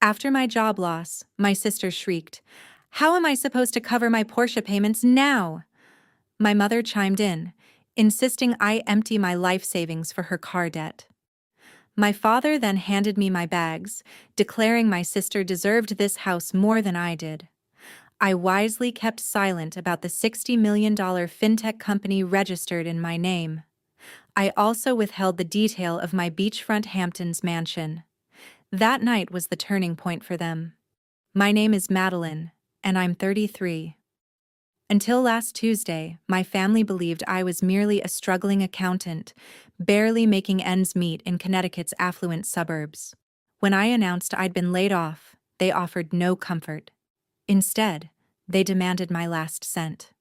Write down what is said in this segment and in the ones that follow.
After my job loss, my sister shrieked, "How am I supposed to cover my Porsche payments now?" My mother chimed in, insisting I empty my life savings for her car debt. My father then handed me my bags, declaring my sister deserved this house more than I did. I wisely kept silent about the $60 million fintech company registered in my name. I also withheld the detail of my beachfront Hamptons mansion. That night was the turning point for them. My name is Madeline, and I'm 33. Until last Tuesday, my family believed I was merely a struggling accountant, barely making ends meet in Connecticut's affluent suburbs. When I announced I'd been laid off, they offered no comfort. Instead, they demanded my last cent.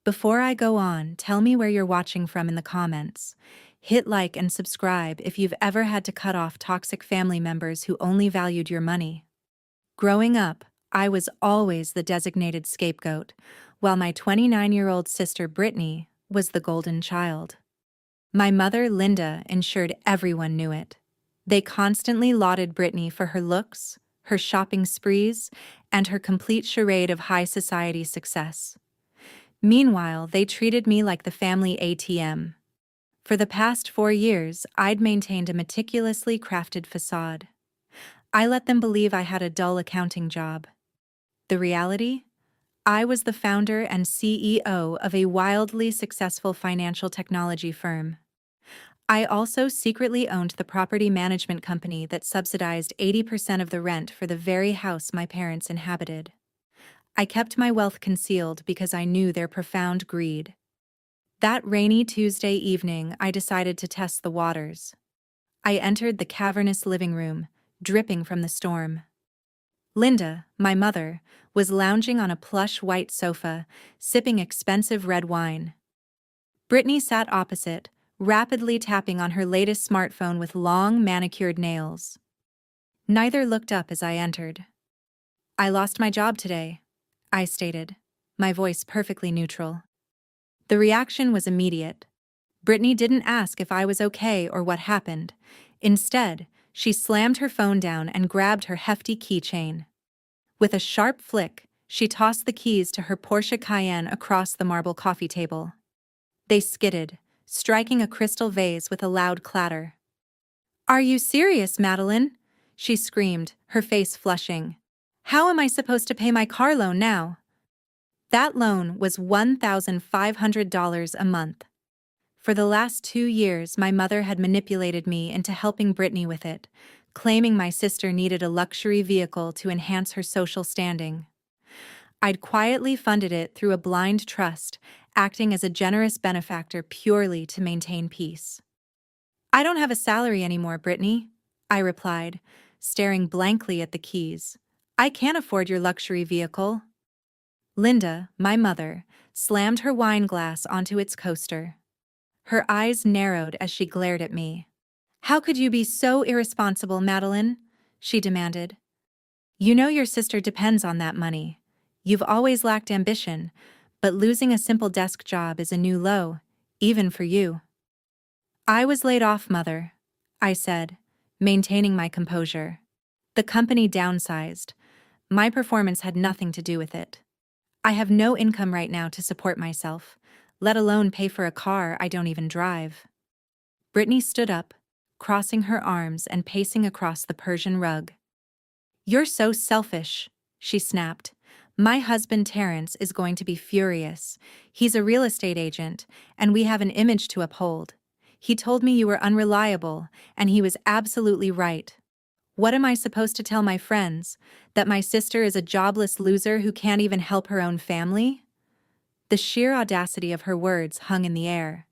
Before I go on, tell me where you're watching from in the comments. Hit like and subscribe if you've ever had to cut off toxic family members who only valued your money. Growing up, I was always the designated scapegoat, while my 29-year-old sister Brittany was the golden child. My mother, Linda, ensured everyone knew it. They constantly lauded Brittany for her looks, her shopping sprees, and her complete charade of high society success. Meanwhile, they treated me like the family ATM. For the past 4 years, I'd maintained a meticulously crafted facade. I let them believe I had a dull accounting job. The reality? I was the founder and CEO of a wildly successful financial technology firm. I also secretly owned the property management company that subsidized 80% of the rent for the very house my parents inhabited. I kept my wealth concealed because I knew their profound greed. That rainy Tuesday evening, I decided to test the waters. I entered the cavernous living room, dripping from the storm. Linda, my mother, was lounging on a plush white sofa, sipping expensive red wine. Brittany sat opposite, rapidly tapping on her latest smartphone with long, manicured nails. Neither looked up as I entered. "I lost my job today," I stated, my voice perfectly neutral. The reaction was immediate. Brittany didn't ask if I was okay or what happened. Instead, she slammed her phone down and grabbed her hefty keychain. With a sharp flick, she tossed the keys to her Porsche Cayenne across the marble coffee table. They skidded, striking a crystal vase with a loud clatter. "Are you serious, Madeline?" she screamed, her face flushing. "How am I supposed to pay my car loan now?" That loan was $1,500 a month. For the last 2 years, my mother had manipulated me into helping Brittany with it, claiming my sister needed a luxury vehicle to enhance her social standing. I'd quietly funded it through a blind trust, acting as a generous benefactor purely to maintain peace. "I don't have a salary anymore, Brittany," I replied, staring blankly at the keys. "I can't afford your luxury vehicle." Linda, my mother, slammed her wine glass onto its coaster. Her eyes narrowed as she glared at me. "How could you be so irresponsible, Madeline?" she demanded. "You know your sister depends on that money. You've always lacked ambition, but losing a simple desk job is a new low, even for you." "I was laid off, Mother," I said, maintaining my composure. "The company downsized. My performance had nothing to do with it. I have no income right now to support myself, let alone pay for a car I don't even drive." Brittany stood up, crossing her arms and pacing across the Persian rug. "You're so selfish," she snapped. "My husband Terrence is going to be furious. He's a real estate agent, and we have an image to uphold. He told me you were unreliable, and he was absolutely right. What am I supposed to tell my friends? That my sister is a jobless loser who can't even help her own family?" The sheer audacity of her words hung in the air.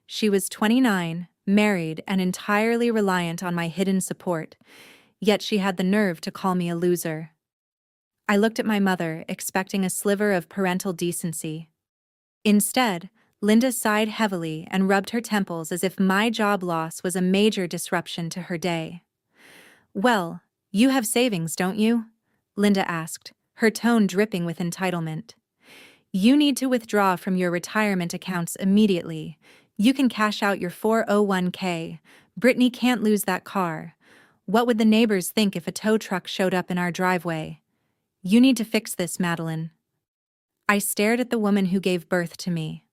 She was 29, married, and entirely reliant on my hidden support, yet she had the nerve to call me a loser. I looked at my mother, expecting a sliver of parental decency. Instead, Linda sighed heavily and rubbed her temples as if my job loss was a major disruption to her day. "Well, you have savings, don't you?" Linda asked, her tone dripping with entitlement. "You need to withdraw from your retirement accounts immediately. You can cash out your 401k. Brittany can't lose that car. What would the neighbors think if a tow truck showed up in our driveway? You need to fix this, Madeline. I stared at the woman who gave birth to me.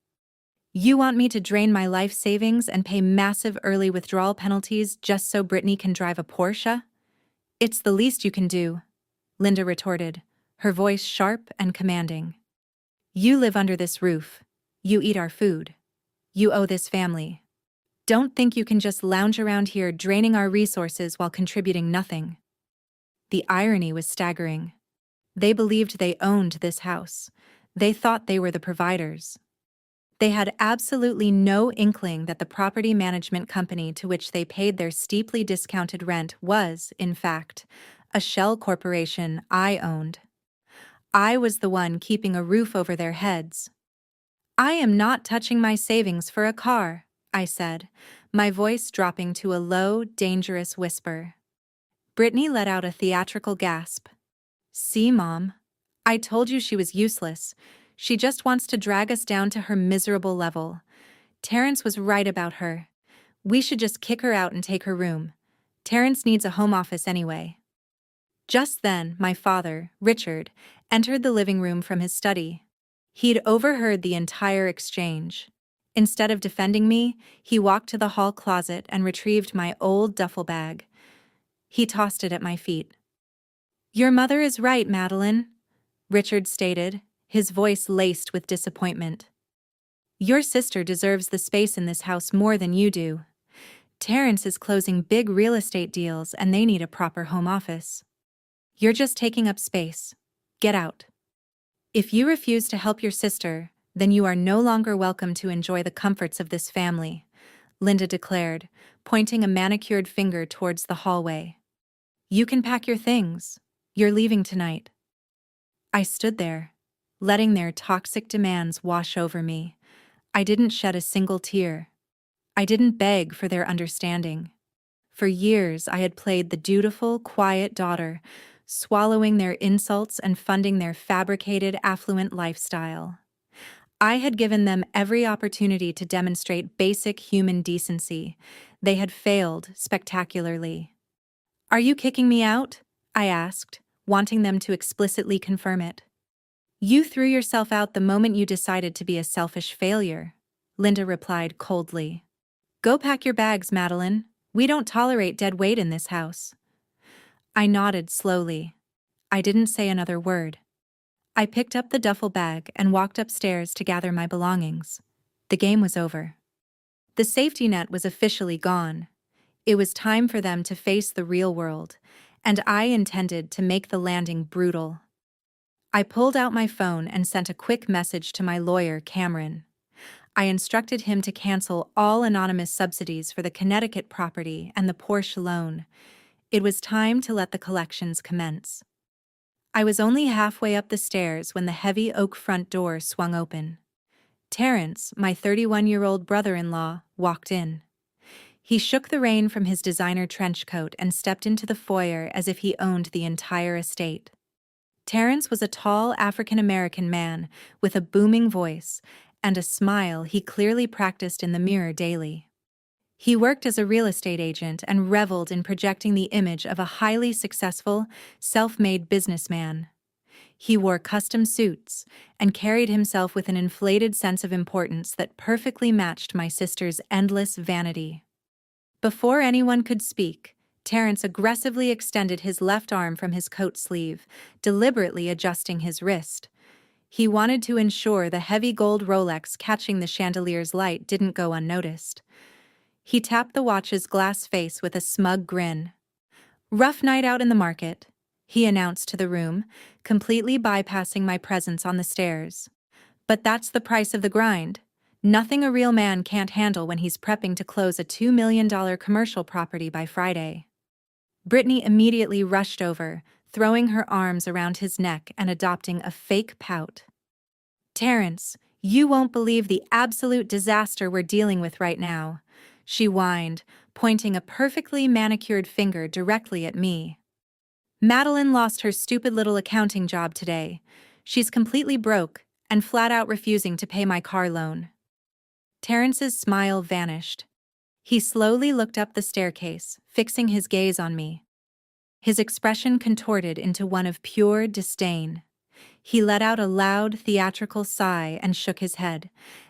You want me to drain my life savings and pay massive early withdrawal penalties just so Brittany can drive a Porsche? It's the least you can do, Linda retorted, her voice sharp and commanding. You live under this roof. You eat our food. You owe this family. Don't think you can just lounge around here draining our resources while contributing nothing. The irony was staggering. They believed they owned this house. They thought they were the providers. They had absolutely no inkling that the property management company to which they paid their steeply discounted rent was, in fact, a shell corporation I owned. I was the one keeping a roof over their heads. I am not touching my savings for a car, I said, my voice dropping to a low, dangerous whisper. Brittany let out a theatrical gasp. See, Mom? I told you she was useless. She just wants to drag us down to her miserable level. Terrence was right about her. We should just kick her out and take her room. Terrence needs a home office anyway. Just then, my father, Richard, entered the living room from his study. He'd overheard the entire exchange. Instead of defending me, he walked to the hall closet and retrieved my old duffel bag. He tossed it at my feet. Your mother is right, Madeline, Richard stated, his voice laced with disappointment. Your sister deserves the space in this house more than you do. Terrence is closing big real estate deals and they need a proper home office. You're just taking up space. Get out. If you refuse to help your sister, then you are no longer welcome to enjoy the comforts of this family, Linda declared, pointing a manicured finger towards the hallway. You can pack your things. You're leaving tonight. I stood there, letting their toxic demands wash over me. I didn't shed a single tear. I didn't beg for their understanding. For years, I had played the dutiful, quiet daughter, swallowing their insults and funding their fabricated, affluent lifestyle. I had given them every opportunity to demonstrate basic human decency. They had failed spectacularly. Are you kicking me out? I asked, wanting them to explicitly confirm it. You threw yourself out the moment you decided to be a selfish failure, Linda replied coldly. Go pack your bags, Madeline. We don't tolerate dead weight in this house. I nodded slowly. I didn't say another word. I picked up the duffel bag and walked upstairs to gather my belongings. The game was over. The safety net was officially gone. It was time for them to face the real world, and I intended to make the landing brutal. I pulled out my phone and sent a quick message to my lawyer, Cameron. I instructed him to cancel all anonymous subsidies for the Connecticut property and the Porsche loan. It was time to let the collections commence. I was only halfway up the stairs when the heavy oak front door swung open. Terrence, my 31-year-old brother-in-law, walked in. He shook the rain from his designer trench coat and stepped into the foyer as if he owned the entire estate. Terrence was a tall African-American man with a booming voice and a smile he clearly practiced in the mirror daily. He worked as a real estate agent and reveled in projecting the image of a highly successful, self-made businessman. He wore custom suits and carried himself with an inflated sense of importance that perfectly matched my sister's endless vanity. Before anyone could speak, Terrence aggressively extended his left arm from his coat sleeve, deliberately adjusting his wrist. He wanted to ensure the heavy gold Rolex catching the chandelier's light didn't go unnoticed. He tapped the watch's glass face with a smug grin. Rough night out in the market, he announced to the room, completely bypassing my presence on the stairs. But that's the price of the grind. Nothing a real man can't handle when he's prepping to close a $2 million commercial property by Friday. Brittany immediately rushed over, throwing her arms around his neck and adopting a fake pout. Terrence, you won't believe the absolute disaster we're dealing with right now, she whined, pointing a perfectly manicured finger directly at me. Madeline lost her stupid little accounting job today. She's completely broke and flat out refusing to pay my car loan. Terrence's smile vanished. He slowly looked up the staircase, fixing his gaze on me. His expression contorted into one of pure disdain. He let out a loud, theatrical sigh and shook his head,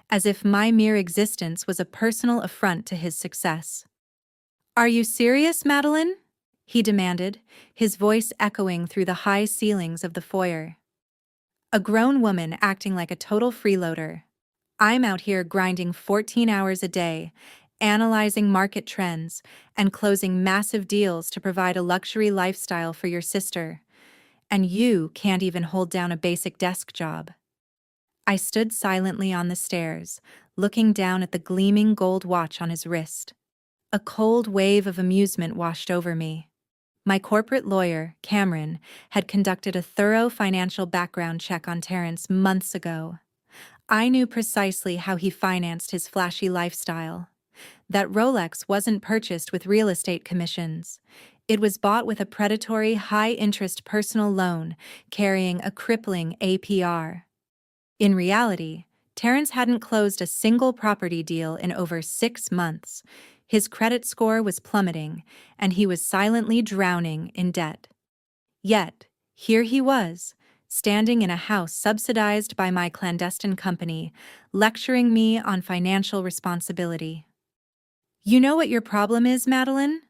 as if my mere existence was a personal affront to his success. "Are you serious, Madeline?" he demanded, his voice echoing through the high ceilings of the foyer. A grown woman acting like a total freeloader. I'm out here grinding 14 hours a day, analyzing market trends, and closing massive deals to provide a luxury lifestyle for your sister. And you can't even hold down a basic desk job. I stood silently on the stairs, looking down at the gleaming gold watch on his wrist. A cold wave of amusement washed over me. My corporate lawyer, Cameron, had conducted a thorough financial background check on Terrence months ago. I knew precisely how he financed his flashy lifestyle. That Rolex wasn't purchased with real estate commissions. It was bought with a predatory, high-interest personal loan carrying a crippling APR. In reality, Terrence hadn't closed a single property deal in over 6 months. His credit score was plummeting, and he was silently drowning in debt. Yet, here he was, standing in a house subsidized by my clandestine company, lecturing me on financial responsibility. "You know what your problem is, Madeline?"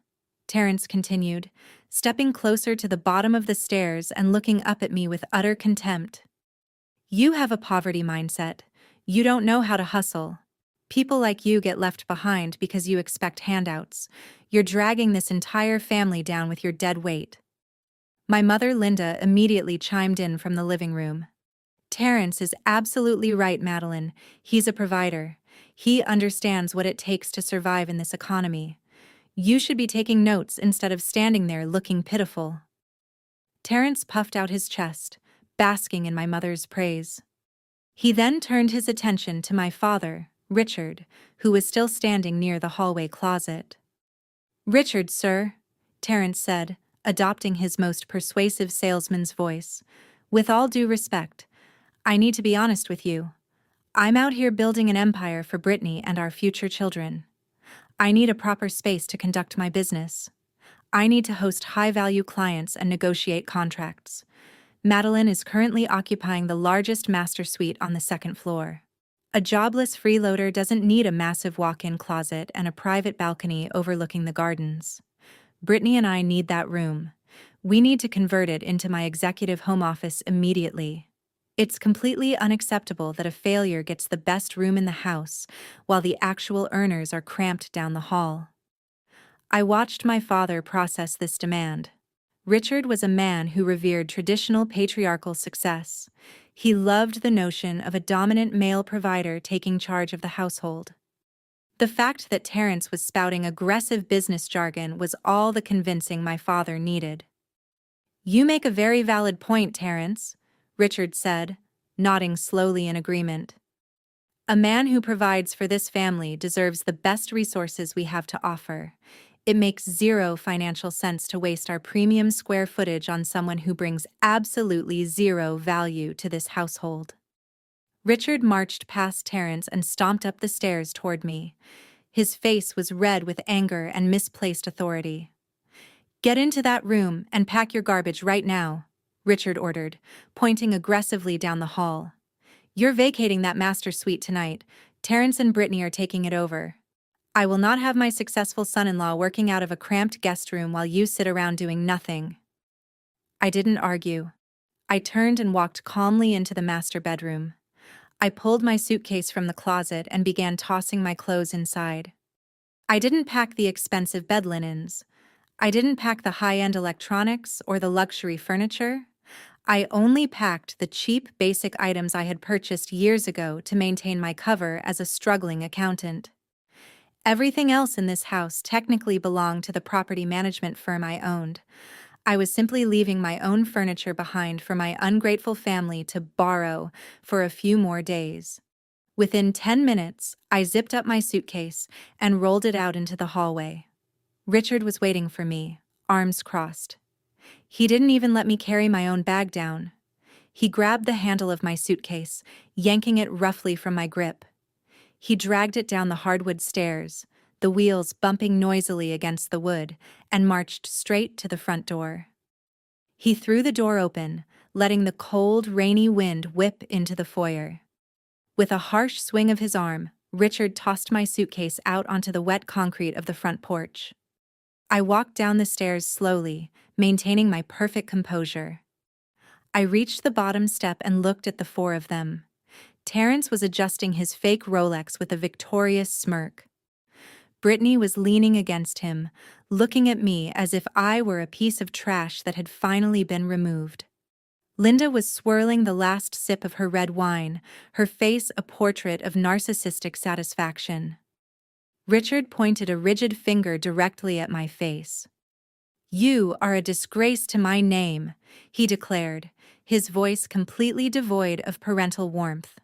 Terrence continued, stepping closer to the bottom of the stairs and looking up at me with utter contempt. "You have a poverty mindset. You don't know how to hustle. People like you get left behind because you expect handouts. You're dragging this entire family down with your dead weight." My mother, Linda, immediately chimed in from the living room. "Terrence is absolutely right, Madeline. He's a provider. He understands what it takes to survive in this economy. You should be taking notes instead of standing there looking pitiful." Terrence puffed out his chest, basking in my mother's praise. He then turned his attention to my father, Richard, who was still standing near the hallway closet. "Richard, sir," Terrence said, adopting his most persuasive salesman's voice, "with all due respect, I need to be honest with you. I'm out here building an empire for Brittany and our future children. I need a proper space to conduct my business. I need to host high-value clients and negotiate contracts. Madeline is currently occupying the largest master suite on the 2nd floor. A jobless freeloader doesn't need a massive walk-in closet and a private balcony overlooking the gardens. Brittany and I need that room. We need to convert it into my executive home office immediately. It's completely unacceptable that a failure gets the best room in the house while the actual earners are cramped down the hall." I watched my father process this demand. Richard was a man who revered traditional patriarchal success. He loved the notion of a dominant male provider taking charge of the household. The fact that Terrence was spouting aggressive business jargon was all the convincing my father needed. "You make a very valid point, Terrence," Richard said, nodding slowly in agreement. "A man who provides for this family deserves the best resources we have to offer. It makes zero financial sense to waste our premium square footage on someone who brings absolutely zero value to this household." Richard marched past Terrence and stomped up the stairs toward me. His face was red with anger and misplaced authority. "Get into that room and pack your garbage right now," Richard ordered, pointing aggressively down the hall. "You're vacating that master suite tonight. Terrence and Brittany are taking it over. I will not have my successful son-in-law working out of a cramped guest room while you sit around doing nothing." I didn't argue. I turned and walked calmly into the master bedroom. I pulled my suitcase from the closet and began tossing my clothes inside. I didn't pack the expensive bed linens. I didn't pack the high-end electronics or the luxury furniture. I only packed the cheap, basic items I had purchased years ago to maintain my cover as a struggling accountant. Everything else in this house technically belonged to the property management firm I owned. I was simply leaving my own furniture behind for my ungrateful family to borrow for a few more days. Within 10 minutes, I zipped up my suitcase and rolled it out into the hallway. Richard was waiting for me, arms crossed. He didn't even let me carry my own bag down. He grabbed the handle of my suitcase, yanking it roughly from my grip. He dragged it down the hardwood stairs, the wheels bumping noisily against the wood, and marched straight to the front door. He threw the door open, letting the cold, rainy wind whip into the foyer. With a harsh swing of his arm, Richard tossed my suitcase out onto the wet concrete of the front porch. I walked down the stairs slowly, maintaining my perfect composure. I reached the bottom step and looked at the four of them. Terrence was adjusting his fake Rolex with a victorious smirk. Brittany was leaning against him, looking at me as if I were a piece of trash that had finally been removed. Linda was swirling the last sip of her red wine, her face a portrait of narcissistic satisfaction. Richard pointed a rigid finger directly at my face. "You are a disgrace to my name," he declared, his voice completely devoid of parental warmth.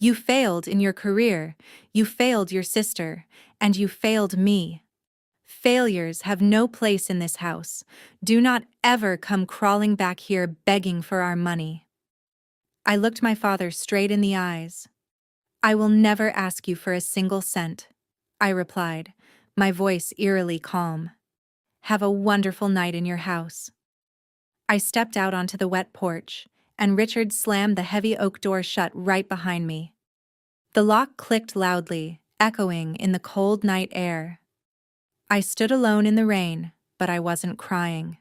"You failed in your career, you failed your sister, and you failed me. Failures have no place in this house. Do not ever come crawling back here begging for our money." I looked my father straight in the eyes. "I will never ask you for a single cent," I replied, my voice eerily calm. "Have a wonderful night in your house." I stepped out onto the wet porch, and Richard slammed the heavy oak door shut right behind me. The lock clicked loudly, echoing in the cold night air. I stood alone in the rain, but I wasn't crying.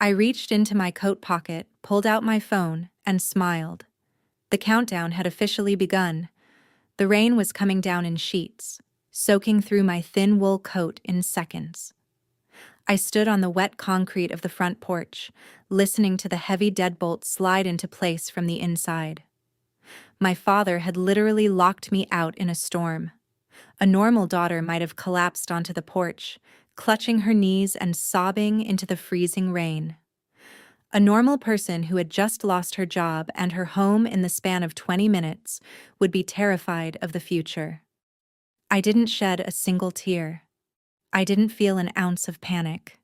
I reached into my coat pocket, pulled out my phone, and smiled. The countdown had officially begun. The rain was coming down in sheets, soaking through my thin wool coat in seconds. I stood on the wet concrete of the front porch, listening to the heavy deadbolt slide into place from the inside. My father had literally locked me out in a storm. A normal daughter might have collapsed onto the porch, clutching her knees and sobbing into the freezing rain. A normal person who had just lost her job and her home in the span of 20 minutes would be terrified of the future. I didn't shed a single tear. I didn't feel an ounce of panic.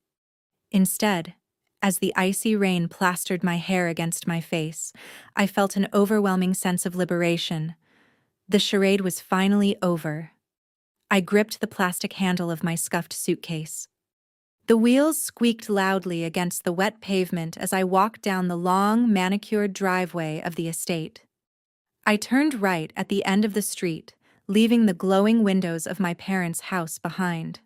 Instead, as the icy rain plastered my hair against my face, I felt an overwhelming sense of liberation. The charade was finally over. I gripped the plastic handle of my scuffed suitcase. The wheels squeaked loudly against the wet pavement as I walked down the long, manicured driveway of the estate. I turned right at the end of the street, leaving the glowing windows of my parents' house behind.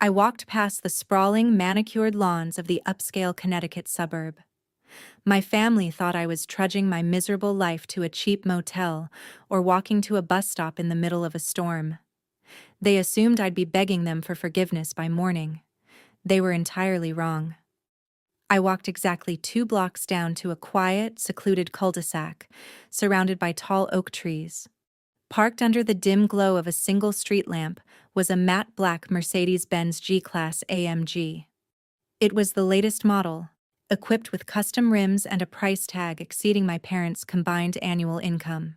I walked past the sprawling, manicured lawns of the upscale Connecticut suburb. My family thought I was trudging my miserable life to a cheap motel or walking to a bus stop in the middle of a storm. They assumed I'd be begging them for forgiveness by morning. They were entirely wrong. I walked exactly 2 blocks down to a quiet, secluded cul-de-sac, surrounded by tall oak trees. Parked under the dim glow of a single street lamp was a matte black Mercedes-Benz G-Class AMG. It was the latest model, equipped with custom rims and a price tag exceeding my parents' combined annual income.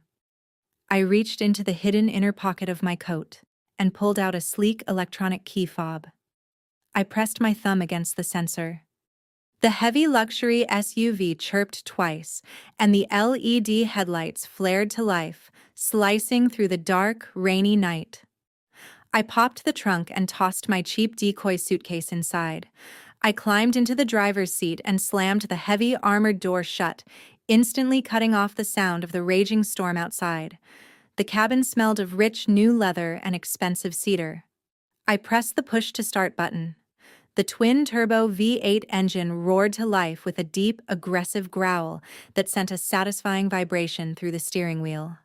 I reached into the hidden inner pocket of my coat and pulled out a sleek electronic key fob. I pressed my thumb against the sensor. The heavy luxury SUV chirped twice, and the LED headlights flared to life, slicing through the dark, rainy night. I popped the trunk and tossed my cheap decoy suitcase inside. I climbed into the driver's seat and slammed the heavy armored door shut, instantly cutting off the sound of the raging storm outside. The cabin smelled of rich new leather and expensive cedar. I pressed the push-to-start button. The twin-turbo V8 engine roared to life with a deep, aggressive growl that sent a satisfying vibration through the steering wheel.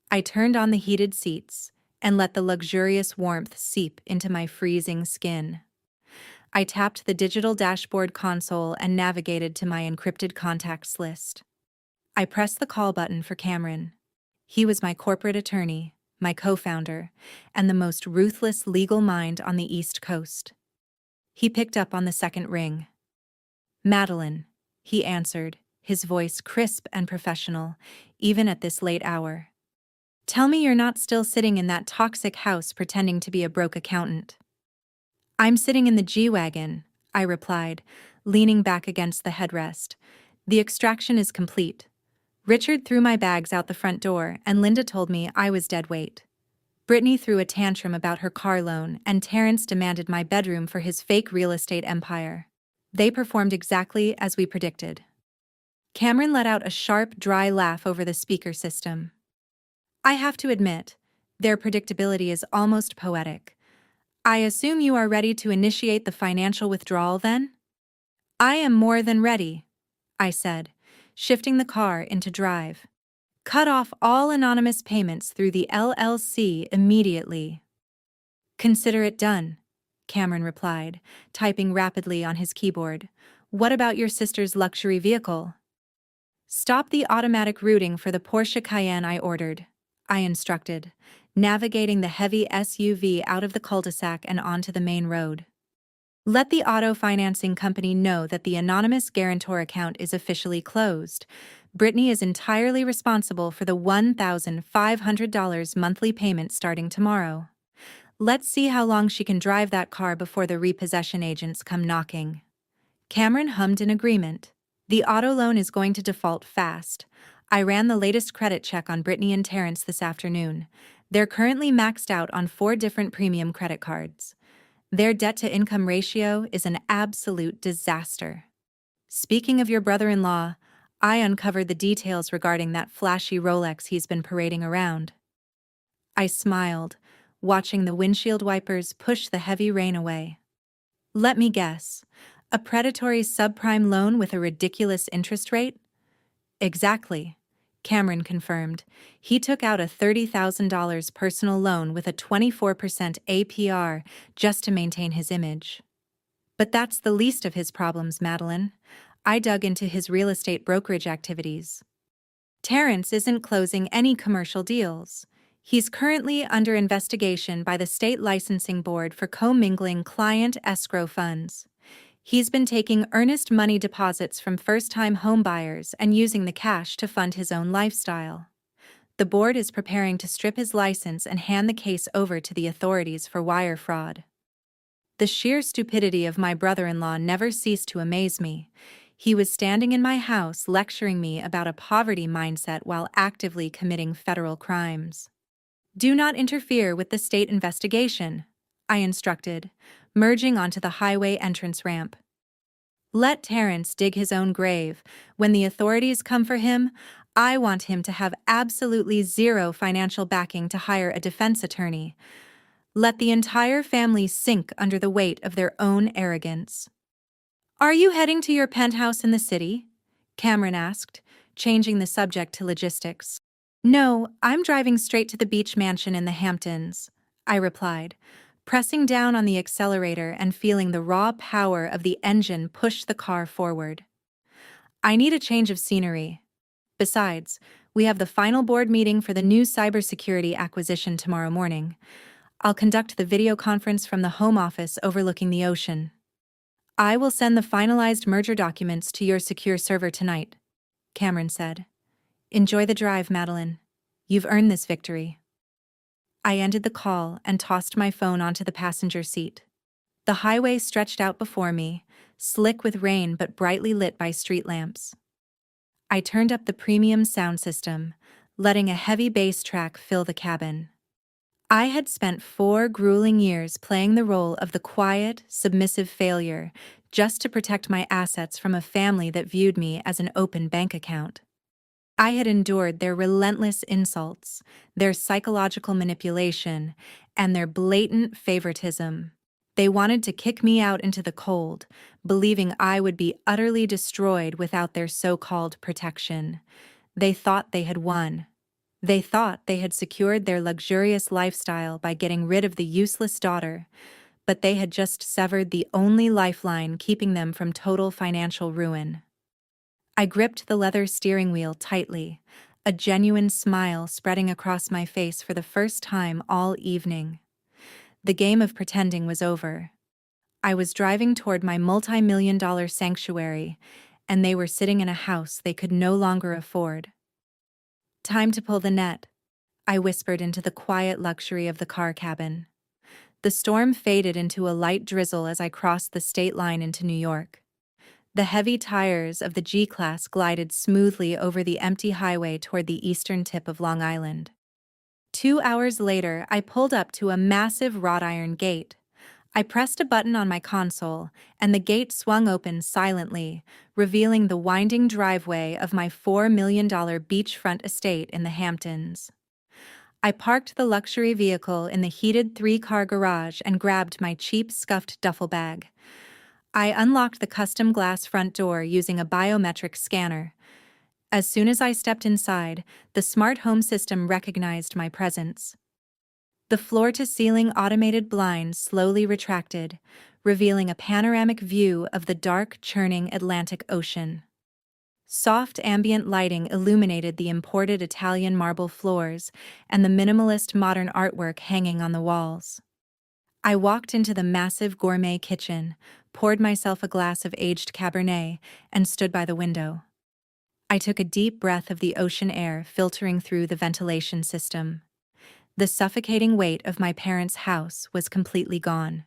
I turned on the heated seats and let the luxurious warmth seep into my freezing skin. I tapped the digital dashboard console and navigated to my encrypted contacts list. I pressed the call button for Cameron. He was my corporate attorney, my co-founder, and the most ruthless legal mind on the East Coast. He picked up on the second ring. "Madeline," he answered, his voice crisp and professional, even at this late hour. "Tell me you're not still sitting in that toxic house pretending to be a broke accountant." "I'm sitting in the G-Wagon," I replied, leaning back against the headrest. "The extraction is complete. Richard threw my bags out the front door, and Linda told me I was dead weight. Brittany threw a tantrum about her car loan, and Terrence demanded my bedroom for his fake real estate empire. They performed exactly as we predicted. Cameron let out a sharp, dry laugh over the speaker system. I have to admit, their predictability is almost poetic. I assume you are ready to initiate the financial withdrawal then? I am more than ready, I said, shifting the car into drive. Cut off all anonymous payments through the LLC immediately. Consider it done, Cameron replied, typing rapidly on his keyboard. What about your sister's luxury vehicle? Stop the automatic routing for the Porsche Cayenne I ordered, I instructed, navigating the heavy SUV out of the cul-de-sac and onto the main road. Let the auto financing company know that the anonymous guarantor account is officially closed. Brittany is entirely responsible for the $1,500 monthly payment starting tomorrow. Let's see how long she can drive that car before the repossession agents come knocking. Cameron hummed in agreement. The auto loan is going to default fast. I ran the latest credit check on Brittany and Terrence this afternoon. They're currently maxed out on 4 different premium credit cards. Their debt-to-income ratio is an absolute disaster. Speaking of your brother-in-law, I uncovered the details regarding that flashy Rolex he's been parading around. I smiled, watching the windshield wipers push the heavy rain away. Let me guess. A predatory subprime loan with a ridiculous interest rate? Exactly, Cameron confirmed. He took out a $30,000 personal loan with a 24% APR just to maintain his image. But that's the least of his problems, Madeline. I dug into his real estate brokerage activities. Terrence isn't closing any commercial deals. He's currently under investigation by the state licensing board for commingling client escrow funds. He's been taking earnest money deposits from first-time homebuyers and using the cash to fund his own lifestyle. The board is preparing to strip his license and hand the case over to the authorities for wire fraud. The sheer stupidity of my brother-in-law never ceased to amaze me. He was standing in my house lecturing me about a poverty mindset while actively committing federal crimes. Do not interfere with the state investigation, I instructed, merging onto the highway entrance ramp. Let Terrence dig his own grave. When the authorities come for him, I want him to have absolutely zero financial backing to hire a defense attorney. Let the entire family sink under the weight of their own arrogance. Are you heading to your penthouse in the city? Cameron asked, changing the subject to logistics. No, I'm driving straight to the beach mansion in the Hamptons, I replied, pressing down on the accelerator and feeling the raw power of the engine push the car forward. I need a change of scenery. Besides, we have the final board meeting for the new cybersecurity acquisition tomorrow morning. I'll conduct the video conference from the home office overlooking the ocean. I will send the finalized merger documents to your secure server tonight, Cameron said. Enjoy the drive, Madeline. You've earned this victory. I ended the call and tossed my phone onto the passenger seat. The highway stretched out before me, slick with rain but brightly lit by street lamps. I turned up the premium sound system, letting a heavy bass track fill the cabin. I had spent 4 grueling years playing the role of the quiet, submissive failure just to protect my assets from a family that viewed me as an open bank account. I had endured their relentless insults, their psychological manipulation, and their blatant favoritism. They wanted to kick me out into the cold, believing I would be utterly destroyed without their so-called protection. They thought they had won. They thought they had secured their luxurious lifestyle by getting rid of the useless daughter, but they had just severed the only lifeline keeping them from total financial ruin. I gripped the leather steering wheel tightly, a genuine smile spreading across my face for the first time all evening. The game of pretending was over. I was driving toward my multi-million-dollar sanctuary, and they were sitting in a house they could no longer afford. Time to pull the net, I whispered into the quiet luxury of the car cabin. The storm faded into a light drizzle as I crossed the state line into New York. The heavy tires of the G-Class glided smoothly over the empty highway toward the eastern tip of Long Island. 2 hours later, I pulled up to a massive wrought iron gate. I pressed a button on my console, and the gate swung open silently, revealing the winding driveway of my $4 million beachfront estate in the Hamptons. I parked the luxury vehicle in the heated three-car garage and grabbed my cheap scuffed duffel bag. I unlocked the custom glass front door using a biometric scanner. As soon as I stepped inside, the smart home system recognized my presence. The floor-to-ceiling automated blinds slowly retracted, revealing a panoramic view of the dark, churning Atlantic Ocean. Soft ambient lighting illuminated the imported Italian marble floors and the minimalist modern artwork hanging on the walls. I walked into the massive gourmet kitchen, poured myself a glass of aged Cabernet, and stood by the window. I took a deep breath of the ocean air filtering through the ventilation system. The suffocating weight of my parents' house was completely gone.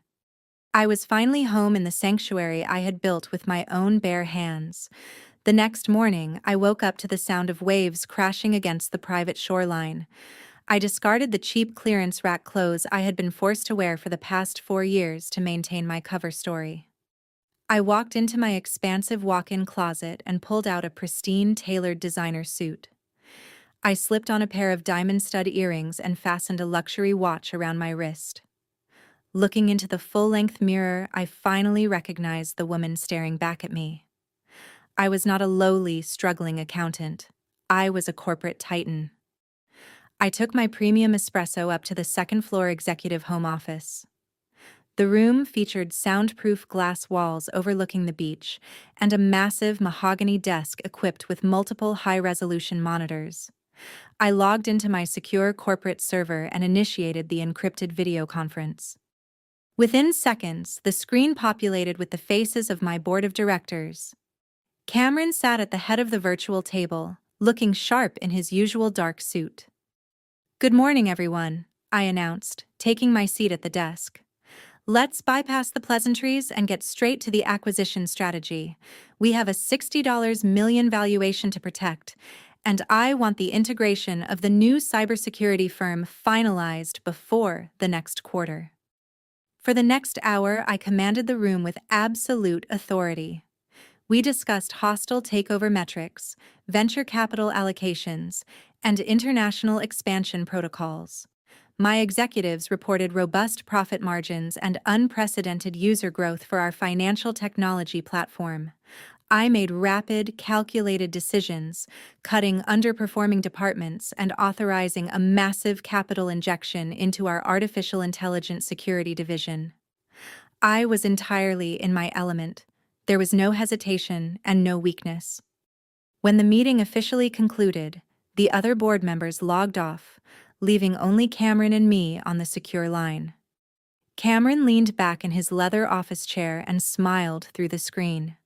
I was finally home in the sanctuary I had built with my own bare hands. The next morning, I woke up to the sound of waves crashing against the private shoreline. I discarded the cheap clearance rack clothes I had been forced to wear for the past 4 years to maintain my cover story. I walked into my expansive walk-in closet and pulled out a pristine, tailored designer suit. I slipped on a pair of diamond stud earrings and fastened a luxury watch around my wrist. Looking into the full-length mirror, I finally recognized the woman staring back at me. I was not a lowly, struggling accountant. I was a corporate titan. I took my premium espresso up to the second-floor executive home office. The room featured soundproof glass walls overlooking the beach and a massive mahogany desk equipped with multiple high-resolution monitors. I logged into my secure corporate server and initiated the encrypted video conference. Within seconds, the screen populated with the faces of my board of directors. Cameron sat at the head of the virtual table, looking sharp in his usual dark suit. "Good morning, everyone," I announced, taking my seat at the desk. "Let's bypass the pleasantries and get straight to the acquisition strategy. We have a $60 million valuation to protect, and I want the integration of the new cybersecurity firm finalized before the next quarter." For the next hour, I commanded the room with absolute authority. We discussed hostile takeover metrics, venture capital allocations, and international expansion protocols. My executives reported robust profit margins and unprecedented user growth for our financial technology platform. I made rapid, calculated decisions, cutting underperforming departments and authorizing a massive capital injection into our artificial intelligence security division. I was entirely in my element. There was no hesitation and no weakness. When the meeting officially concluded, the other board members logged off, leaving only Cameron and me on the secure line. Cameron leaned back in his leather office chair and smiled through the screen.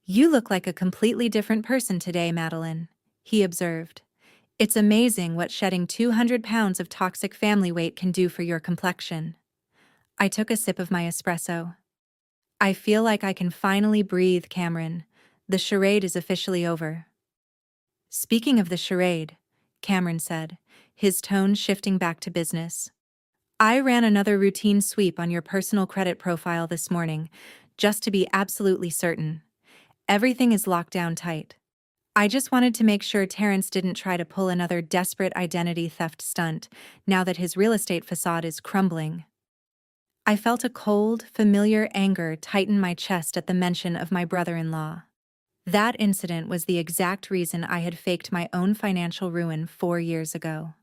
"You look like a completely different person today, Madeline," he observed. "It's amazing what shedding 200 pounds of toxic family weight can do for your complexion." I took a sip of my espresso. "I feel like I can finally breathe, Cameron. The charade is officially over." "Speaking of the charade," Cameron said, his tone shifting back to business, "I ran another routine sweep on your personal credit profile this morning, just to be absolutely certain. Everything is locked down tight. I just wanted to make sure Terrence didn't try to pull another desperate identity theft stunt now that his real estate facade is crumbling." I felt a cold, familiar anger tighten my chest at the mention of my brother-in-law. That incident was the exact reason I had faked my own financial ruin 4 years ago.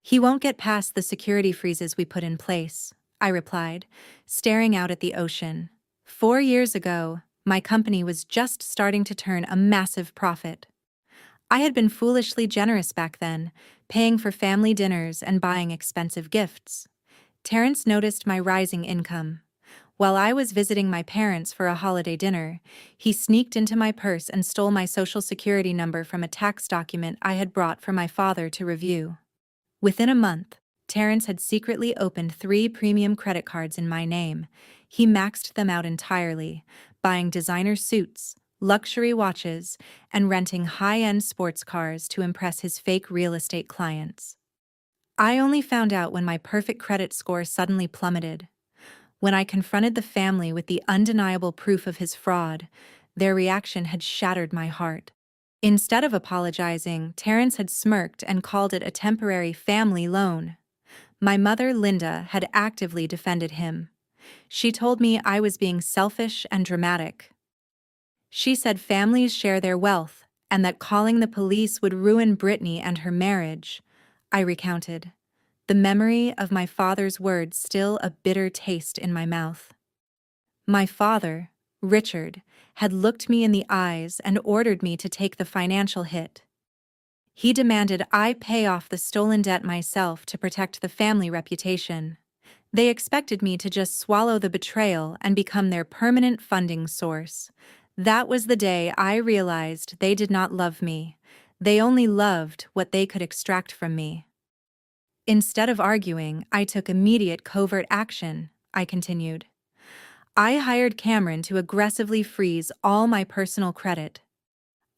"He won't get past the security freezes we put in place," I replied, staring out at the ocean. 4 years ago, my company was just starting to turn a massive profit. I had been foolishly generous back then, paying for family dinners and buying expensive gifts. Terrence noticed my rising income. While I was visiting my parents for a holiday dinner, he sneaked into my purse and stole my social security number from a tax document I had brought for my father to review. Within a month, Terrence had secretly opened 3 premium credit cards in my name. He maxed them out entirely, buying designer suits, luxury watches, and renting high-end sports cars to impress his fake real estate clients. I only found out when my perfect credit score suddenly plummeted. When I confronted the family with the undeniable proof of his fraud, their reaction had shattered my heart. Instead of apologizing, Terrence had smirked and called it a temporary family loan. My mother, Linda, had actively defended him. She told me I was being selfish and dramatic. She said families share their wealth, and that calling the police would ruin Brittany and her marriage. I recounted, the memory of my father's words still a bitter taste in my mouth. My father, Richard, had looked me in the eyes and ordered me to take the financial hit. He demanded I pay off the stolen debt myself to protect the family reputation. They expected me to just swallow the betrayal and become their permanent funding source. That was the day I realized they did not love me. They only loved what they could extract from me. Instead of arguing, I took immediate covert action, I continued. I hired Cameron to aggressively freeze all my personal credit.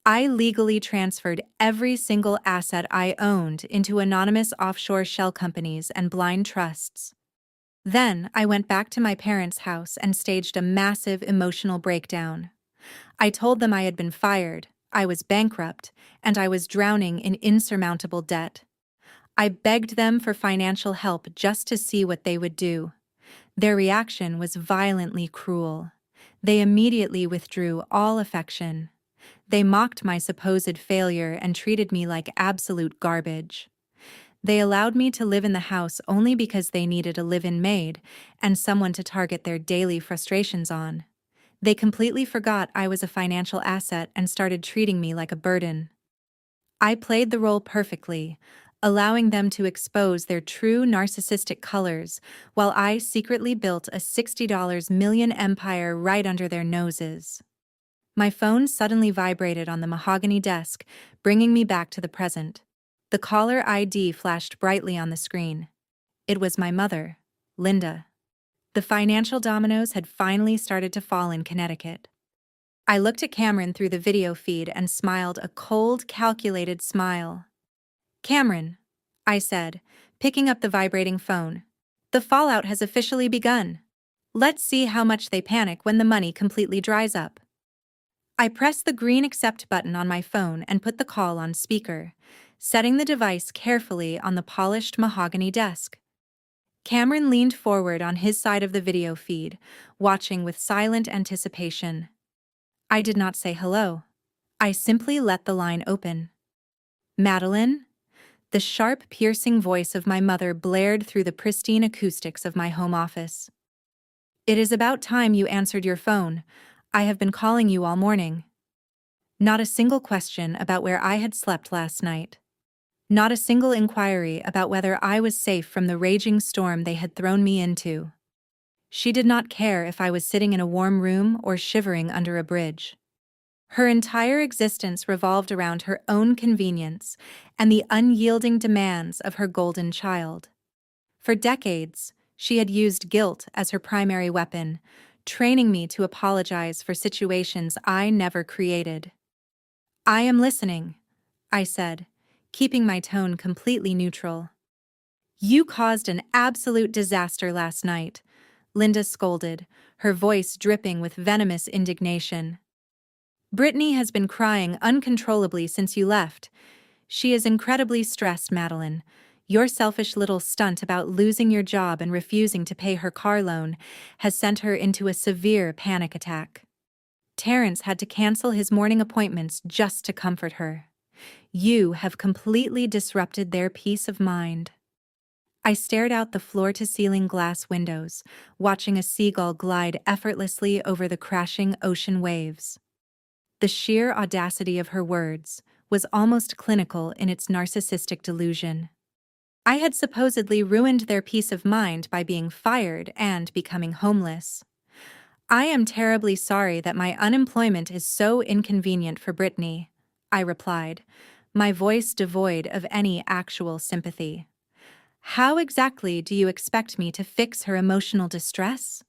I legally transferred every single asset I owned into anonymous offshore shell companies and blind trusts. Then I went back to my parents' house and staged a massive emotional breakdown. I told them I had been fired, I was bankrupt, and I was drowning in insurmountable debt. I begged them for financial help just to see what they would do. Their reaction was violently cruel. They immediately withdrew all affection. They mocked my supposed failure and treated me like absolute garbage. They allowed me to live in the house only because they needed a live-in maid and someone to target their daily frustrations on. They completely forgot I was a financial asset and started treating me like a burden. I played the role perfectly, allowing them to expose their true narcissistic colors while I secretly built a $60 million empire right under their noses. My phone suddenly vibrated on the mahogany desk, bringing me back to the present. The caller ID flashed brightly on the screen. It was my mother, Linda. The financial dominoes had finally started to fall in Connecticut. I looked at Cameron through the video feed and smiled a cold, calculated smile. Cameron, I said, picking up the vibrating phone. The fallout has officially begun. Let's see how much they panic when the money completely dries up. I pressed the green accept button on my phone and put the call on speaker, setting the device carefully on the polished mahogany desk. Cameron leaned forward on his side of the video feed, watching with silent anticipation. I did not say hello. I simply let the line open. Madeline? The sharp, piercing voice of my mother blared through the pristine acoustics of my home office. It is about time you answered your phone. I have been calling you all morning. Not a single question about where I had slept last night. Not a single inquiry about whether I was safe from the raging storm they had thrown me into. She did not care if I was sitting in a warm room or shivering under a bridge. Her entire existence revolved around her own convenience and the unyielding demands of her golden child. For decades, she had used guilt as her primary weapon, training me to apologize for situations I never created. I am listening, I said, keeping my tone completely neutral. You caused an absolute disaster last night, Linda scolded, her voice dripping with venomous indignation. Brittany has been crying uncontrollably since you left. She is incredibly stressed, Madeline. Your selfish little stunt about losing your job and refusing to pay her car loan has sent her into a severe panic attack. Terrence had to cancel his morning appointments just to comfort her. You have completely disrupted their peace of mind. I stared out the floor-to-ceiling glass windows, watching a seagull glide effortlessly over the crashing ocean waves. The sheer audacity of her words was almost clinical in its narcissistic delusion. I had supposedly ruined their peace of mind by being fired and becoming homeless. I am terribly sorry that my unemployment is so inconvenient for Brittany, I replied, my voice devoid of any actual sympathy. How exactly do you expect me to fix her emotional distress?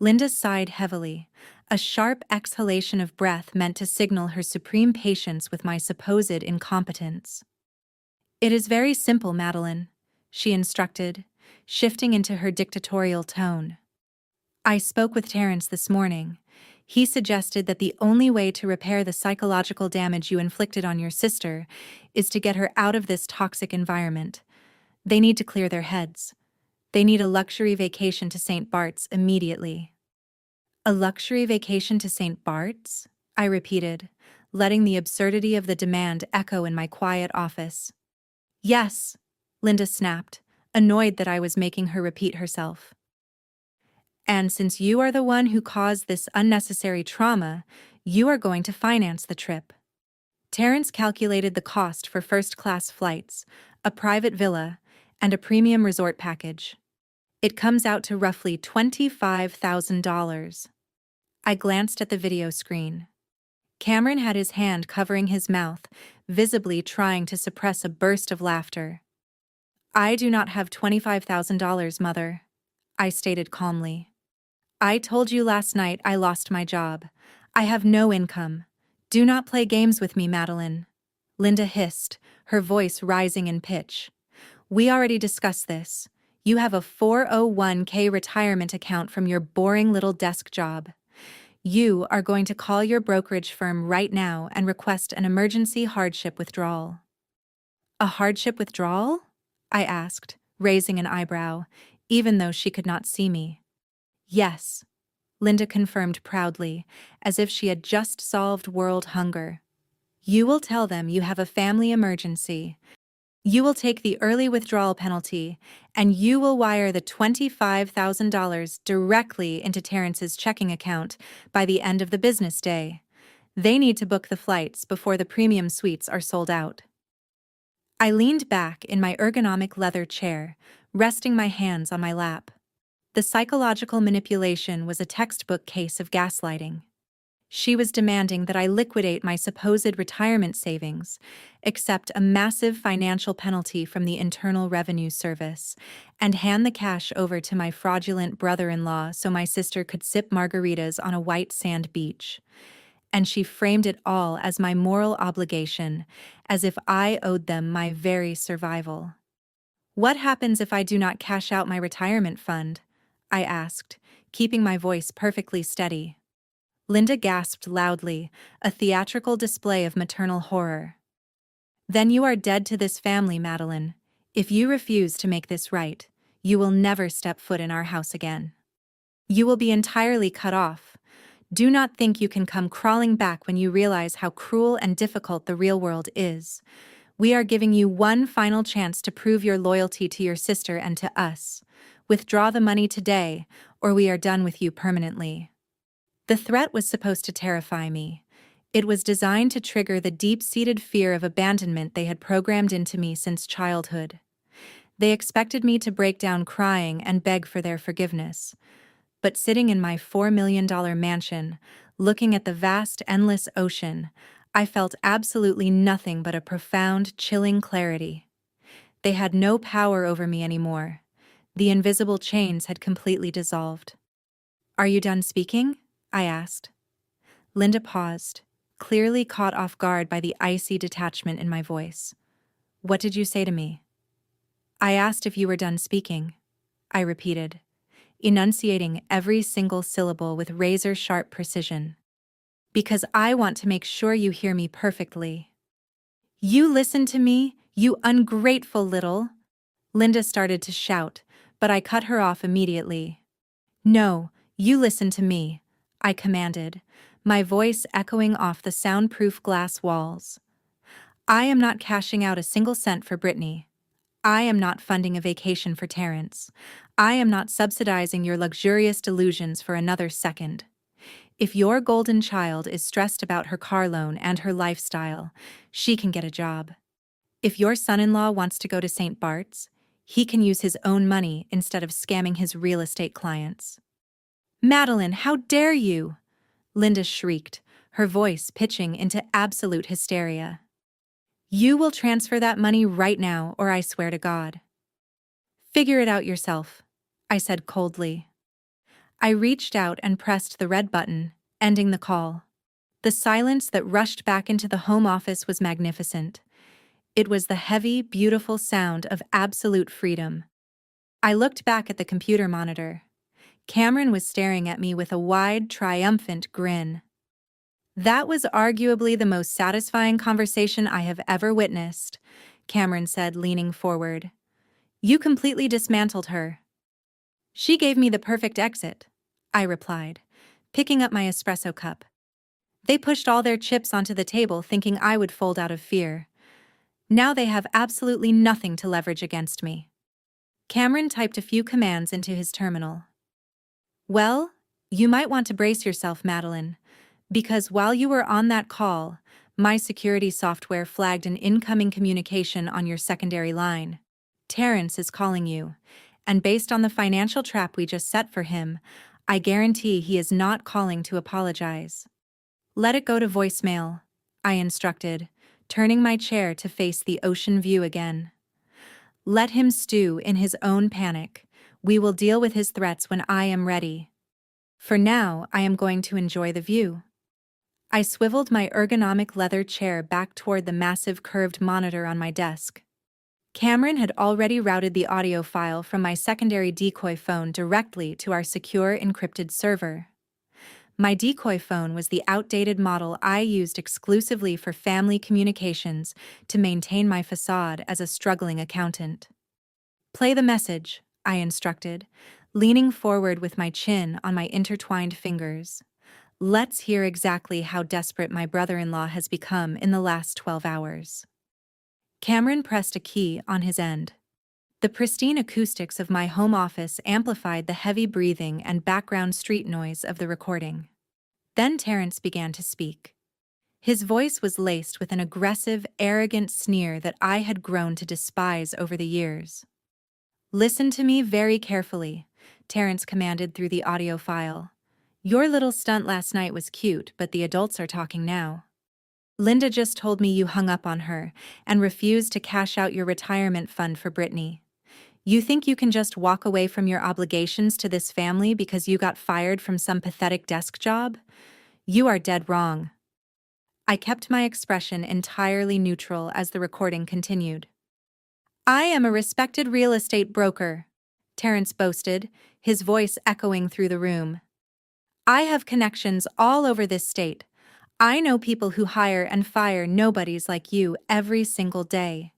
Linda sighed heavily, a sharp exhalation of breath meant to signal her supreme patience with my supposed incompetence. It is very simple, Madeline, she instructed, shifting into her dictatorial tone. I spoke with Terrence this morning. He suggested that the only way to repair the psychological damage you inflicted on your sister is to get her out of this toxic environment. They need to clear their heads. They need a luxury vacation to St. Bart's immediately. A luxury vacation to St. Bart's? I repeated, letting the absurdity of the demand echo in my quiet office. Yes, Linda snapped, annoyed that I was making her repeat herself. And since you are the one who caused this unnecessary trauma, you are going to finance the trip. Terrence calculated the cost for first-class flights, a private villa, and a premium resort package. It comes out to roughly $25,000. I glanced at the video screen. Cameron had his hand covering his mouth, visibly trying to suppress a burst of laughter. I do not have $25,000, Mother, I stated calmly. I told you last night I lost my job. I have no income. Do not play games with me, Madeline. Linda hissed, her voice rising in pitch. We already discussed this. You have a 401k retirement account from your boring little desk job. You are going to call your brokerage firm right now and request an emergency hardship withdrawal. A hardship withdrawal? I asked, raising an eyebrow, even though she could not see me. Yes, Linda confirmed proudly, as if she had just solved world hunger. You will tell them you have a family emergency. You will take the early withdrawal penalty, and you will wire the $25,000 directly into Terrence's checking account by the end of the business day. They need to book the flights before the premium suites are sold out. I leaned back in my ergonomic leather chair, resting my hands on my lap. The psychological manipulation was a textbook case of gaslighting. She was demanding that I liquidate my supposed retirement savings, accept a massive financial penalty from the Internal Revenue Service, and hand the cash over to my fraudulent brother-in-law so my sister could sip margaritas on a white sand beach. And she framed it all as my moral obligation, as if I owed them my very survival. What happens if I do not cash out my retirement fund? I asked, keeping my voice perfectly steady. Linda gasped loudly, a theatrical display of maternal horror. Then you are dead to this family, Madeline. If you refuse to make this right, you will never step foot in our house again. You will be entirely cut off. Do not think you can come crawling back when you realize how cruel and difficult the real world is. We are giving you one final chance to prove your loyalty to your sister and to us. Withdraw the money today, or we are done with you permanently. The threat was supposed to terrify me. It was designed to trigger the deep-seated fear of abandonment they had programmed into me since childhood. They expected me to break down crying and beg for their forgiveness. But sitting in my $4 million mansion, looking at the vast, endless ocean, I felt absolutely nothing but a profound, chilling clarity. They had no power over me anymore. The invisible chains had completely dissolved. Are you done speaking? I asked. Linda paused, clearly caught off guard by the icy detachment in my voice. What did you say to me? I asked if you were done speaking, I repeated, enunciating every single syllable with razor-sharp precision. Because I want to make sure you hear me perfectly. You listen to me, you ungrateful little... Linda started to shout, but I cut her off immediately. No, you listen to me, I commanded, my voice echoing off the soundproof glass walls. I am not cashing out a single cent for Brittany. I am not funding a vacation for Terrence. I am not subsidizing your luxurious delusions for another second. If your golden child is stressed about her car loan and her lifestyle, she can get a job. If your son-in-law wants to go to St. Bart's, he can use his own money instead of scamming his real estate clients. Madeline, how dare you? Linda shrieked, her voice pitching into absolute hysteria. You will transfer that money right now, or I swear to God. Figure it out yourself, I said coldly. I reached out and pressed the red button, ending the call. The silence that rushed back into the home office was magnificent. It was the heavy, beautiful sound of absolute freedom. I looked back at the computer monitor. Cameron was staring at me with a wide, triumphant grin. That was arguably the most satisfying conversation I have ever witnessed, Cameron said, leaning forward. You completely dismantled her. She gave me the perfect exit, I replied, picking up my espresso cup. They pushed all their chips onto the table thinking I would fold out of fear. Now they have absolutely nothing to leverage against me. Cameron typed a few commands into his terminal. Well, you might want to brace yourself, Madeline, because while you were on that call, my security software flagged an incoming communication on your secondary line. Terrence is calling you, and based on the financial trap we just set for him, I guarantee he is not calling to apologize. Let it go to voicemail, I instructed, turning my chair to face the ocean view again. Let him stew in his own panic. We will deal with his threats when I am ready. For now, I am going to enjoy the view. I swiveled my ergonomic leather chair back toward the massive curved monitor on my desk. Cameron had already routed the audio file from my secondary decoy phone directly to our secure encrypted server. My decoy phone was the outdated model I used exclusively for family communications to maintain my facade as a struggling accountant. Play the message, I instructed, leaning forward with my chin on my intertwined fingers. Let's hear exactly how desperate my brother-in-law has become in the last 12 hours. Cameron pressed a key on his end. The pristine acoustics of my home office amplified the heavy breathing and background street noise of the recording. Then Terrence began to speak. His voice was laced with an aggressive, arrogant sneer that I had grown to despise over the years. Listen to me very carefully, Terrence commanded through the audio file. Your little stunt last night was cute, but the adults are talking now. Linda just told me you hung up on her and refused to cash out your retirement fund for Brittany. You think you can just walk away from your obligations to this family because you got fired from some pathetic desk job? You are dead wrong. I kept my expression entirely neutral as the recording continued. I am a respected real estate broker, Terrence boasted, his voice echoing through the room. I have connections all over this state. I know people who hire and fire nobodies like you every single day.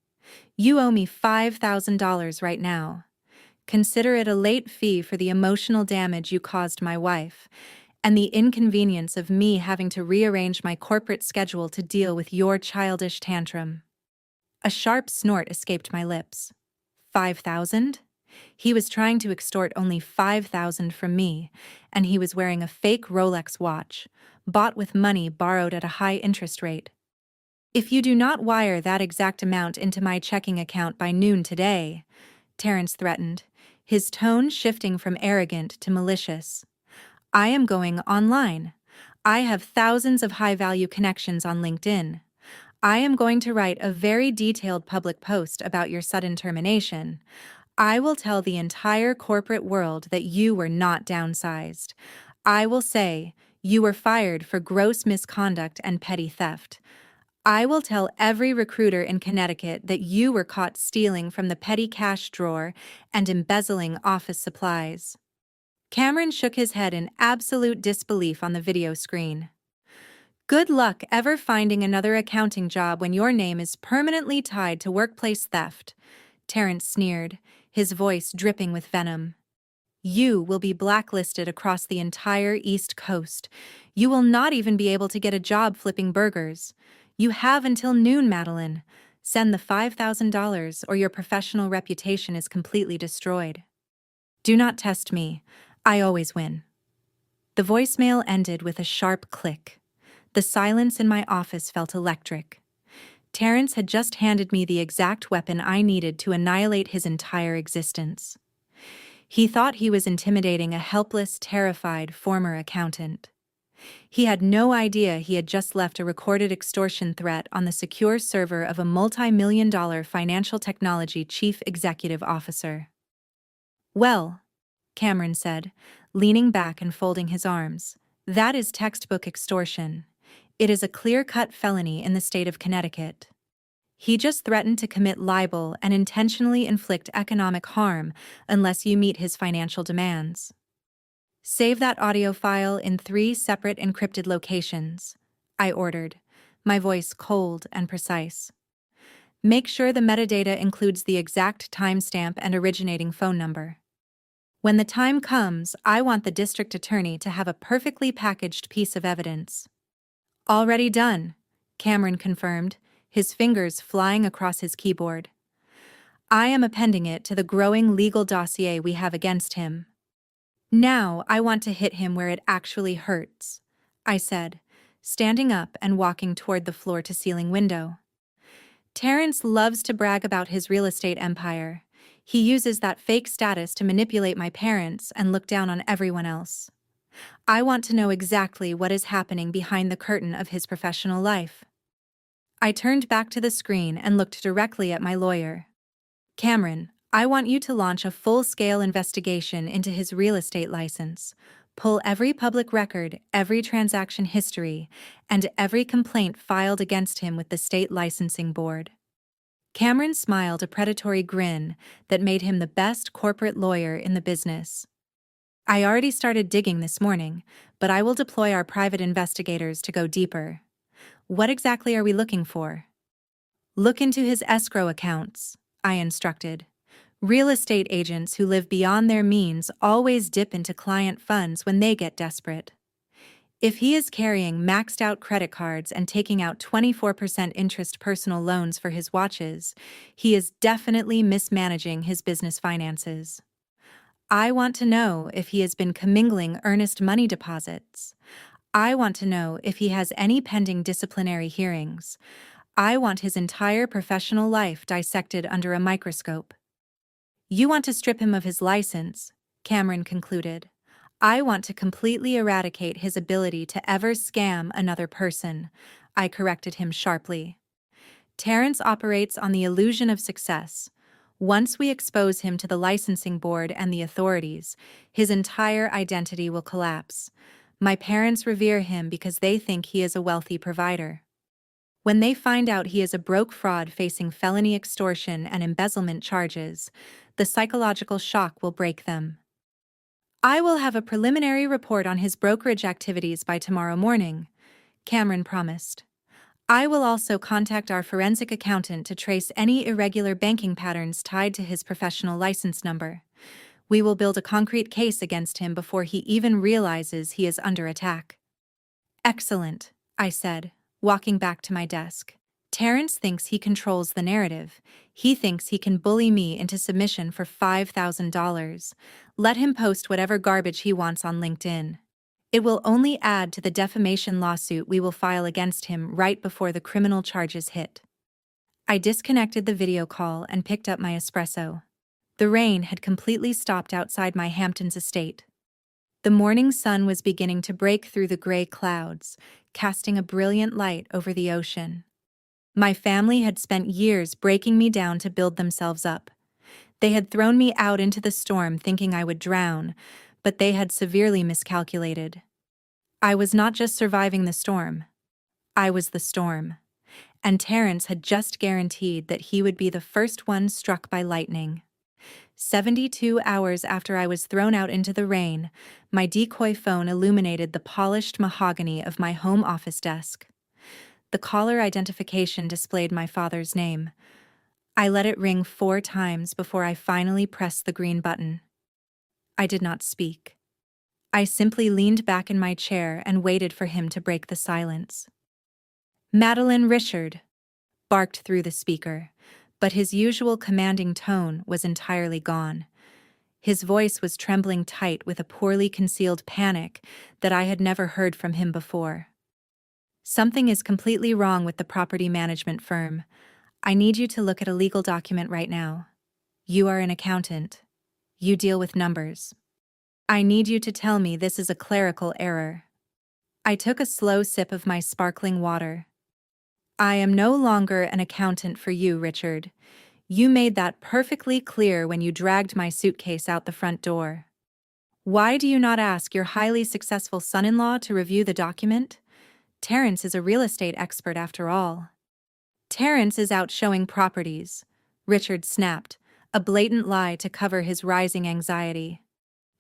You owe me $5,000 right now. Consider it a late fee for the emotional damage you caused my wife, and the inconvenience of me having to rearrange my corporate schedule to deal with your childish tantrum. A sharp snort escaped my lips. 5,000? He was trying to extort only 5,000 from me, and he was wearing a fake Rolex watch, bought with money borrowed at a high interest rate. If you do not wire that exact amount into my checking account by noon today, Terrence threatened, his tone shifting from arrogant to malicious, I am going online. I have thousands of high-value connections on LinkedIn. I am going to write a very detailed public post about your sudden termination. I will tell the entire corporate world that you were not downsized. I will say you were fired for gross misconduct and petty theft. I will tell every recruiter in Connecticut that you were caught stealing from the petty cash drawer and embezzling office supplies. Cameron shook his head in absolute disbelief on the video screen. Good luck ever finding another accounting job when your name is permanently tied to workplace theft, Terrence sneered, his voice dripping with venom. You will be blacklisted across the entire East Coast. You will not even be able to get a job flipping burgers. You have until noon, Madeline. Send the $5,000 or your professional reputation is completely destroyed. Do not test me. I always win. The voicemail ended with a sharp click. The silence in my office felt electric. Terrence had just handed me the exact weapon I needed to annihilate his entire existence. He thought he was intimidating a helpless, terrified former accountant. He had no idea he had just left a recorded extortion threat on the secure server of a multi-million-dollar financial technology chief executive officer. Well, Cameron said, leaning back and folding his arms, that is textbook extortion. It is a clear-cut felony in the state of Connecticut. He just threatened to commit libel and intentionally inflict economic harm unless you meet his financial demands. Save that audio file in 3 separate encrypted locations, I ordered, my voice cold and precise. Make sure the metadata includes the exact timestamp and originating phone number. When the time comes, I want the district attorney to have a perfectly packaged piece of evidence. Already done, Cameron confirmed, his fingers flying across his keyboard. I am appending it to the growing legal dossier we have against him. Now I want to hit him where it actually hurts, I said, standing up and walking toward the floor-to-ceiling window. Terrence loves to brag about his real estate empire. He uses that fake status to manipulate my parents and look down on everyone else. I want to know exactly what is happening behind the curtain of his professional life. I turned back to the screen and looked directly at my lawyer. Cameron, I want you to launch a full-scale investigation into his real estate license. Pull every public record, every transaction history, and every complaint filed against him with the state licensing board. Cameron smiled a predatory grin that made him the best corporate lawyer in the business. I already started digging this morning, but I will deploy our private investigators to go deeper. What exactly are we looking for? Look into his escrow accounts, I instructed. Real estate agents who live beyond their means always dip into client funds when they get desperate. If he is carrying maxed-out credit cards and taking out 24% interest personal loans for his watches, he is definitely mismanaging his business finances. I want to know if he has been commingling earnest money deposits. I want to know if he has any pending disciplinary hearings. I want his entire professional life dissected under a microscope. You want to strip him of his license, Cameron concluded. I want to completely eradicate his ability to ever scam another person, I corrected him sharply. Terrence operates on the illusion of success. Once we expose him to the licensing board and the authorities, his entire identity will collapse. My parents revere him because they think he is a wealthy provider. When they find out he is a broke fraud facing felony extortion and embezzlement charges, the psychological shock will break them. I will have a preliminary report on his brokerage activities by tomorrow morning, Cameron promised. I will also contact our forensic accountant to trace any irregular banking patterns tied to his professional license number. We will build a concrete case against him before he even realizes he is under attack. Excellent, I said, walking back to my desk. Terrence thinks he controls the narrative. He thinks he can bully me into submission for $5,000. Let him post whatever garbage he wants on LinkedIn. It will only add to the defamation lawsuit we will file against him right before the criminal charges hit. I disconnected the video call and picked up my espresso. The rain had completely stopped outside my Hamptons estate. The morning sun was beginning to break through the gray clouds, casting a brilliant light over the ocean. My family had spent years breaking me down to build themselves up. They had thrown me out into the storm thinking I would drown, but they had severely miscalculated. I was not just surviving the storm. I was the storm. And Terrence had just guaranteed that he would be the first one struck by lightning. 72 hours after I was thrown out into the rain, my decoy phone illuminated the polished mahogany of my home office desk. The caller identification displayed my father's name. I let it ring 4 times before I finally pressed the green button. I did not speak. I simply leaned back in my chair and waited for him to break the silence. "Madeline Richard," barked through the speaker, but his usual commanding tone was entirely gone. His voice was trembling tight with a poorly concealed panic that I had never heard from him before. "Something is completely wrong with the property management firm. I need you to look at a legal document right now. You are an accountant. You deal with numbers. I need you to tell me this is a clerical error." I took a slow sip of my sparkling water. "I am no longer an accountant for you, Richard. You made that perfectly clear when you dragged my suitcase out the front door. Why do you not ask your highly successful son-in-law to review the document? Terrence is a real estate expert after all." "Terrence is out showing properties," Richard snapped, a blatant lie to cover his rising anxiety.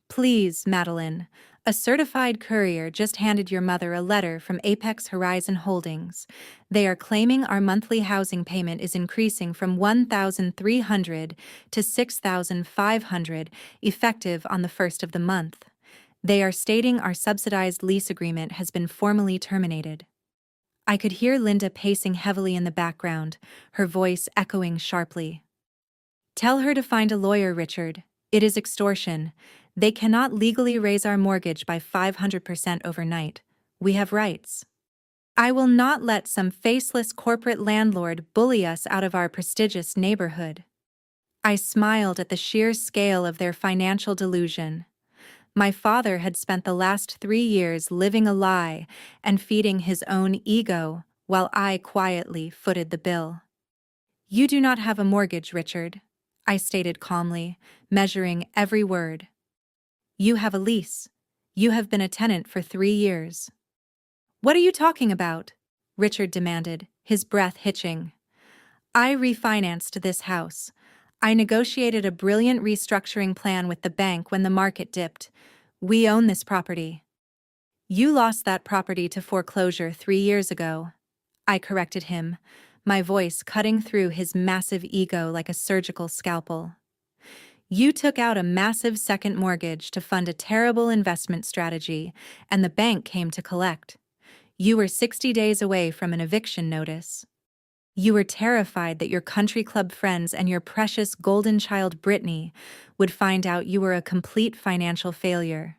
"Please, Madeline, A certified courier just handed your mother a letter from Apex Horizon Holdings. They are claiming our monthly housing payment is increasing from $1,300 to $6,500, effective on the first of the month. They are stating our subsidized lease agreement has been formally terminated. I could hear Linda pacing heavily in the background, her voice echoing sharply. Tell her to find a lawyer, Richard. It is extortion. They cannot legally raise our mortgage by 500% overnight. We have rights. I will not let some faceless corporate landlord bully us out of our prestigious neighborhood. I smiled at the sheer scale of their financial delusion. My father had spent the last 3 years living a lie and feeding his own ego, while I quietly footed the bill. You do not have a mortgage, Richard, I stated calmly, measuring every word. You have a lease. You have been a tenant for 3 years. What are you talking about? Richard demanded, his breath hitching. I refinanced this house. I negotiated a brilliant restructuring plan with the bank when the market dipped. We own this property. You lost that property to foreclosure 3 years ago. I corrected him, my voice cutting through his massive ego like a surgical scalpel. You took out a massive second mortgage to fund a terrible investment strategy, and the bank came to collect. You were 60 days away from an eviction notice. You were terrified that your country club friends and your precious golden child Brittany would find out you were a complete financial failure.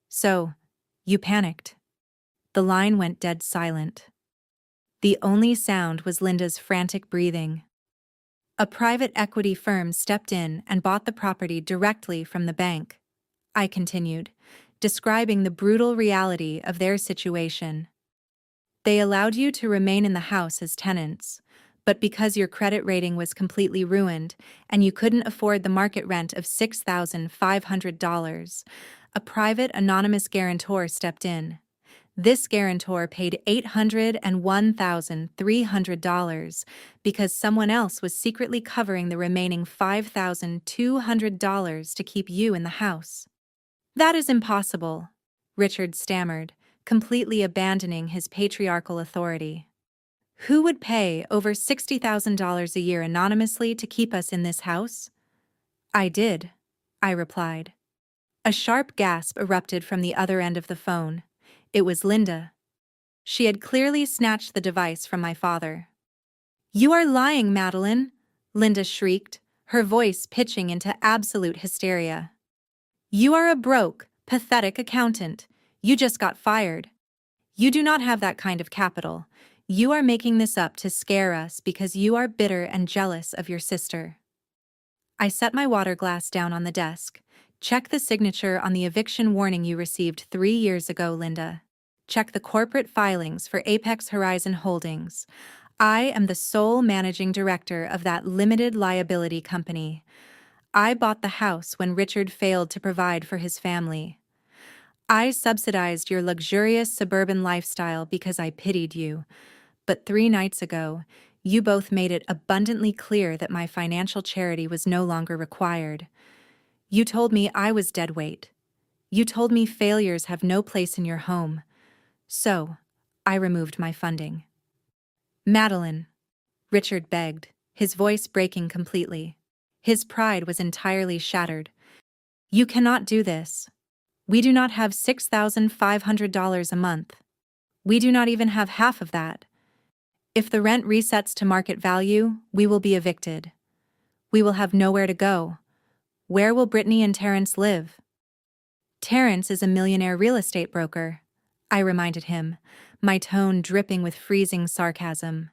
So, you panicked. The line went dead silent. The only sound was Linda's frantic breathing. A private equity firm stepped in and bought the property directly from the bank. I continued, describing the brutal reality of their situation. They allowed you to remain in the house as tenants, but because your credit rating was completely ruined and you couldn't afford the market rent of $6,500, a private anonymous guarantor stepped in. This guarantor paid $801,300 because someone else was secretly covering the remaining $5,200 to keep you in the house. That is impossible, Richard stammered, completely abandoning his patriarchal authority. Who would pay over $60,000 a year anonymously to keep us in this house? I did, I replied. A sharp gasp erupted from the other end of the phone. It was Linda. She had clearly snatched the device from my father. You are lying, Madeline, Linda shrieked, her voice pitching into absolute hysteria. You are a broke, pathetic accountant. You just got fired. You do not have that kind of capital. You are making this up to scare us because you are bitter and jealous of your sister. I set my water glass down on the desk. Check the signature on the eviction warning you received 3 years ago, Linda. Check the corporate filings for Apex Horizon Holdings. I am the sole managing director of that limited liability company. I bought the house when Richard failed to provide for his family. I subsidized your luxurious suburban lifestyle because I pitied you. But 3 nights ago, you both made it abundantly clear that my financial charity was no longer required. You told me I was dead weight. You told me failures have no place in your home. So, I removed my funding. Madeline, Richard begged, his voice breaking completely. His pride was entirely shattered. You cannot do this. We do not have $6,500 a month. We do not even have half of that. If the rent resets to market value, we will be evicted. We will have nowhere to go. Where will Brittany and Terrence live? Terrence is a millionaire real estate broker, I reminded him, my tone dripping with freezing sarcasm.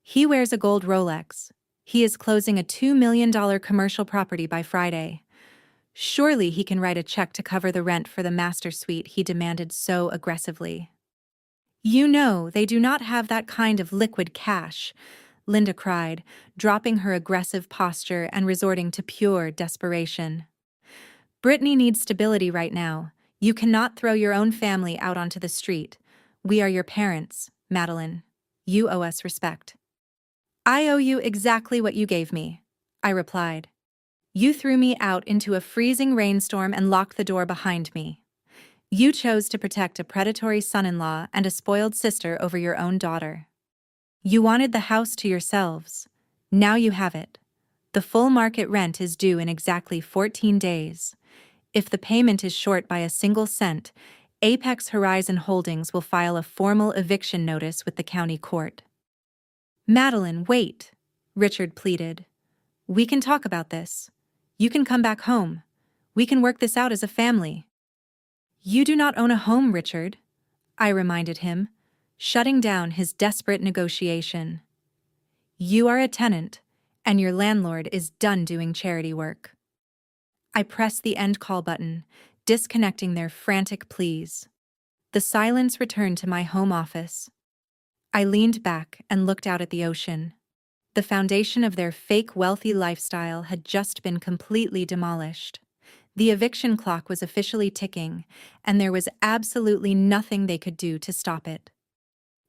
He wears a gold Rolex. He is closing a $2 million commercial property by Friday. Surely he can write a check to cover the rent for the master suite he demanded so aggressively. You know they do not have that kind of liquid cash, Linda cried, dropping her aggressive posture and resorting to pure desperation. Brittany needs stability right now. You cannot throw your own family out onto the street. We are your parents, Madeline. You owe us respect. I owe you exactly what you gave me, I replied. You threw me out into a freezing rainstorm and locked the door behind me. You chose to protect a predatory son-in-law and a spoiled sister over your own daughter. You wanted the house to yourselves. Now you have it. The full market rent is due in exactly 14 days. If the payment is short by a single cent, Apex Horizon Holdings will file a formal eviction notice with the county court. Madeline, wait, Richard pleaded. We can talk about this. You can come back home. We can work this out as a family. You do not own a home, Richard, I reminded him, shutting down his desperate negotiation. You are a tenant, and your landlord is done doing charity work. I pressed the end call button, disconnecting their frantic pleas. The silence returned to my home office. I leaned back and looked out at the ocean. The foundation of their fake wealthy lifestyle had just been completely demolished. The eviction clock was officially ticking, and there was absolutely nothing they could do to stop it.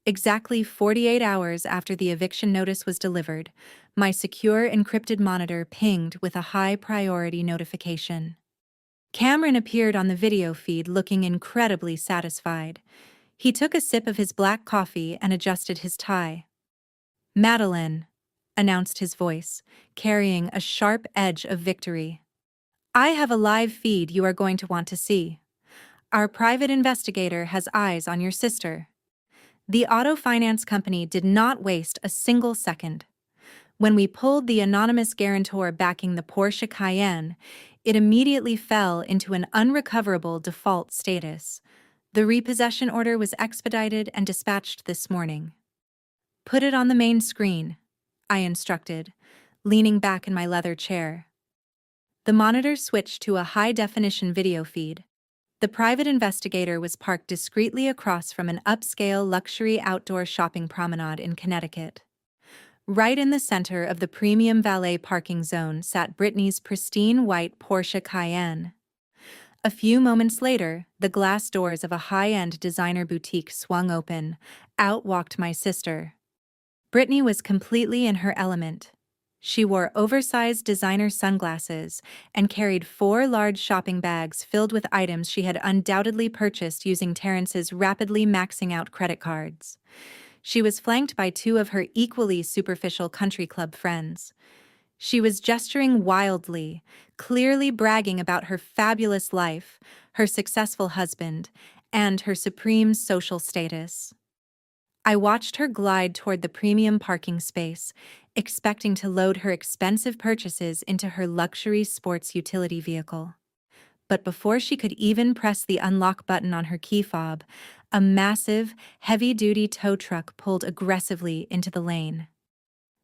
Exactly 48 hours after the eviction notice was delivered, my secure encrypted monitor pinged with a high-priority notification. Cameron appeared on the video feed looking incredibly satisfied. He took a sip of his black coffee and adjusted his tie. Madeline, announced his voice, carrying a sharp edge of victory. I have a live feed you are going to want to see. Our private investigator has eyes on your sister. The auto finance company did not waste a single second. When we pulled the anonymous guarantor backing the Porsche Cayenne, it immediately fell into an unrecoverable default status. The repossession order was expedited and dispatched this morning. Put it on the main screen, I instructed, leaning back in my leather chair. The monitor switched to a high-definition video feed. The private investigator was parked discreetly across from an upscale luxury outdoor shopping promenade in Connecticut. Right in the center of the premium valet parking zone sat Brittany's pristine white Porsche Cayenne. A few moments later, the glass doors of a high-end designer boutique swung open. Out walked my sister. Brittany was completely in her element. She wore oversized designer sunglasses and carried 4 large shopping bags filled with items she had undoubtedly purchased using Terrence's rapidly maxing out credit cards. She was flanked by 2 of her equally superficial country club friends. She was gesturing wildly, clearly bragging about her fabulous life, her successful husband, and her supreme social status. I watched her glide toward the premium parking space, expecting to load her expensive purchases into her luxury sports utility vehicle. But before she could even press the unlock button on her key fob, a massive, heavy-duty tow truck pulled aggressively into the lane.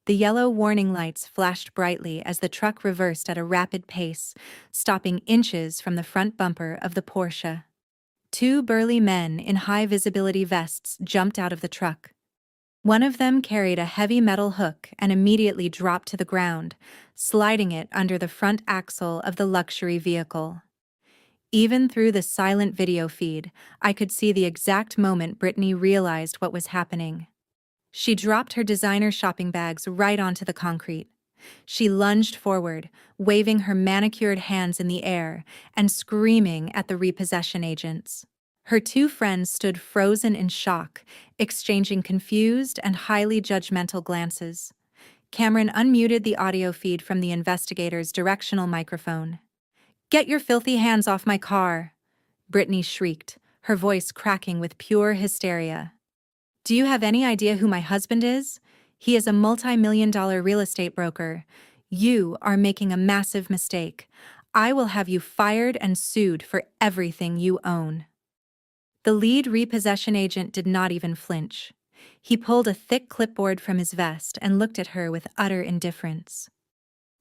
The yellow warning lights flashed brightly as the truck reversed at a rapid pace, stopping inches from the front bumper of the Porsche. 2 burly men in high-visibility vests jumped out of the truck. One of them carried a heavy metal hook and immediately dropped to the ground, sliding it under the front axle of the luxury vehicle. Even through the silent video feed, I could see the exact moment Brittany realized what was happening. She dropped her designer shopping bags right onto the concrete. She lunged forward, waving her manicured hands in the air and screaming at the repossession agents. Her 2 friends stood frozen in shock, exchanging confused and highly judgmental glances. Cameron unmuted the audio feed from the investigator's directional microphone. "Get your filthy hands off my car!" Brittany shrieked, her voice cracking with pure hysteria. "Do you have any idea who my husband is? He is a multi-million-dollar real estate broker. You are making a massive mistake. I will have you fired and sued for everything you own." The lead repossession agent did not even flinch. He pulled a thick clipboard from his vest and looked at her with utter indifference.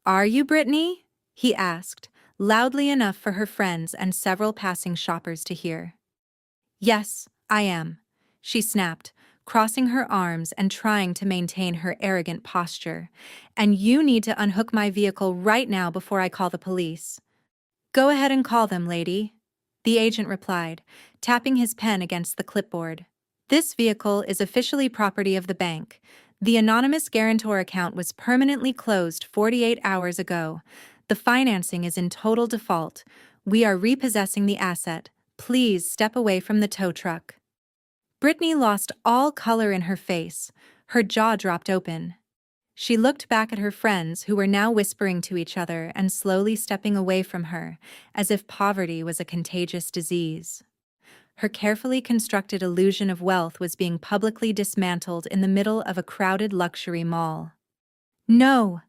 "Are you Brittany?" he asked, loudly enough for her friends and several passing shoppers to hear. "Yes, I am," she snapped, crossing her arms and trying to maintain her arrogant posture. "And you need to unhook my vehicle right now before I call the police." "Go ahead and call them, lady," the agent replied, tapping his pen against the clipboard. "This vehicle is officially property of the bank. The anonymous guarantor account was permanently closed 48 hours ago. The financing is in total default. We are repossessing the asset. Please step away from the tow truck. Brittany lost all color in her face. Her jaw dropped open. She looked back at her friends who were now whispering to each other and slowly stepping away from her, as if poverty was a contagious disease. Her carefully constructed illusion of wealth was being publicly dismantled in the middle of a crowded luxury mall. "No,"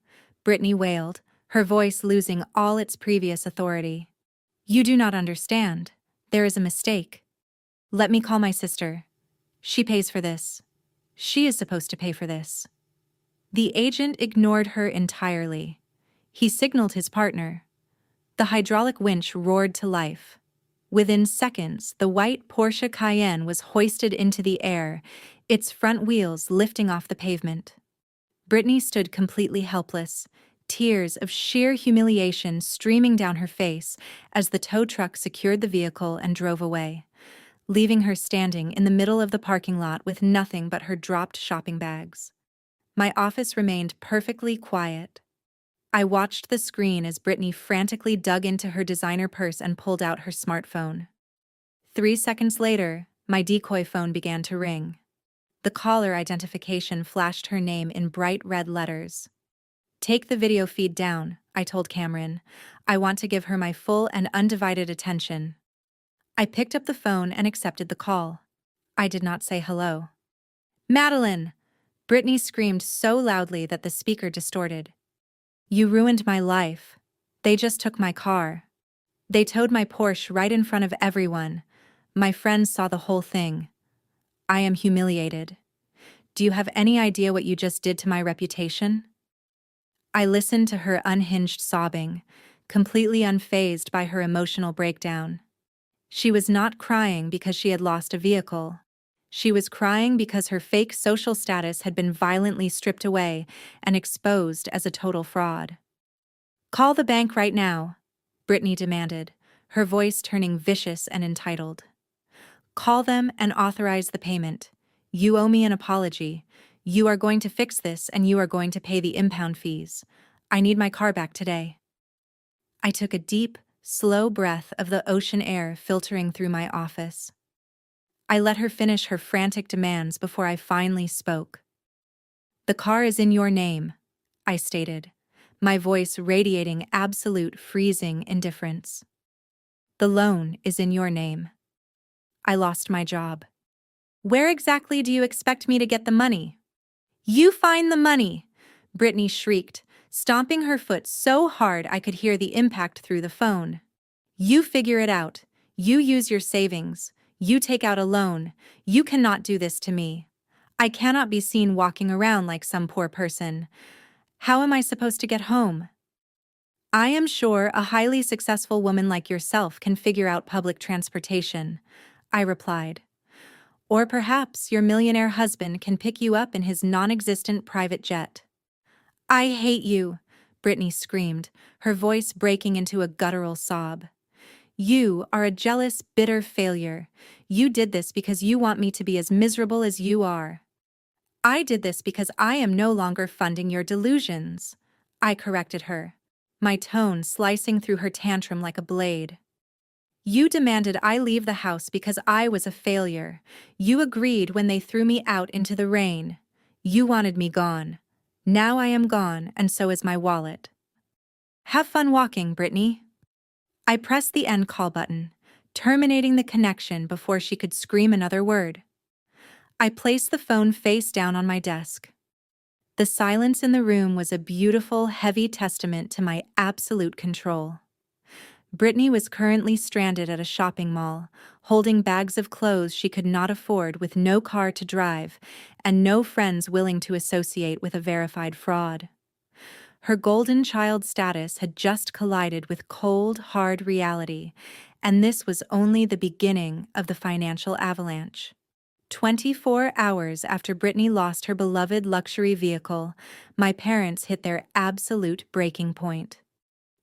Brittany wailed, her voice losing all its previous authority. "You do not understand. There is a mistake. Let me call my sister. She pays for this. She is supposed to pay for this." The agent ignored her entirely. He signaled his partner. The hydraulic winch roared to life. Within seconds, the white Porsche Cayenne was hoisted into the air, its front wheels lifting off the pavement. Brittany stood completely helpless, tears of sheer humiliation streaming down her face as the tow truck secured the vehicle and drove away, leaving her standing in the middle of the parking lot with nothing but her dropped shopping bags. My office remained perfectly quiet. I watched the screen as Brittany frantically dug into her designer purse and pulled out her smartphone. 3 seconds later, my decoy phone began to ring. The caller identification flashed her name in bright red letters. "Take the video feed down," I told Cameron. "I want to give her my full and undivided attention." I picked up the phone and accepted the call. I did not say hello. "Madeline!" Brittany screamed so loudly that the speaker distorted. "You ruined my life. They just took my car. They towed my Porsche right in front of everyone. My friends saw the whole thing. I am humiliated. Do you have any idea what you just did to my reputation?" I listened to her unhinged sobbing, completely unfazed by her emotional breakdown. She was not crying because she had lost a vehicle. She was crying because her fake social status had been violently stripped away and exposed as a total fraud. "Call the bank right now," Brittany demanded, her voice turning vicious and entitled. "Call them and authorize the payment. You owe me an apology. You are going to fix this and you are going to pay the impound fees. I need my car back today." I took a deep, slow breath of the ocean air filtering through my office. I let her finish her frantic demands before I finally spoke. "The car is in your name," I stated, my voice radiating absolute freezing indifference. "The loan is in your name." I lost my job. "Where exactly do you expect me to get the money?" "You find the money!" Brittany shrieked, stomping her foot so hard I could hear the impact through the phone. "You figure it out. You use your savings. You take out a loan. You cannot do this to me. I cannot be seen walking around like some poor person. How am I supposed to get home?" "I am sure a highly successful woman like yourself can figure out public transportation," I replied. "Or perhaps your millionaire husband can pick you up in his non-existent private jet." "I hate you," Brittany screamed, her voice breaking into a guttural sob. "You are a jealous, bitter failure. You did this because you want me to be as miserable as you are." "I did this because I am no longer funding your delusions," I corrected her, my tone slicing through her tantrum like a blade. "You demanded I leave the house because I was a failure. You agreed when they threw me out into the rain. You wanted me gone. Now I am gone, and so is my wallet. Have fun walking, Brittany." I pressed the end call button, terminating the connection before she could scream another word. I placed the phone face down on my desk. The silence in the room was a beautiful, heavy testament to my absolute control. Brittany was currently stranded at a shopping mall, holding bags of clothes she could not afford with no car to drive and no friends willing to associate with a verified fraud. Her golden child status had just collided with cold, hard reality, and this was only the beginning of the financial avalanche. 24 hours after Brittany lost her beloved luxury vehicle, my parents hit their absolute breaking point.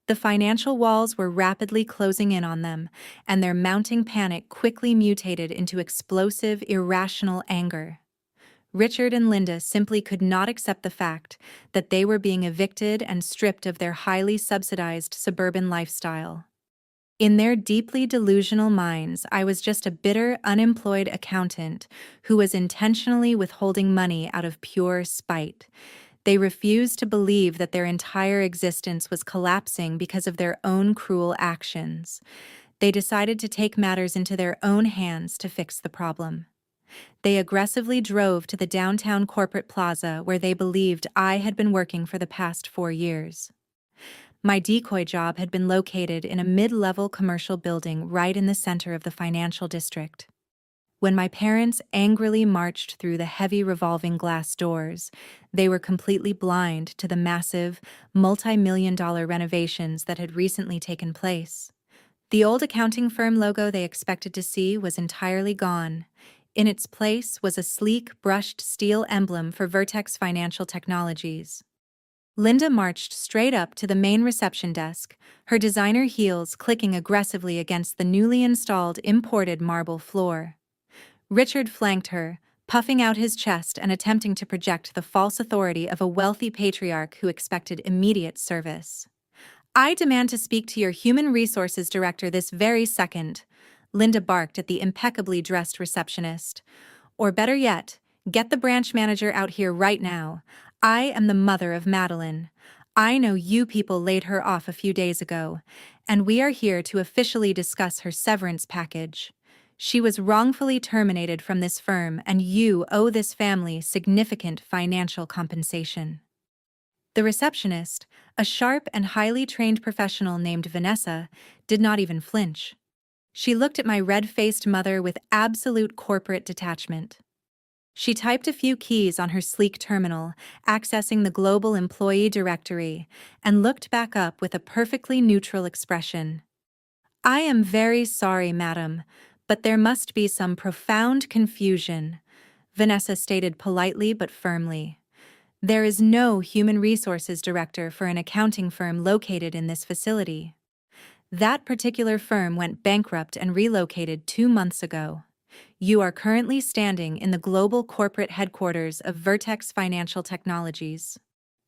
The financial walls were rapidly closing in on them, and their mounting panic quickly mutated into explosive, irrational anger. Richard and Linda simply could not accept the fact that they were being evicted and stripped of their highly subsidized suburban lifestyle. In their deeply delusional minds, I was just a bitter, unemployed accountant who was intentionally withholding money out of pure spite. They refused to believe that their entire existence was collapsing because of their own cruel actions. They decided to take matters into their own hands to fix the problem. They aggressively drove to the downtown corporate plaza where they believed I had been working for the past 4 years. My decoy job had been located in a mid-level commercial building right in the center of the financial district. When my parents angrily marched through the heavy revolving glass doors, they were completely blind to the massive, multi-million-dollar renovations that had recently taken place. The old accounting firm logo they expected to see was entirely gone. In its place was a sleek, brushed steel emblem for Vertex Financial Technologies. Linda marched straight up to the main reception desk, her designer heels clicking aggressively against the newly installed imported marble floor. Richard flanked her, puffing out his chest and attempting to project the false authority of a wealthy patriarch who expected immediate service. "I demand to speak to your human resources director this very second," Linda barked at the impeccably dressed receptionist. "Or better yet, get the branch manager out here right now. I am the mother of Madeline. I know you people laid her off a few days ago, and we are here to officially discuss her severance package. She was wrongfully terminated from this firm, and you owe this family significant financial compensation." The receptionist, a sharp and highly trained professional named Vanessa, did not even flinch. She looked at my red-faced mother with absolute corporate detachment. She typed a few keys on her sleek terminal, accessing the global employee directory, and looked back up with a perfectly neutral expression. "I am very sorry, madam, but there must be some profound confusion," Vanessa stated politely but firmly. "There is no human resources director for an accounting firm located in this facility. That particular firm went bankrupt and relocated 2 months ago. You are currently standing in the global corporate headquarters of Vertex Financial Technologies."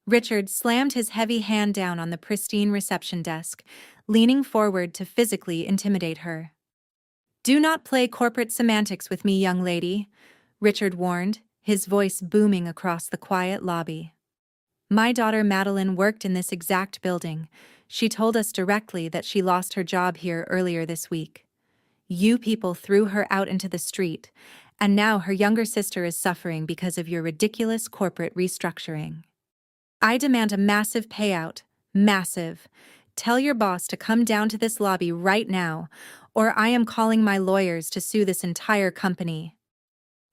Richard slammed his heavy hand down on the pristine reception desk, leaning forward to physically intimidate her. "Do not play corporate semantics with me, young lady," Richard warned, his voice booming across the quiet lobby. "My daughter Madeline worked in this exact building. She told us directly that she lost her job here earlier this week. You people threw her out into the street, and now her younger sister is suffering because of your ridiculous corporate restructuring. I demand a massive payout. Massive. Tell your boss to come down to this lobby right now, or I am calling my lawyers to sue this entire company."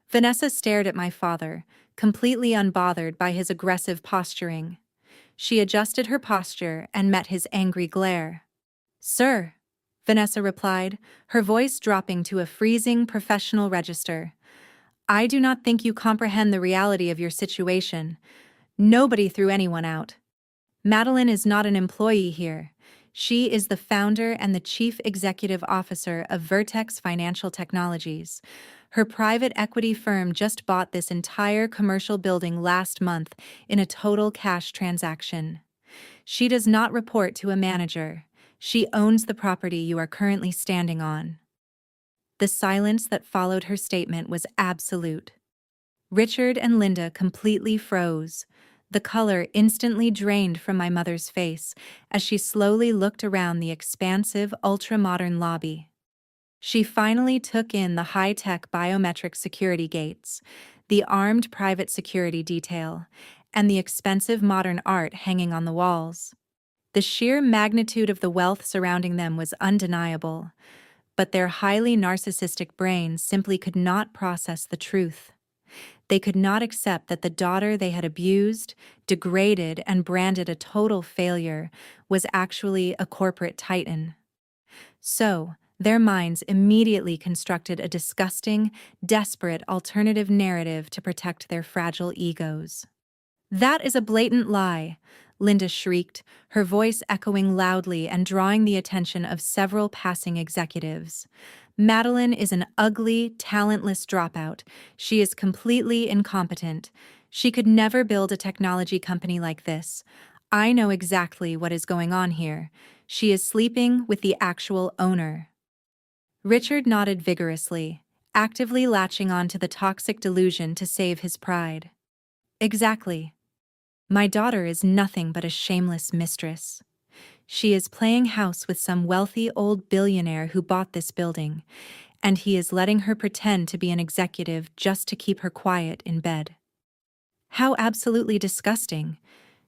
Vanessa stared at my father, completely unbothered by his aggressive posturing. She adjusted her posture and met his angry glare. "Sir," Vanessa replied, her voice dropping to a freezing professional register, "I do not think you comprehend the reality of your situation. Nobody threw anyone out. Madeline is not an employee here. She is the founder and the chief executive officer of Vertex Financial Technologies. Her private equity firm just bought this entire commercial building last month in a total cash transaction. She does not report to a manager. She owns the property you are currently standing on." The silence that followed her statement was absolute. Richard and Linda completely froze. The color instantly drained from my mother's face as she slowly looked around the expansive, ultra-modern lobby. She finally took in the high-tech biometric security gates, the armed private security detail, and the expensive modern art hanging on the walls. The sheer magnitude of the wealth surrounding them was undeniable, but their highly narcissistic brains simply could not process the truth. They could not accept that the daughter they had abused, degraded, and branded a total failure was actually a corporate titan. So, their minds immediately constructed a disgusting, desperate alternative narrative to protect their fragile egos. "That is a blatant lie," Linda shrieked, her voice echoing loudly and drawing the attention of several passing executives. "Madeline is an ugly, talentless dropout. She is completely incompetent. She could never build a technology company like this. I know exactly what is going on here. She is sleeping with the actual owner. Richard nodded vigorously, actively latching onto the toxic delusion to save his pride. Exactly. My daughter is nothing but a shameless mistress. She is playing house with some wealthy old billionaire who bought this building, and he is letting her pretend to be an executive just to keep her quiet in bed. How absolutely disgusting.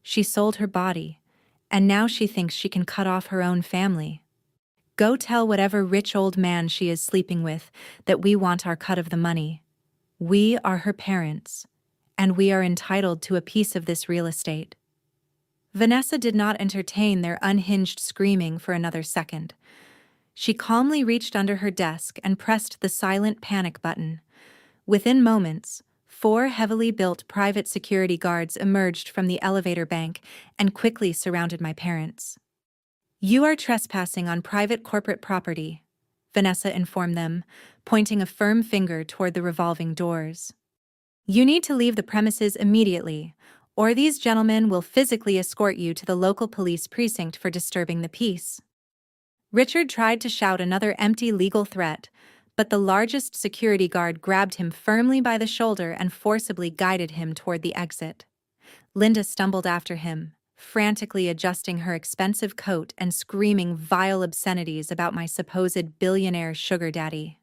She sold her body, and now she thinks she can cut off her own family. Go tell whatever rich old man she is sleeping with that we want our cut of the money. We are her parents, and we are entitled to a piece of this real estate. Vanessa did not entertain their unhinged screaming for another second. She calmly reached under her desk and pressed the silent panic button. Within moments, 4 heavily built private security guards emerged from the elevator bank and quickly surrounded my parents. You are trespassing on private corporate property, Vanessa informed them, pointing a firm finger toward the revolving doors. You need to leave the premises immediately, or these gentlemen will physically escort you to the local police precinct for disturbing the peace. Richard tried to shout another empty legal threat, but the largest security guard grabbed him firmly by the shoulder and forcibly guided him toward the exit. Linda stumbled after him, frantically adjusting her expensive coat and screaming vile obscenities about my supposed billionaire sugar daddy.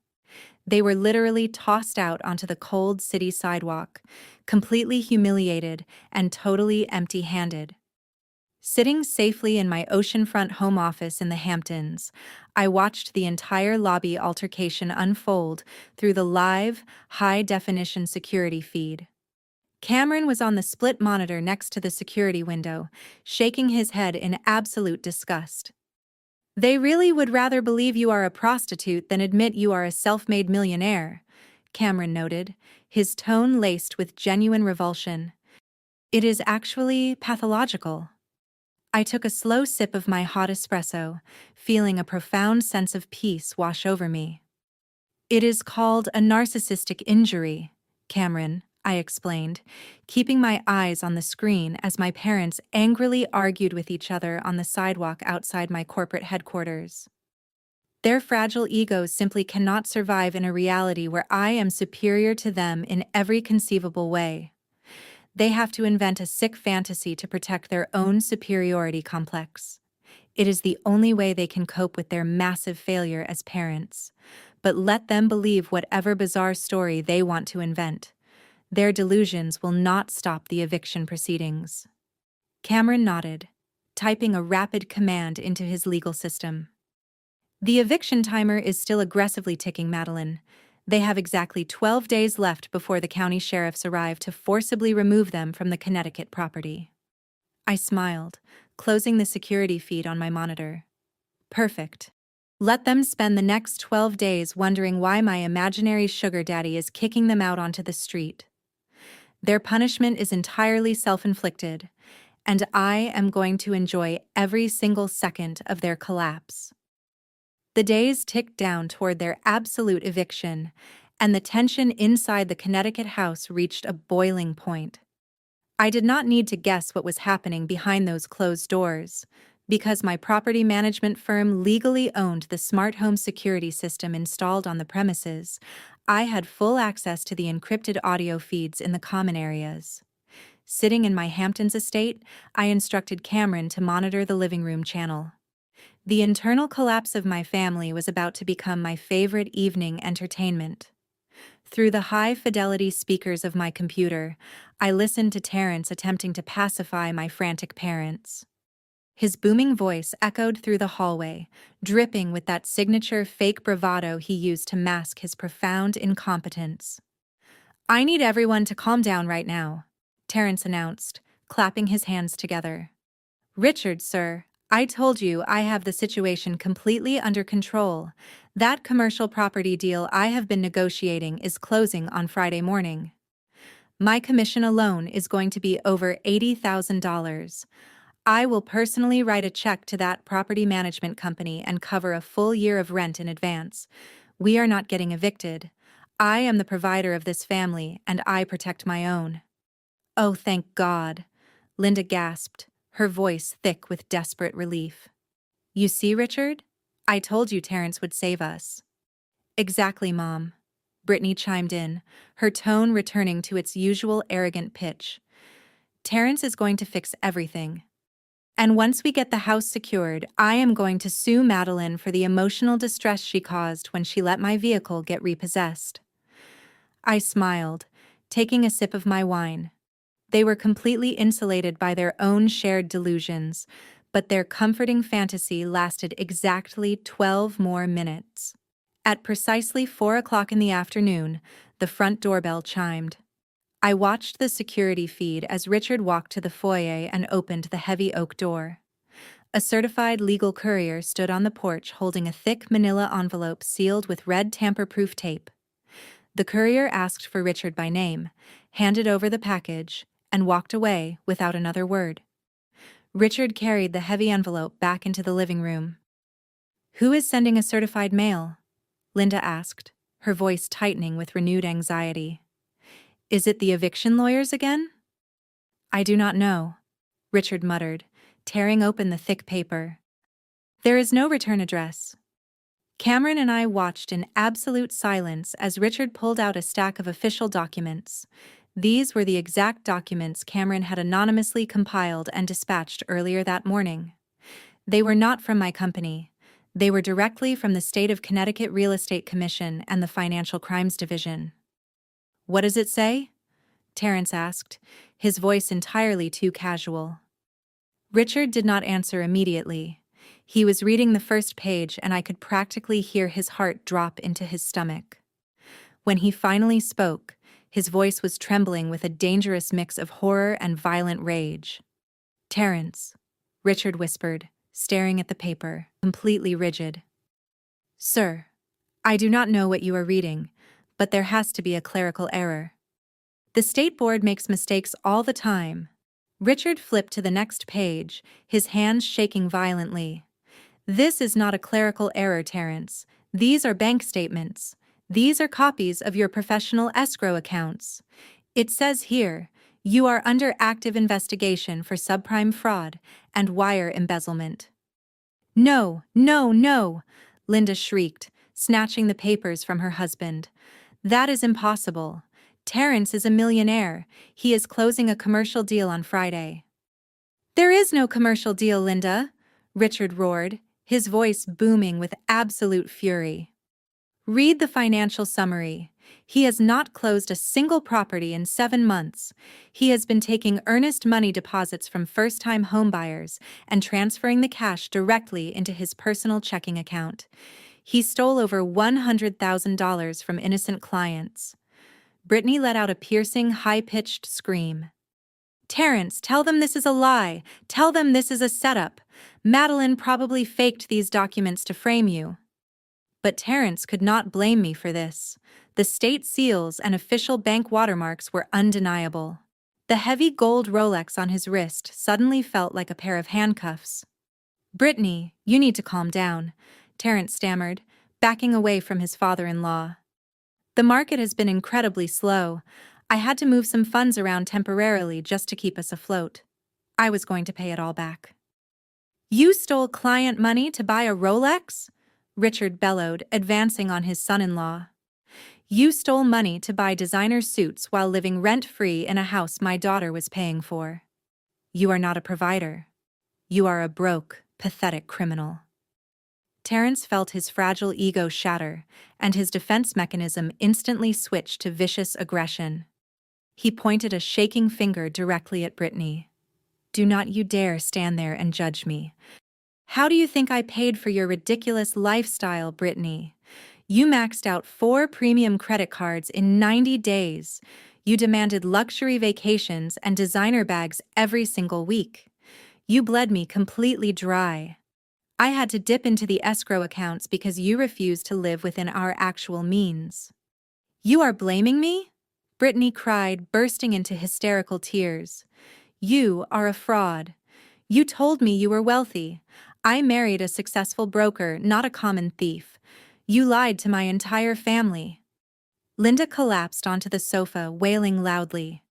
They were literally tossed out onto the cold city sidewalk, completely humiliated and totally empty-handed. Sitting safely in my oceanfront home office in the Hamptons, I watched the entire lobby altercation unfold through the live, high-definition security feed. Cameron was on the split monitor next to the security window, shaking his head in absolute disgust. They really would rather believe you are a prostitute than admit you are a self-made millionaire, Cameron noted, his tone laced with genuine revulsion. It is actually pathological. I took a slow sip of my hot espresso, feeling a profound sense of peace wash over me. It is called a narcissistic injury, Cameron, I explained, keeping my eyes on the screen as my parents angrily argued with each other on the sidewalk outside my corporate headquarters. Their fragile egos simply cannot survive in a reality where I am superior to them in every conceivable way. They have to invent a sick fantasy to protect their own superiority complex. It is the only way they can cope with their massive failure as parents. But let them believe whatever bizarre story they want to invent. Their delusions will not stop the eviction proceedings. Cameron nodded, typing a rapid command into his legal system. The eviction timer is still aggressively ticking, Madeline. They have exactly 12 days left before the county sheriffs arrive to forcibly remove them from the Connecticut property. I smiled, closing the security feed on my monitor. Perfect. Let them spend the next 12 days wondering why my imaginary sugar daddy is kicking them out onto the street. Their punishment is entirely self-inflicted, and I am going to enjoy every single second of their collapse. The days ticked down toward their absolute eviction, and the tension inside the Connecticut house reached a boiling point. I did not need to guess what was happening behind those closed doors, because my property management firm legally owned the smart home security system installed on the premises. I had full access to the encrypted audio feeds in the common areas. Sitting in my Hamptons estate, I instructed Cameron to monitor the living room channel. The internal collapse of my family was about to become my favorite evening entertainment. Through the high-fidelity speakers of my computer, I listened to Terrence attempting to pacify my frantic parents. His booming voice echoed through the hallway, dripping with that signature fake bravado he used to mask his profound incompetence. I need everyone to calm down right now, Terrence announced, clapping his hands together. Richard, sir, I told you I have the situation completely under control. That commercial property deal I have been negotiating is closing on Friday morning. My commission alone is going to be over $80,000. I will personally write a check to that property management company and cover a full year of rent in advance. We are not getting evicted. I am the provider of this family, and I protect my own. Oh, thank God, Linda gasped, her voice thick with desperate relief. You see, Richard? I told you Terrence would save us. Exactly, Mom. Brittany chimed in, her tone returning to its usual arrogant pitch. Terrence is going to fix everything. And once we get the house secured, I am going to sue Madeline for the emotional distress she caused when she let my vehicle get repossessed. I smiled, taking a sip of my wine. They were completely insulated by their own shared delusions, but their comforting fantasy lasted exactly 12 more minutes. At precisely 4 o'clock in the afternoon, the front doorbell chimed. I watched the security feed as Richard walked to the foyer and opened the heavy oak door. A certified legal courier stood on the porch holding a thick manila envelope sealed with red tamper-proof tape. The courier asked for Richard by name, handed over the package, and walked away without another word. Richard carried the heavy envelope back into the living room. "Who is sending a certified mail?" Linda asked, her voice tightening with renewed anxiety. "Is it the eviction lawyers again?" "I do not know," Richard muttered, tearing open the thick paper. "There is no return address." Cameron and I watched in absolute silence as Richard pulled out a stack of official documents. These were the exact documents Cameron had anonymously compiled and dispatched earlier that morning. They were not from my company. They were directly from the State of Connecticut Real Estate Commission and the Financial Crimes Division. "What does it say?" Terrence asked, his voice entirely too casual. Richard did not answer immediately. He was reading the first page and I could practically hear his heart drop into his stomach. When he finally spoke, his voice was trembling with a dangerous mix of horror and violent rage. "Terrence," Richard whispered, staring at the paper, completely rigid. "Sir, I do not know what you are reading, but there has to be a clerical error. The State Board makes mistakes all the time." Richard flipped to the next page, his hands shaking violently. "This is not a clerical error, Terrence. These are bank statements. These are copies of your professional escrow accounts. It says here, you are under active investigation for subprime fraud and wire embezzlement." "No, no, no!" Linda shrieked, snatching the papers from her husband. "That is impossible. Terrence is a millionaire. He is closing a commercial deal on Friday." "There is no commercial deal, Linda," Richard roared, his voice booming with absolute fury. "Read the financial summary. He has not closed a single property in 7 months. He has been taking earnest money deposits from first-time homebuyers and transferring the cash directly into his personal checking account. He stole over $100,000 from innocent clients." Brittany let out a piercing, high-pitched scream. "Terrence, tell them this is a lie. Tell them this is a setup. Madeline probably faked these documents to frame you." But Terrence could not blame me for this. The state seals and official bank watermarks were undeniable. The heavy gold Rolex on his wrist suddenly felt like a pair of handcuffs. "Brittany, you need to calm down," Terrence stammered, backing away from his father-in-law. "The market has been incredibly slow. I had to move some funds around temporarily just to keep us afloat. I was going to pay it all back." "You stole client money to buy a Rolex?" Richard bellowed, advancing on his son-in-law. "You stole money to buy designer suits while living rent-free in a house my daughter was paying for. You are not a provider. You are a broke, pathetic criminal." Terrence felt his fragile ego shatter, and his defense mechanism instantly switched to vicious aggression. He pointed a shaking finger directly at Brittany. "Do not you dare stand there and judge me. How do you think I paid for your ridiculous lifestyle, Brittany? You maxed out 4 premium credit cards in 90 days. You demanded luxury vacations and designer bags every single week. You bled me completely dry. I had to dip into the escrow accounts because you refused to live within our actual means." "You are blaming me?" Brittany cried, bursting into hysterical tears. "You are a fraud. You told me you were wealthy. I married a successful broker, not a common thief. You lied to my entire family." Linda collapsed onto the sofa, wailing loudly.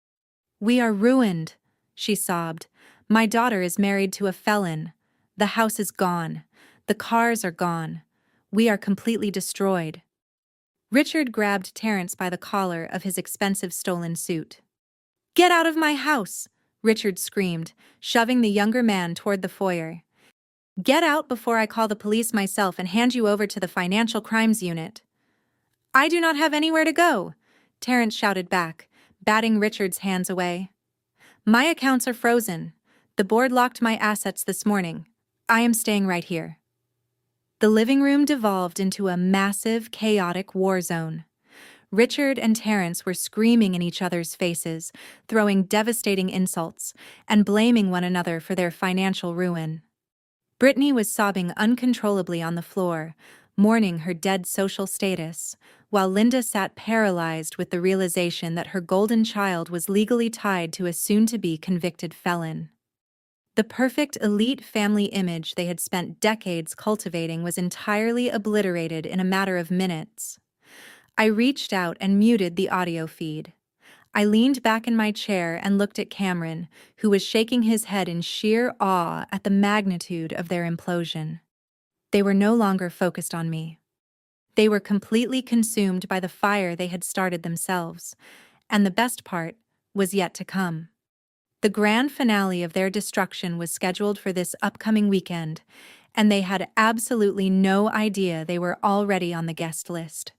"We are ruined," she sobbed. "My daughter is married to a felon. The house is gone. The cars are gone. We are completely destroyed. Richard grabbed Terrence by the collar of his expensive stolen suit. Get out of my house! Richard screamed, shoving the younger man toward the foyer. Get out before I call the police myself and hand you over to the Financial Crimes Unit. I do not have anywhere to go, Terrence shouted back, batting Richard's hands away. My accounts are frozen. The board locked my assets this morning. I am staying right here. The living room devolved into a massive, chaotic war zone. Richard and Terrence were screaming in each other's faces, throwing devastating insults, and blaming one another for their financial ruin. Brittany was sobbing uncontrollably on the floor, mourning her dead social status, while Linda sat paralyzed with the realization that her golden child was legally tied to a soon-to-be convicted felon. The perfect elite family image they had spent decades cultivating was entirely obliterated in a matter of minutes. I reached out and muted the audio feed. I leaned back in my chair and looked at Cameron, who was shaking his head in sheer awe at the magnitude of their implosion. They were no longer focused on me. They were completely consumed by the fire they had started themselves, and the best part was yet to come. The grand finale of their destruction was scheduled for this upcoming weekend, and they had absolutely no idea they were already on the guest list.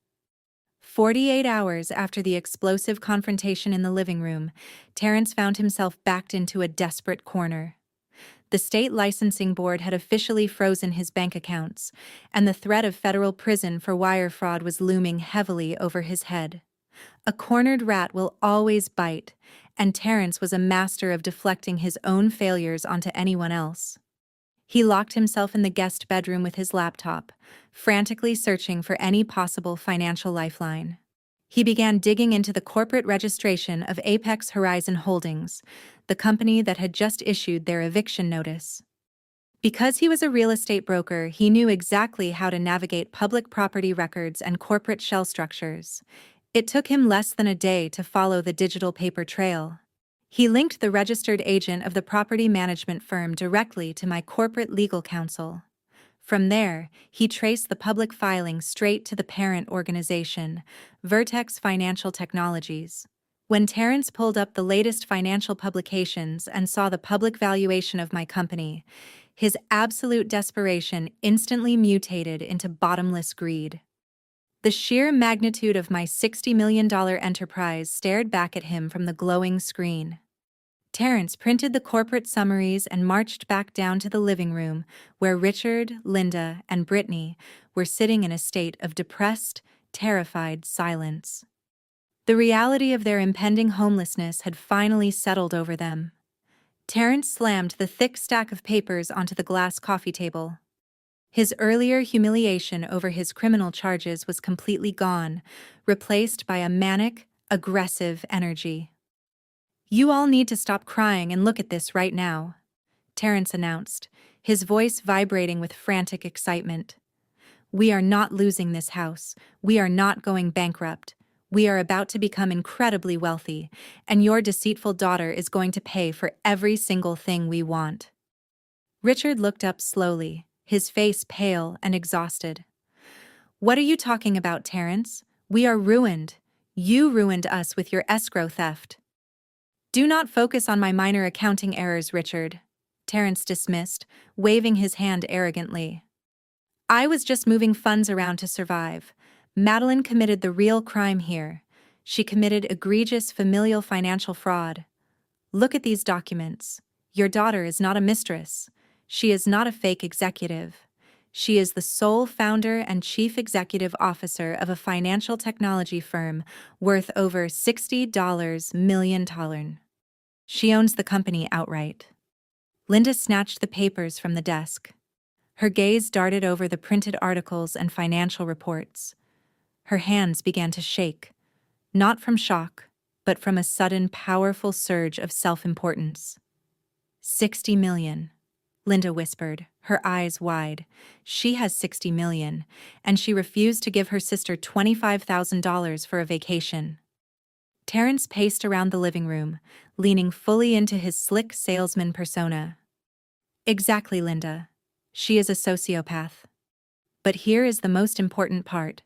48 hours after the explosive confrontation in the living room, Terrence found himself backed into a desperate corner. The state licensing board had officially frozen his bank accounts, and the threat of federal prison for wire fraud was looming heavily over his head. A cornered rat will always bite, and Terrence was a master of deflecting his own failures onto anyone else. He locked himself in the guest bedroom with his laptop, frantically searching for any possible financial lifeline. He began digging into the corporate registration of Apex Horizon Holdings, the company that had just issued their eviction notice. Because he was a real estate broker, he knew exactly how to navigate public property records and corporate shell structures. It took him less than a day to follow the digital paper trail. He linked the registered agent of the property management firm directly to my corporate legal counsel. From there, he traced the public filing straight to the parent organization, Vertex Financial Technologies. When Terrence pulled up the latest financial publications and saw the public valuation of my company, his absolute desperation instantly mutated into bottomless greed. The sheer magnitude of my $60 million enterprise stared back at him from the glowing screen. Terrence printed the corporate summaries and marched back down to the living room where Richard, Linda, and Brittany were sitting in a state of depressed, terrified silence. The reality of their impending homelessness had finally settled over them. Terrence slammed the thick stack of papers onto the glass coffee table. His earlier humiliation over his criminal charges was completely gone, replaced by a manic, aggressive energy. You all need to stop crying and look at this right now, Terrence announced, his voice vibrating with frantic excitement. We are not losing this house. We are not going bankrupt. We are about to become incredibly wealthy, and your deceitful daughter is going to pay for every single thing we want. Richard looked up slowly, his face pale and exhausted. What are you talking about, Terrence? We are ruined. You ruined us with your escrow theft. Do not focus on my minor accounting errors, Richard, Terrence dismissed, waving his hand arrogantly. I was just moving funds around to survive. Madeline committed the real crime here. She committed egregious familial financial fraud. Look at these documents. Your daughter is not a mistress. She is not a fake executive. She is the sole founder and chief executive officer of a financial technology firm worth over $60 million. She owns the company outright. Linda snatched the papers from the desk. Her gaze darted over the printed articles and financial reports. Her hands began to shake, not from shock, but from a sudden, powerful surge of self-importance. 60 million, Linda whispered, her eyes wide. She has 60 million, and she refused to give her sister $25,000 for a vacation. Terrence paced around the living room, leaning fully into his slick salesman persona. Exactly, Linda. She is a sociopath. But here is the most important part.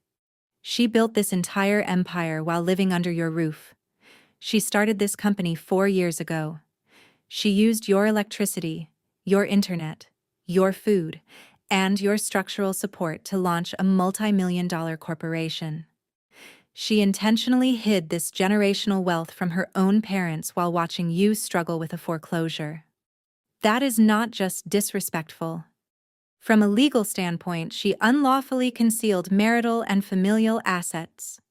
She built this entire empire while living under your roof. She started this company 4 years ago. She used your electricity, your internet, your food, and your structural support to launch a multi-million-dollar corporation. She intentionally hid this generational wealth from her own parents while watching you struggle with a foreclosure. That is not just disrespectful. From a legal standpoint, she unlawfully concealed marital and familial assets.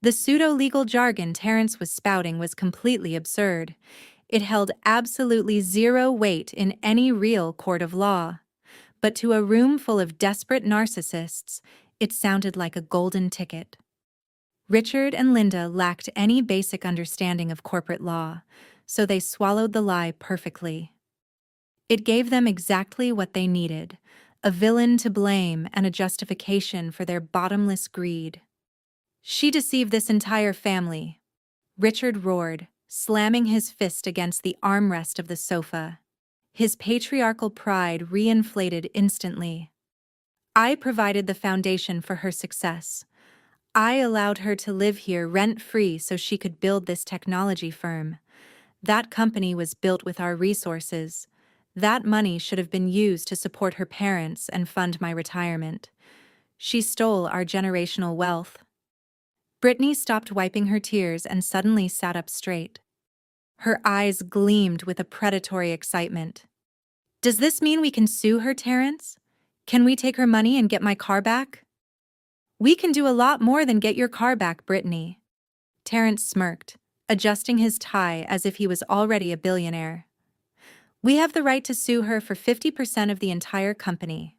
The pseudo-legal jargon Terrence was spouting was completely absurd. It held absolutely zero weight in any real court of law. But to a room full of desperate narcissists, it sounded like a golden ticket. Richard and Linda lacked any basic understanding of corporate law, so they swallowed the lie perfectly. It gave them exactly what they needed: a villain to blame and a justification for their bottomless greed. She deceived this entire family, Richard roared, slamming his fist against the armrest of the sofa. His patriarchal pride reinflated instantly. I provided the foundation for her success. I allowed her to live here rent-free so she could build this technology firm. That company was built with our resources. That money should have been used to support her parents and fund my retirement. She stole our generational wealth. Brittany stopped wiping her tears and suddenly sat up straight. Her eyes gleamed with a predatory excitement. Does this mean we can sue her, Terrence? Can we take her money and get my car back? We can do a lot more than get your car back, Brittany. Terrence smirked, adjusting his tie as if he was already a billionaire. We have the right to sue her for 50% of the entire company.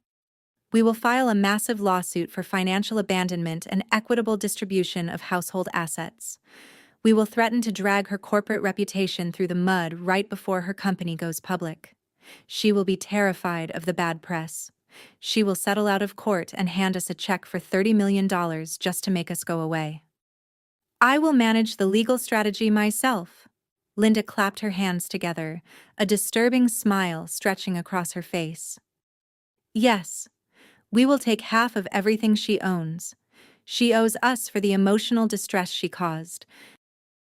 We will file a massive lawsuit for financial abandonment and equitable distribution of household assets. We will threaten to drag her corporate reputation through the mud right before her company goes public. She will be terrified of the bad press. She will settle out of court and hand us a check for $30 million just to make us go away. I will manage the legal strategy myself. Linda clapped her hands together, a disturbing smile stretching across her face. Yes. We will take half of everything she owns. She owes us for the emotional distress she caused.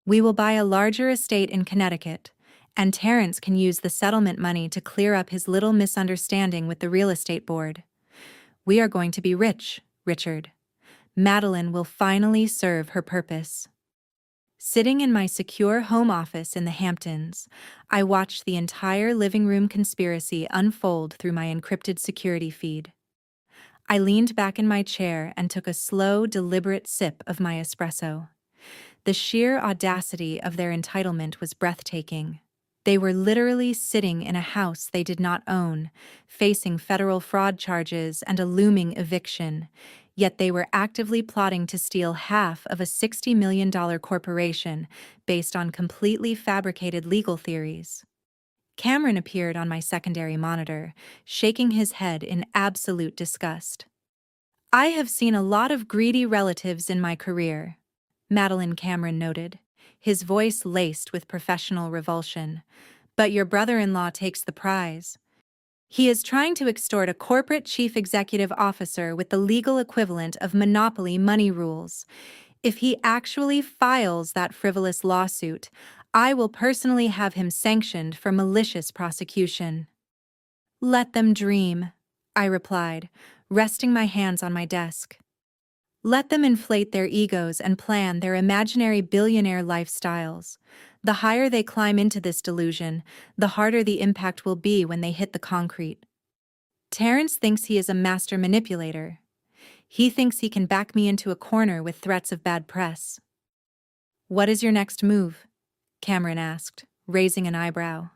We will buy a larger estate in Connecticut, and Terrence can use the settlement money to clear up his little misunderstanding with the real estate board. We are going to be rich, Richard. Madeline will finally serve her purpose. Sitting in my secure home office in the Hamptons, I watched the entire living room conspiracy unfold through my encrypted security feed. I leaned back in my chair and took a slow, deliberate sip of my espresso. The sheer audacity of their entitlement was breathtaking. They were literally sitting in a house they did not own, facing federal fraud charges and a looming eviction, yet they were actively plotting to steal half of a $60 million corporation based on completely fabricated legal theories. Cameron appeared on my secondary monitor, shaking his head in absolute disgust. I have seen a lot of greedy relatives in my career, Madeline Cameron noted, his voice laced with professional revulsion. But your brother-in-law takes the prize. He is trying to extort a corporate chief executive officer with the legal equivalent of monopoly money rules. If he actually files that frivolous lawsuit, I will personally have him sanctioned for malicious prosecution. Let them dream, I replied, resting my hands on my desk. Let them inflate their egos and plan their imaginary billionaire lifestyles. The higher they climb into this delusion, the harder the impact will be when they hit the concrete. Terrence thinks he is a master manipulator. He thinks he can back me into a corner with threats of bad press. What is your next move? Cameron asked, raising an eyebrow.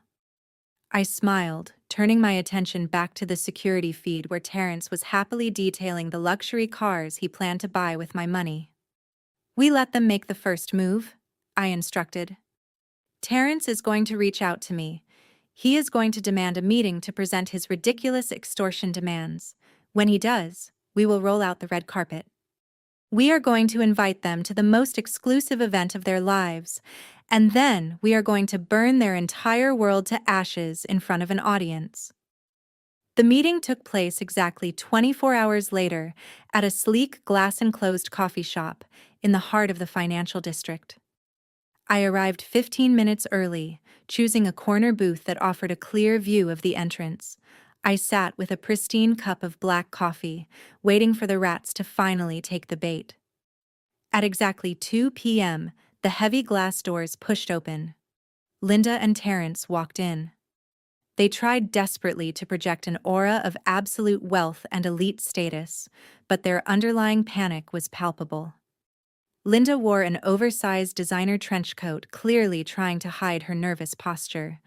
I smiled, turning my attention back to the security feed where Terrence was happily detailing the luxury cars he planned to buy with my money. We let them make the first move, I instructed. Terrence is going to reach out to me. He is going to demand a meeting to present his ridiculous extortion demands. When he does, we will roll out the red carpet. We are going to invite them to the most exclusive event of their lives, and then we are going to burn their entire world to ashes in front of an audience. The meeting took place exactly 24 hours later at a sleek glass-enclosed coffee shop in the heart of the financial district. I arrived 15 minutes early, choosing a corner booth that offered a clear view of the entrance. I sat with a pristine cup of black coffee, waiting for the rats to finally take the bait. At exactly 2 p.m., the heavy glass doors pushed open. Linda and Terrence walked in. They tried desperately to project an aura of absolute wealth and elite status, but their underlying panic was palpable. Linda wore an oversized designer trench coat, clearly trying to hide her nervous posture.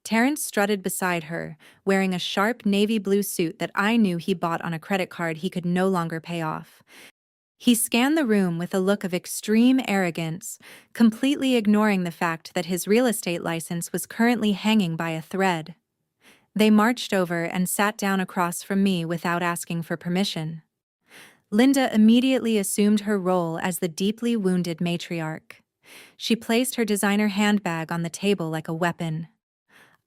Terrence strutted beside her, wearing a sharp navy blue suit that I knew he bought on a credit card he could no longer pay off. He scanned the room with a look of extreme arrogance, completely ignoring the fact that his real estate license was currently hanging by a thread. They marched over and sat down across from me without asking for permission. Linda immediately assumed her role as the deeply wounded matriarch. She placed her designer handbag on the table like a weapon.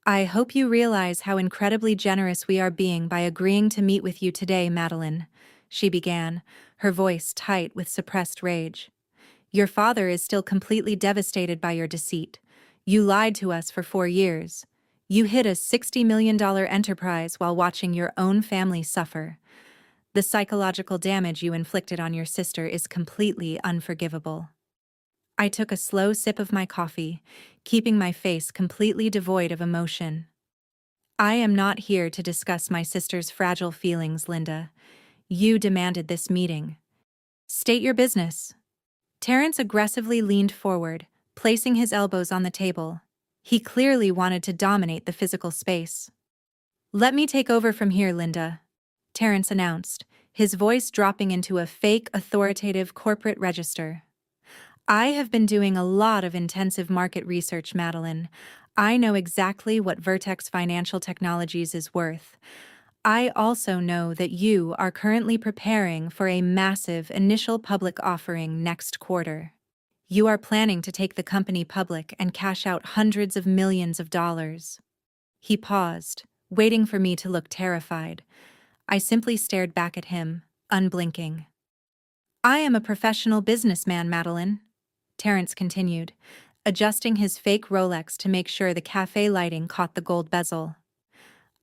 "I hope you realize how incredibly generous we are being by agreeing to meet with you today, Madeline," she began, her voice tight with suppressed rage. "Your father is still completely devastated by your deceit. You lied to us for 4 years. You hid a $60 million enterprise while watching your own family suffer. The psychological damage you inflicted on your sister is completely unforgivable." I took a slow sip of my coffee, keeping my face completely devoid of emotion. "I am not here to discuss my sister's fragile feelings, Linda. You demanded this meeting. State your business." Terrence aggressively leaned forward, placing his elbows on the table. He clearly wanted to dominate the physical space. "Let me take over from here, Linda," Terrence announced, his voice dropping into a fake authoritative corporate register. "I have been doing a lot of intensive market research, Madeline. I know exactly what Vertex Financial Technologies is worth. I also know that you are currently preparing for a massive initial public offering next quarter. You are planning to take the company public and cash out hundreds of millions of dollars." He paused, waiting for me to look terrified. I simply stared back at him, unblinking. "I am a professional businessman, Madeline," Terrence continued, adjusting his fake Rolex to make sure the cafe lighting caught the gold bezel.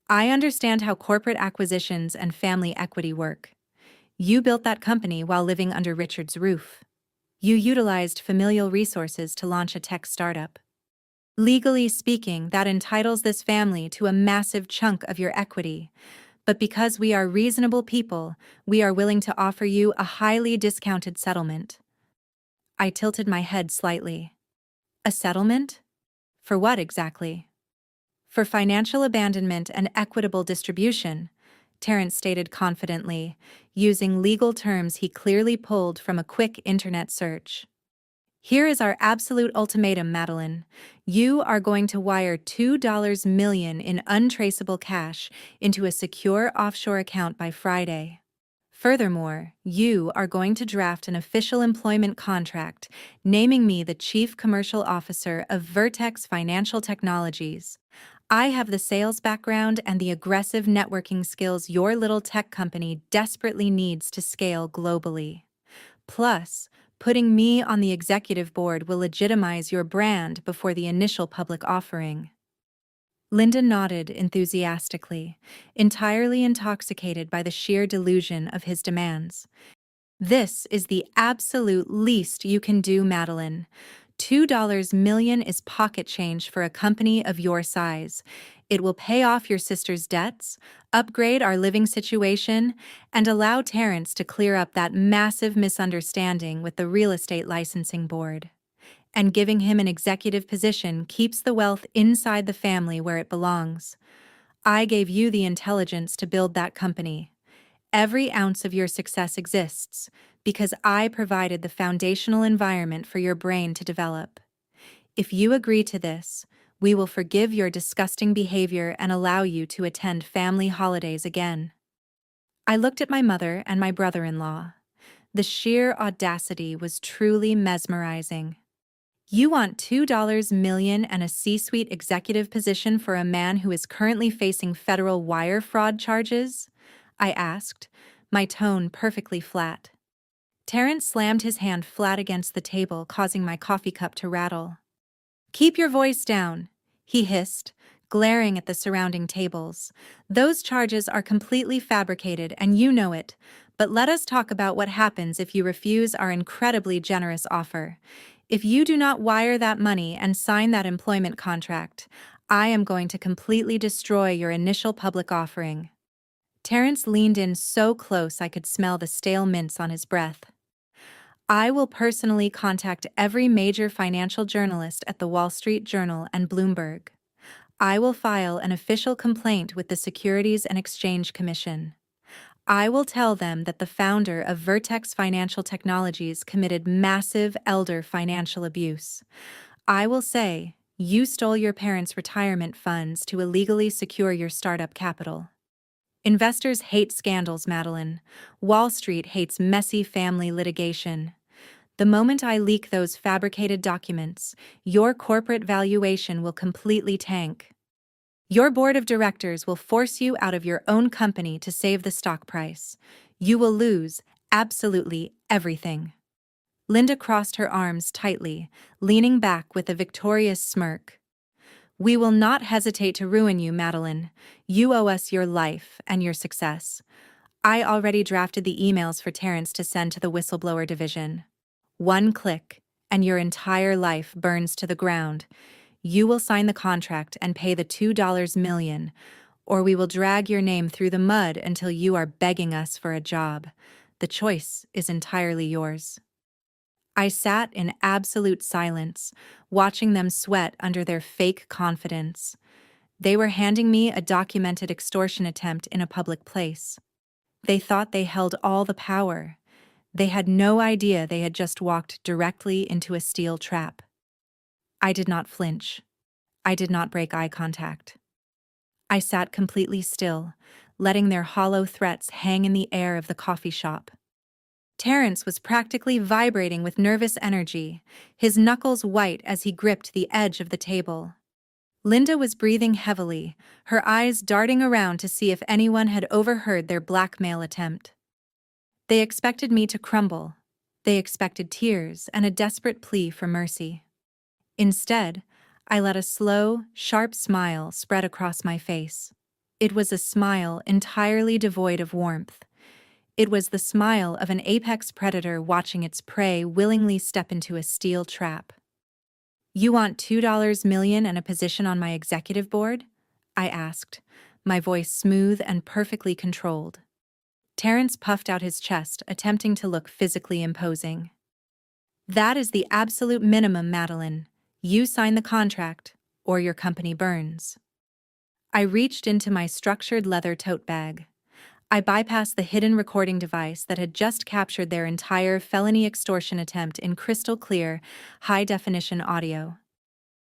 "I understand how corporate acquisitions and family equity work. You built that company while living under Richard's roof. You utilized familial resources to launch a tech startup. Legally speaking, that entitles this family to a massive chunk of your equity, but because we are reasonable people, we are willing to offer you a highly discounted settlement." I tilted my head slightly. "A settlement? For what exactly?" "For financial abandonment and equitable distribution," Terrence stated confidently, using legal terms he clearly pulled from a quick internet search. "Here is our absolute ultimatum, Madeline. You are going to wire $2 million in untraceable cash into a secure offshore account by Friday. Furthermore, you are going to draft an official employment contract naming me the Chief Commercial Officer of Vertex Financial Technologies. I have the sales background and the aggressive networking skills your little tech company desperately needs to scale globally. Plus, putting me on the executive board will legitimize your brand before the initial public offering." Linda nodded enthusiastically, entirely intoxicated by the sheer delusion of his demands. "This is the absolute least you can do, Madeline. $2 million is pocket change for a company of your size. It will pay off your sister's debts, upgrade our living situation, and allow Terrence to clear up that massive misunderstanding with the real estate licensing board. And giving him an executive position keeps the wealth inside the family where it belongs. I gave you the intelligence to build that company. Every ounce of your success exists because I provided the foundational environment for your brain to develop. If you agree to this, we will forgive your disgusting behavior and allow you to attend family holidays again." I looked at my mother and my brother-in-law. The sheer audacity was truly mesmerizing. You want $2 million and a C-suite executive position for a man who is currently facing federal wire fraud charges? I asked, my tone perfectly flat. Terrence slammed his hand flat against the table, causing my coffee cup to rattle. "Keep your voice down," he hissed, glaring at the surrounding tables. "Those charges are completely fabricated, and you know it. But let us talk about what happens if you refuse our incredibly generous offer. If you do not wire that money and sign that employment contract, I am going to completely destroy your initial public offering." Terrence leaned in so close I could smell the stale mints on his breath. "I will personally contact every major financial journalist at the Wall Street Journal and Bloomberg. I will file an official complaint with the Securities and Exchange Commission. I will tell them that the founder of Vertex Financial Technologies committed massive elder financial abuse. I will say, you stole your parents' retirement funds to illegally secure your startup capital. Investors hate scandals, Madeline. Wall Street hates messy family litigation. The moment I leak those fabricated documents, your corporate valuation will completely tank. Your board of directors will force you out of your own company to save the stock price. You will lose absolutely everything." Linda crossed her arms tightly, leaning back with a victorious smirk. "We will not hesitate to ruin you, Madeline. You owe us your life and your success." I already drafted the emails for Terrence to send to the whistleblower division. One click, and your entire life burns to the ground. You will sign the contract and pay the $2 million, or we will drag your name through the mud until you are begging us for a job. The choice is entirely yours. I sat in absolute silence, watching them sweat under their fake confidence. They were handing me a documented extortion attempt in a public place. They thought they held all the power. They had no idea they had just walked directly into a steel trap. I did not flinch. I did not break eye contact. I sat completely still, letting their hollow threats hang in the air of the coffee shop. Terrence was practically vibrating with nervous energy, his knuckles white as he gripped the edge of the table. Linda was breathing heavily, her eyes darting around to see if anyone had overheard their blackmail attempt. They expected me to crumble. They expected tears and a desperate plea for mercy. Instead, I let a slow, sharp smile spread across my face. It was a smile entirely devoid of warmth. It was the smile of an apex predator watching its prey willingly step into a steel trap. "You want $2 million and a position on my executive board?" I asked, my voice smooth and perfectly controlled. Terrence puffed out his chest, attempting to look physically imposing. "That is the absolute minimum, Madeline. You sign the contract, or your company burns." I reached into my structured leather tote bag. I bypassed the hidden recording device that had just captured their entire felony extortion attempt in crystal clear, high-definition audio.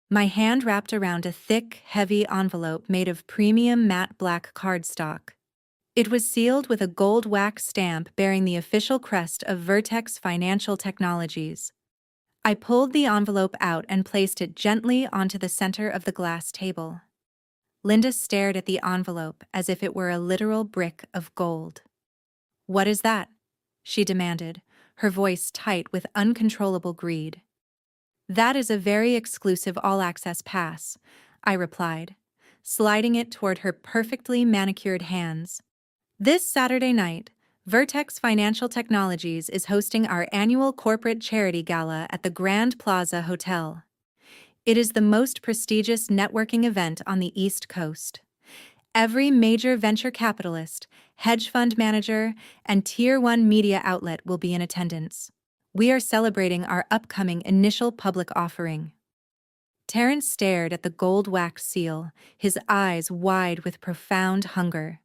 My hand wrapped around a thick, heavy envelope made of premium matte black cardstock. It was sealed with a gold wax stamp bearing the official crest of Vertex Financial Technologies. I pulled the envelope out and placed it gently onto the center of the glass table. Linda stared at the envelope as if it were a literal brick of gold. "What is that?" she demanded, her voice tight with uncontrollable greed. "That is a very exclusive all-access pass," I replied, sliding it toward her perfectly manicured hands. "This Saturday night, Vertex Financial Technologies is hosting our annual corporate charity gala at the Grand Plaza Hotel. It is the most prestigious networking event on the East Coast. Every major venture capitalist, hedge fund manager, and Tier 1 media outlet will be in attendance. We are celebrating our upcoming initial public offering." Terrence stared at the gold wax seal, his eyes wide with profound hunger.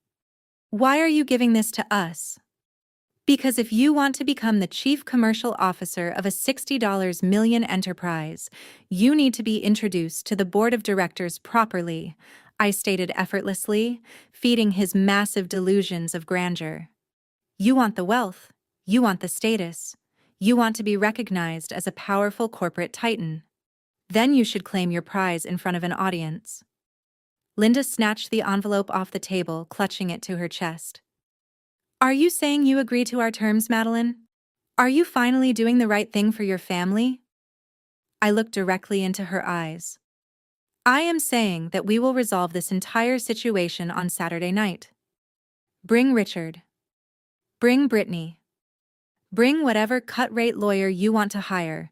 "Why are you giving this to us?" "Because if you want to become the chief commercial officer of a $60 million enterprise, you need to be introduced to the board of directors properly," I stated effortlessly, feeding his massive delusions of grandeur. "You want the wealth, you want the status, you want to be recognized as a powerful corporate titan. Then you should claim your prize in front of an audience. Linda snatched the envelope off the table, clutching it to her chest. Are you saying you agree to our terms, Madeline? Are you finally doing the right thing for your family? I looked directly into her eyes. I am saying that we will resolve this entire situation on Saturday night. Bring Richard. Bring Brittany. Bring whatever cut-rate lawyer you want to hire.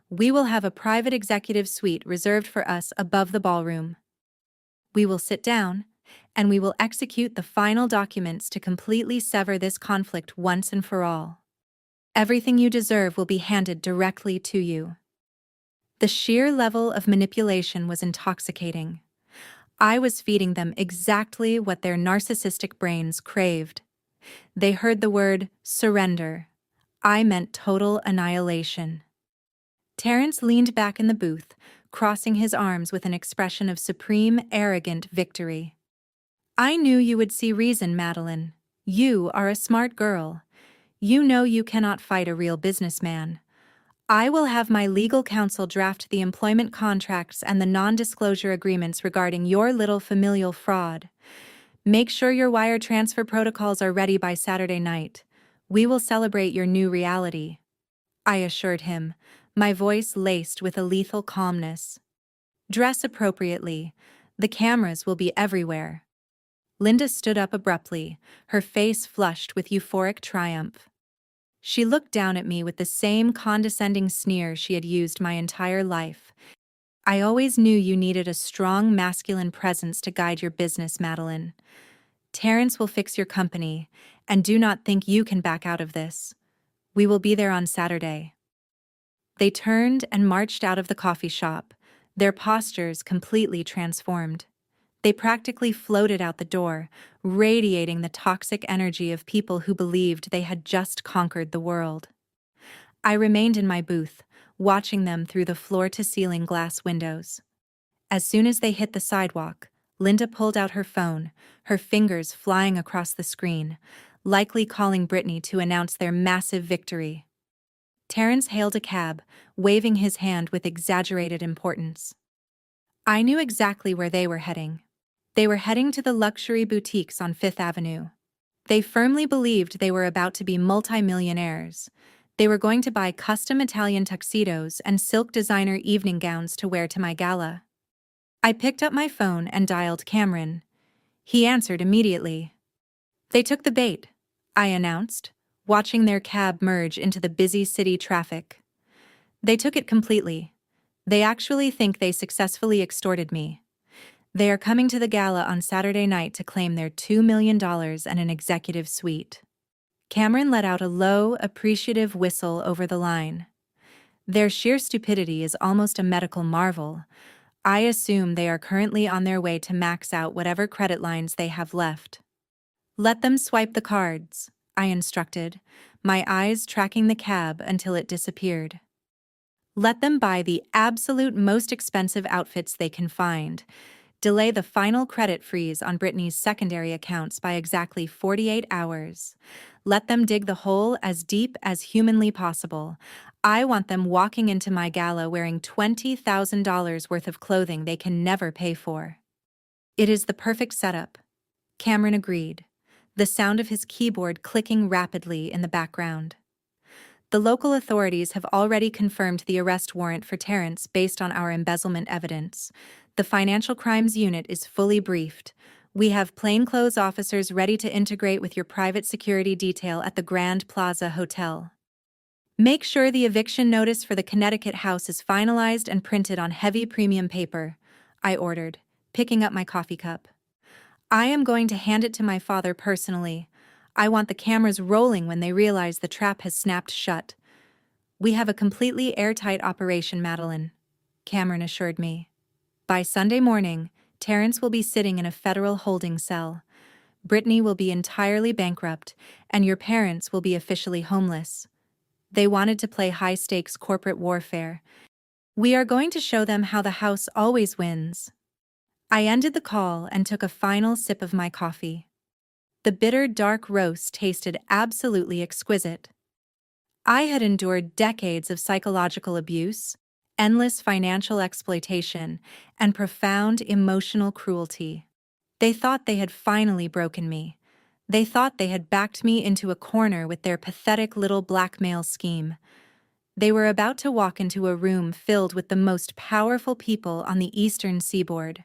We will have a private executive suite reserved for us above the ballroom. We will sit down, and we will execute the final documents to completely sever this conflict once and for all. Everything you deserve will be handed directly to you. The sheer level of manipulation was intoxicating. I was feeding them exactly what their narcissistic brains craved. They heard the word surrender. I meant total annihilation. Terrence leaned back in the booth, crossing his arms with an expression of supreme, arrogant victory. I knew you would see reason, Madeline. You are a smart girl. You know you cannot fight a real businessman. I will have my legal counsel draft the employment contracts and the non-disclosure agreements regarding your little familial fraud. Make sure your wire transfer protocols are ready by Saturday night. We will celebrate your new reality. I assured him, my voice laced with a lethal calmness. Dress appropriately. The cameras will be everywhere. Linda stood up abruptly, her face flushed with euphoric triumph. She looked down at me with the same condescending sneer she had used my entire life. I always knew you needed a strong masculine presence to guide your business, Madeline. Terrence will fix your company, and do not think you can back out of this. We will be there on Saturday. They turned and marched out of the coffee shop, their postures completely transformed. They practically floated out the door, radiating the toxic energy of people who believed they had just conquered the world. I remained in my booth, watching them through the floor-to-ceiling glass windows. As soon as they hit the sidewalk, Linda pulled out her phone, her fingers flying across the screen, likely calling Brittany to announce their massive victory. Terrence hailed a cab, waving his hand with exaggerated importance. I knew exactly where they were heading. They were heading to the luxury boutiques on Fifth Avenue. They firmly believed they were about to be multimillionaires. They were going to buy custom Italian tuxedos and silk designer evening gowns to wear to my gala. I picked up my phone and dialed Cameron. He answered immediately. They took the bait, I announced, watching their cab merge into the busy city traffic. They took it completely. They actually think they successfully extorted me. They are coming to the gala on Saturday night to claim their $2 million and an executive suite. Cameron let out a low, appreciative whistle over the line. Their sheer stupidity is almost a medical marvel. I assume they are currently on their way to max out whatever credit lines they have left. Let them swipe the cards, I instructed, my eyes tracking the cab until it disappeared. Let them buy the absolute most expensive outfits they can find. Delay the final credit freeze on Brittany's secondary accounts by exactly 48 hours. Let them dig the hole as deep as humanly possible. I want them walking into my gala wearing $20,000 worth of clothing they can never pay for. It is the perfect setup. Cameron agreed, the sound of his keyboard clicking rapidly in the background. The local authorities have already confirmed the arrest warrant for Terrence based on our embezzlement evidence. The Financial Crimes Unit is fully briefed. We have plainclothes officers ready to integrate with your private security detail at the Grand Plaza Hotel. Make sure the eviction notice for the Connecticut house is finalized and printed on heavy premium paper, I ordered, picking up my coffee cup. I am going to hand it to my father personally. I want the cameras rolling when they realize the trap has snapped shut. We have a completely airtight operation, Madeline, Cameron assured me. By Sunday morning, Terrence will be sitting in a federal holding cell. Brittany will be entirely bankrupt, and your parents will be officially homeless. They wanted to play high-stakes corporate warfare. We are going to show them how the house always wins. I ended the call and took a final sip of my coffee. The bitter dark roast tasted absolutely exquisite. I had endured decades of psychological abuse, endless financial exploitation, and profound emotional cruelty. They thought they had finally broken me. They thought they had backed me into a corner with their pathetic little blackmail scheme. They were about to walk into a room filled with the most powerful people on the eastern seaboard.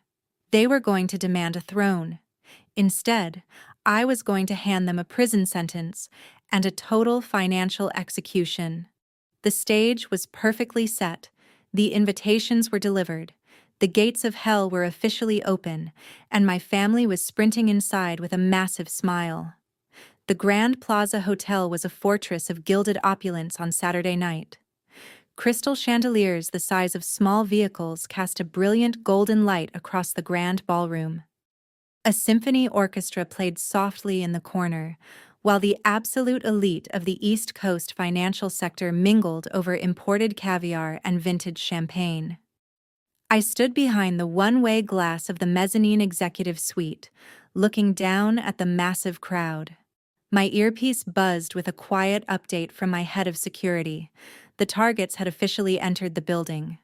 They were going to demand a throne. Instead, I was going to hand them a prison sentence and a total financial execution. The stage was perfectly set. The invitations were delivered. The gates of hell were officially open, and my family was sprinting inside with a massive smile. The Grand Plaza Hotel was a fortress of gilded opulence on Saturday night. Crystal chandeliers the size of small vehicles cast a brilliant golden light across the grand ballroom. A symphony orchestra played softly in the corner, while the absolute elite of the East Coast financial sector mingled over imported caviar and vintage champagne. I stood behind the one-way glass of the mezzanine executive suite, looking down at the massive crowd. My earpiece buzzed with a quiet update from my head of security. The targets had officially entered the building.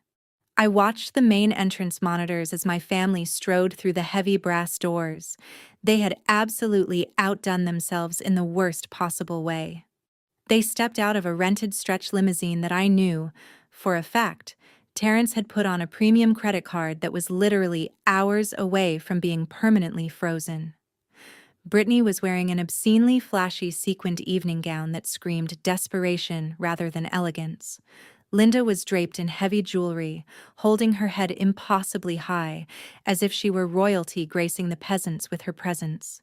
I watched the main entrance monitors as my family strode through the heavy brass doors. They had absolutely outdone themselves in the worst possible way. They stepped out of a rented stretch limousine that I knew, for a fact, Terrence had put on a premium credit card that was literally hours away from being permanently frozen. Brittany was wearing an obscenely flashy sequined evening gown that screamed desperation rather than elegance. Linda was draped in heavy jewelry, holding her head impossibly high, as if she were royalty gracing the peasants with her presence.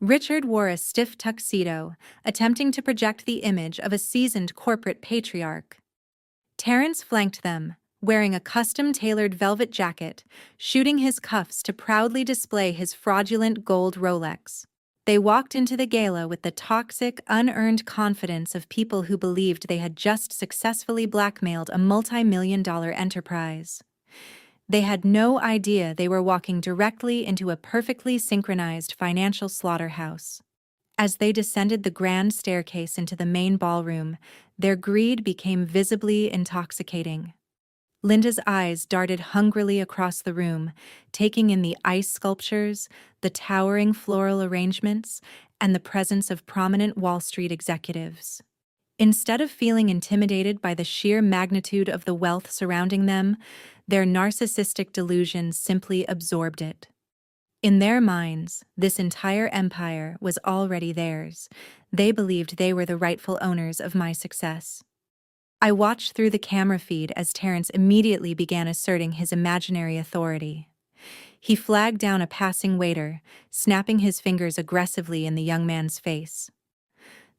Richard wore a stiff tuxedo, attempting to project the image of a seasoned corporate patriarch. Terrence flanked them, wearing a custom-tailored velvet jacket, shooting his cuffs to proudly display his fraudulent gold Rolex. They walked into the gala with the toxic, unearned confidence of people who believed they had just successfully blackmailed a multi-million-dollar enterprise. They had no idea they were walking directly into a perfectly synchronized financial slaughterhouse. As they descended the grand staircase into the main ballroom, their greed became visibly intoxicating. Linda's eyes darted hungrily across the room, taking in the ice sculptures, the towering floral arrangements, and the presence of prominent Wall Street executives. Instead of feeling intimidated by the sheer magnitude of the wealth surrounding them, their narcissistic delusions simply absorbed it. In their minds, this entire empire was already theirs. They believed they were the rightful owners of my success. I watched through the camera feed as Terrence immediately began asserting his imaginary authority. He flagged down a passing waiter, snapping his fingers aggressively in the young man's face.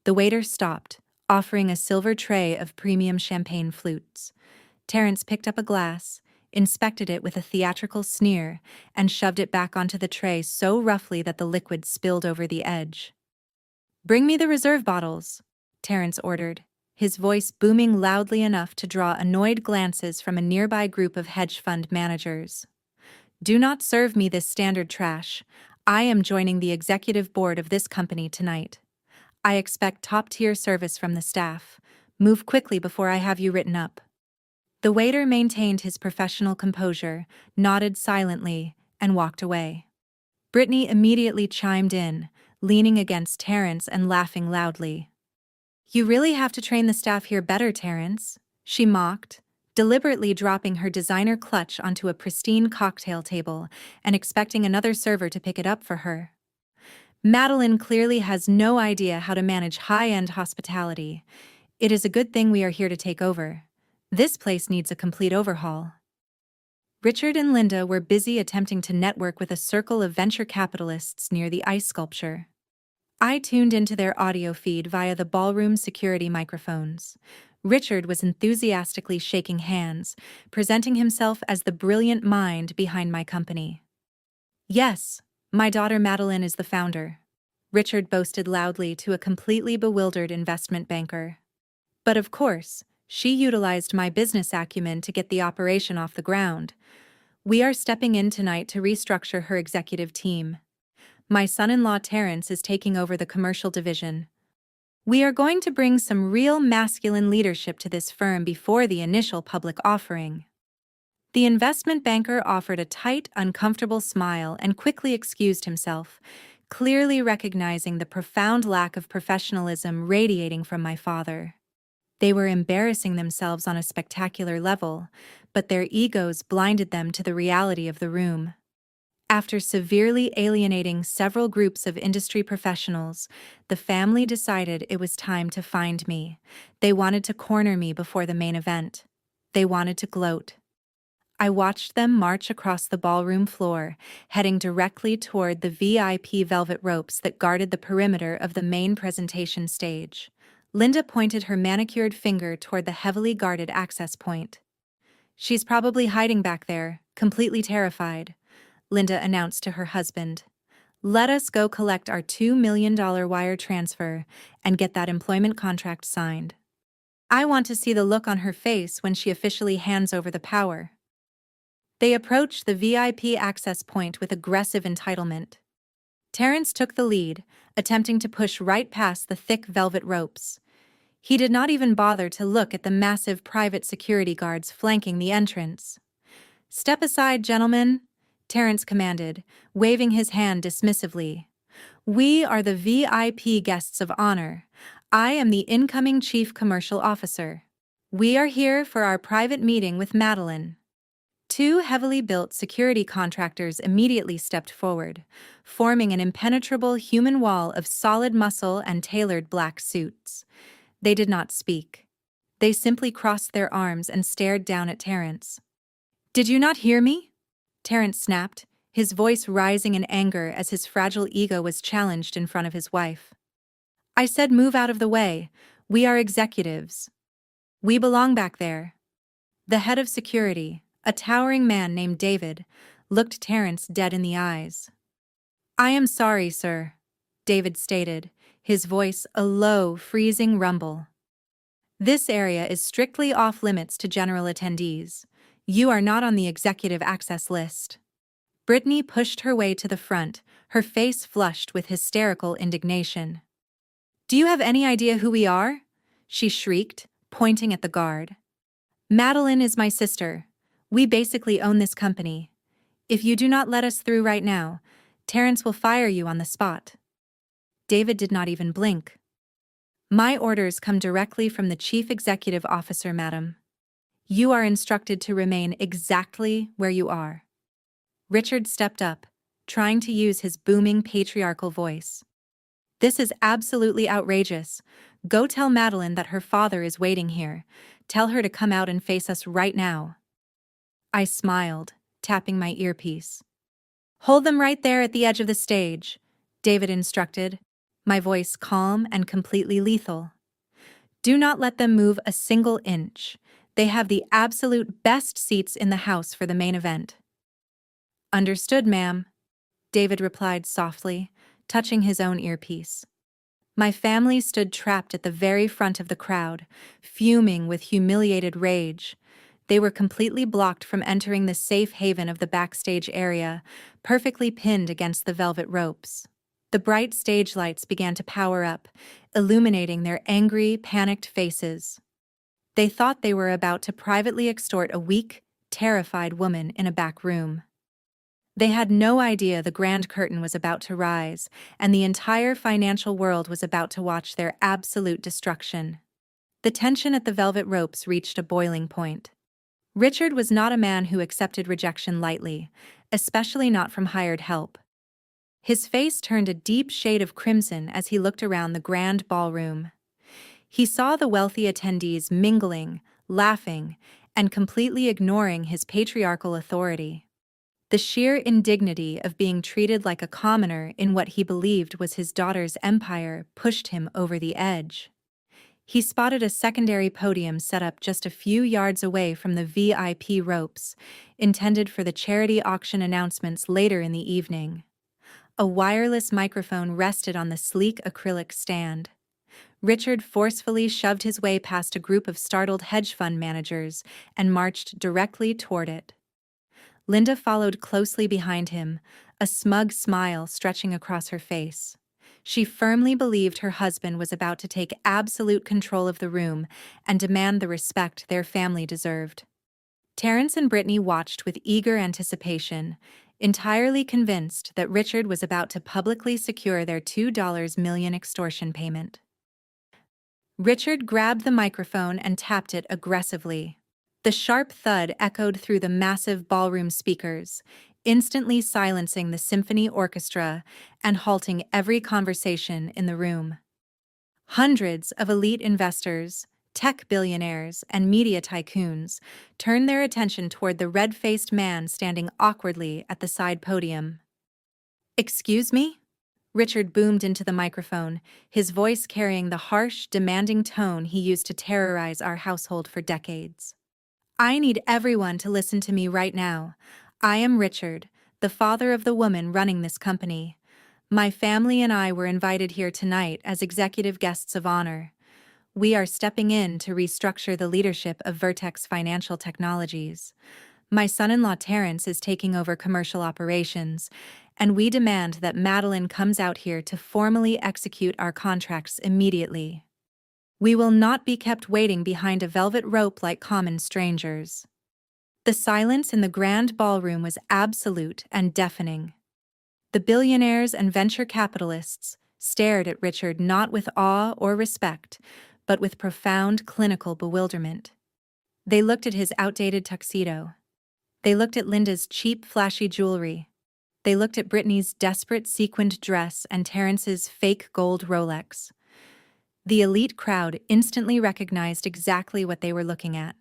The waiter stopped, offering a silver tray of premium champagne flutes. Terrence picked up a glass, inspected it with a theatrical sneer, and shoved it back onto the tray so roughly that the liquid spilled over the edge. "Bring me the reserve bottles," Terrence ordered, his voice booming loudly enough to draw annoyed glances from a nearby group of hedge fund managers. "Do not serve me this standard trash. I am joining the executive board of this company tonight. I expect top-tier service from the staff. Move quickly before I have you written up." The waiter maintained his professional composure, nodded silently, and walked away. Brittany immediately chimed in, leaning against Terrence and laughing loudly. "You really have to train the staff here better, Terrence," she mocked, deliberately dropping her designer clutch onto a pristine cocktail table and expecting another server to pick it up for her. "Madeline clearly has no idea how to manage high-end hospitality. It is a good thing we are here to take over. This place needs a complete overhaul." Richard and Linda were busy attempting to network with a circle of venture capitalists near the ice sculpture. I tuned into their audio feed via the ballroom security microphones. Richard was enthusiastically shaking hands, presenting himself as the brilliant mind behind my company. "Yes, my daughter Madeline is the founder," Richard boasted loudly to a completely bewildered investment banker. "But of course, she utilized my business acumen to get the operation off the ground. We are stepping in tonight to restructure her executive team. My son-in-law Terrence is taking over the commercial division." We are going to bring some real masculine leadership to this firm before the initial public offering. The investment banker offered a tight, uncomfortable smile and quickly excused himself, clearly recognizing the profound lack of professionalism radiating from my father. They were embarrassing themselves on a spectacular level, but their egos blinded them to the reality of the room. After severely alienating several groups of industry professionals, the family decided it was time to find me. They wanted to corner me before the main event. They wanted to gloat. I watched them march across the ballroom floor, heading directly toward the VIP velvet ropes that guarded the perimeter of the main presentation stage. Linda pointed her manicured finger toward the heavily guarded access point. "She's probably hiding back there, completely terrified," Linda announced to her husband. "Let us go collect our $2 million wire transfer and get that employment contract signed. I want to see the look on her face when she officially hands over the power." They approached the VIP access point with aggressive entitlement. Terrence took the lead, attempting to push right past the thick velvet ropes. He did not even bother to look at the massive private security guards flanking the entrance. "Step aside, gentlemen," Terrence commanded, waving his hand dismissively. "We are the VIP guests of honor. I am the incoming chief commercial officer. We are here for our private meeting with Madeline." Two heavily built security contractors immediately stepped forward, forming an impenetrable human wall of solid muscle and tailored black suits. They did not speak. They simply crossed their arms and stared down at Terrence. "Did you not hear me?" Terrence snapped, his voice rising in anger as his fragile ego was challenged in front of his wife. "I said move out of the way. We are executives. We belong back there." The head of security, a towering man named David, looked Terrence dead in the eyes. "I am sorry, sir," David stated, his voice a low, freezing rumble. "This area is strictly off-limits to general attendees. You are not on the executive access list." Brittany pushed her way to the front, her face flushed with hysterical indignation. "Do you have any idea who we are?" she shrieked, pointing at the guard. "Madeline is my sister. We basically own this company. If you do not let us through right now, Terrence will fire you on the spot." David did not even blink. "My orders come directly from the chief executive officer, madam. You are instructed to remain exactly where you are." Richard stepped up, trying to use his booming patriarchal voice. "This is absolutely outrageous. Go tell Madeline that her father is waiting here. Tell her to come out and face us right now." I smiled, tapping my earpiece. "Hold them right there at the edge of the stage," David instructed, my voice calm and completely lethal. "Do not let them move a single inch. They have the absolute best seats in the house for the main event." "Understood, ma'am," David replied softly, touching his own earpiece. My family stood trapped at the very front of the crowd, fuming with humiliated rage. They were completely blocked from entering the safe haven of the backstage area, perfectly pinned against the velvet ropes. The bright stage lights began to power up, illuminating their angry, panicked faces. They thought they were about to privately extort a weak, terrified woman in a back room. They had no idea the grand curtain was about to rise, and the entire financial world was about to watch their absolute destruction. The tension at the velvet ropes reached a boiling point. Richard was not a man who accepted rejection lightly, especially not from hired help. His face turned a deep shade of crimson as he looked around the grand ballroom. He saw the wealthy attendees mingling, laughing, and completely ignoring his patriarchal authority. The sheer indignity of being treated like a commoner in what he believed was his daughter's empire pushed him over the edge. He spotted a secondary podium set up just a few yards away from the VIP ropes, intended for the charity auction announcements later in the evening. A wireless microphone rested on the sleek acrylic stand. Richard forcefully shoved his way past a group of startled hedge fund managers and marched directly toward it. Linda followed closely behind him, a smug smile stretching across her face. She firmly believed her husband was about to take absolute control of the room and demand the respect their family deserved. Terrence and Brittany watched with eager anticipation, entirely convinced that Richard was about to publicly secure their $2 million extortion payment. Richard grabbed the microphone and tapped it aggressively. The sharp thud echoed through the massive ballroom speakers, instantly silencing the symphony orchestra and halting every conversation in the room. Hundreds of elite investors, tech billionaires, and media tycoons turned their attention toward the red-faced man standing awkwardly at the side podium. "Excuse me?" Richard boomed into the microphone, his voice carrying the harsh, demanding tone he used to terrorize our household for decades. "I need everyone to listen to me right now. I am Richard, the father of the woman running this company. My family and I were invited here tonight as executive guests of honor. We are stepping in to restructure the leadership of Vertex Financial Technologies. My son-in-law Terrence is taking over commercial operations, and we demand that Madeline comes out here to formally execute our contracts immediately. We will not be kept waiting behind a velvet rope like common strangers." The silence in the grand ballroom was absolute and deafening. The billionaires and venture capitalists stared at Richard not with awe or respect, but with profound clinical bewilderment. They looked at his outdated tuxedo. They looked at Linda's cheap, flashy jewelry. They looked at Brittany's desperate sequined dress and Terrence's fake gold Rolex. The elite crowd instantly recognized exactly what they were looking at.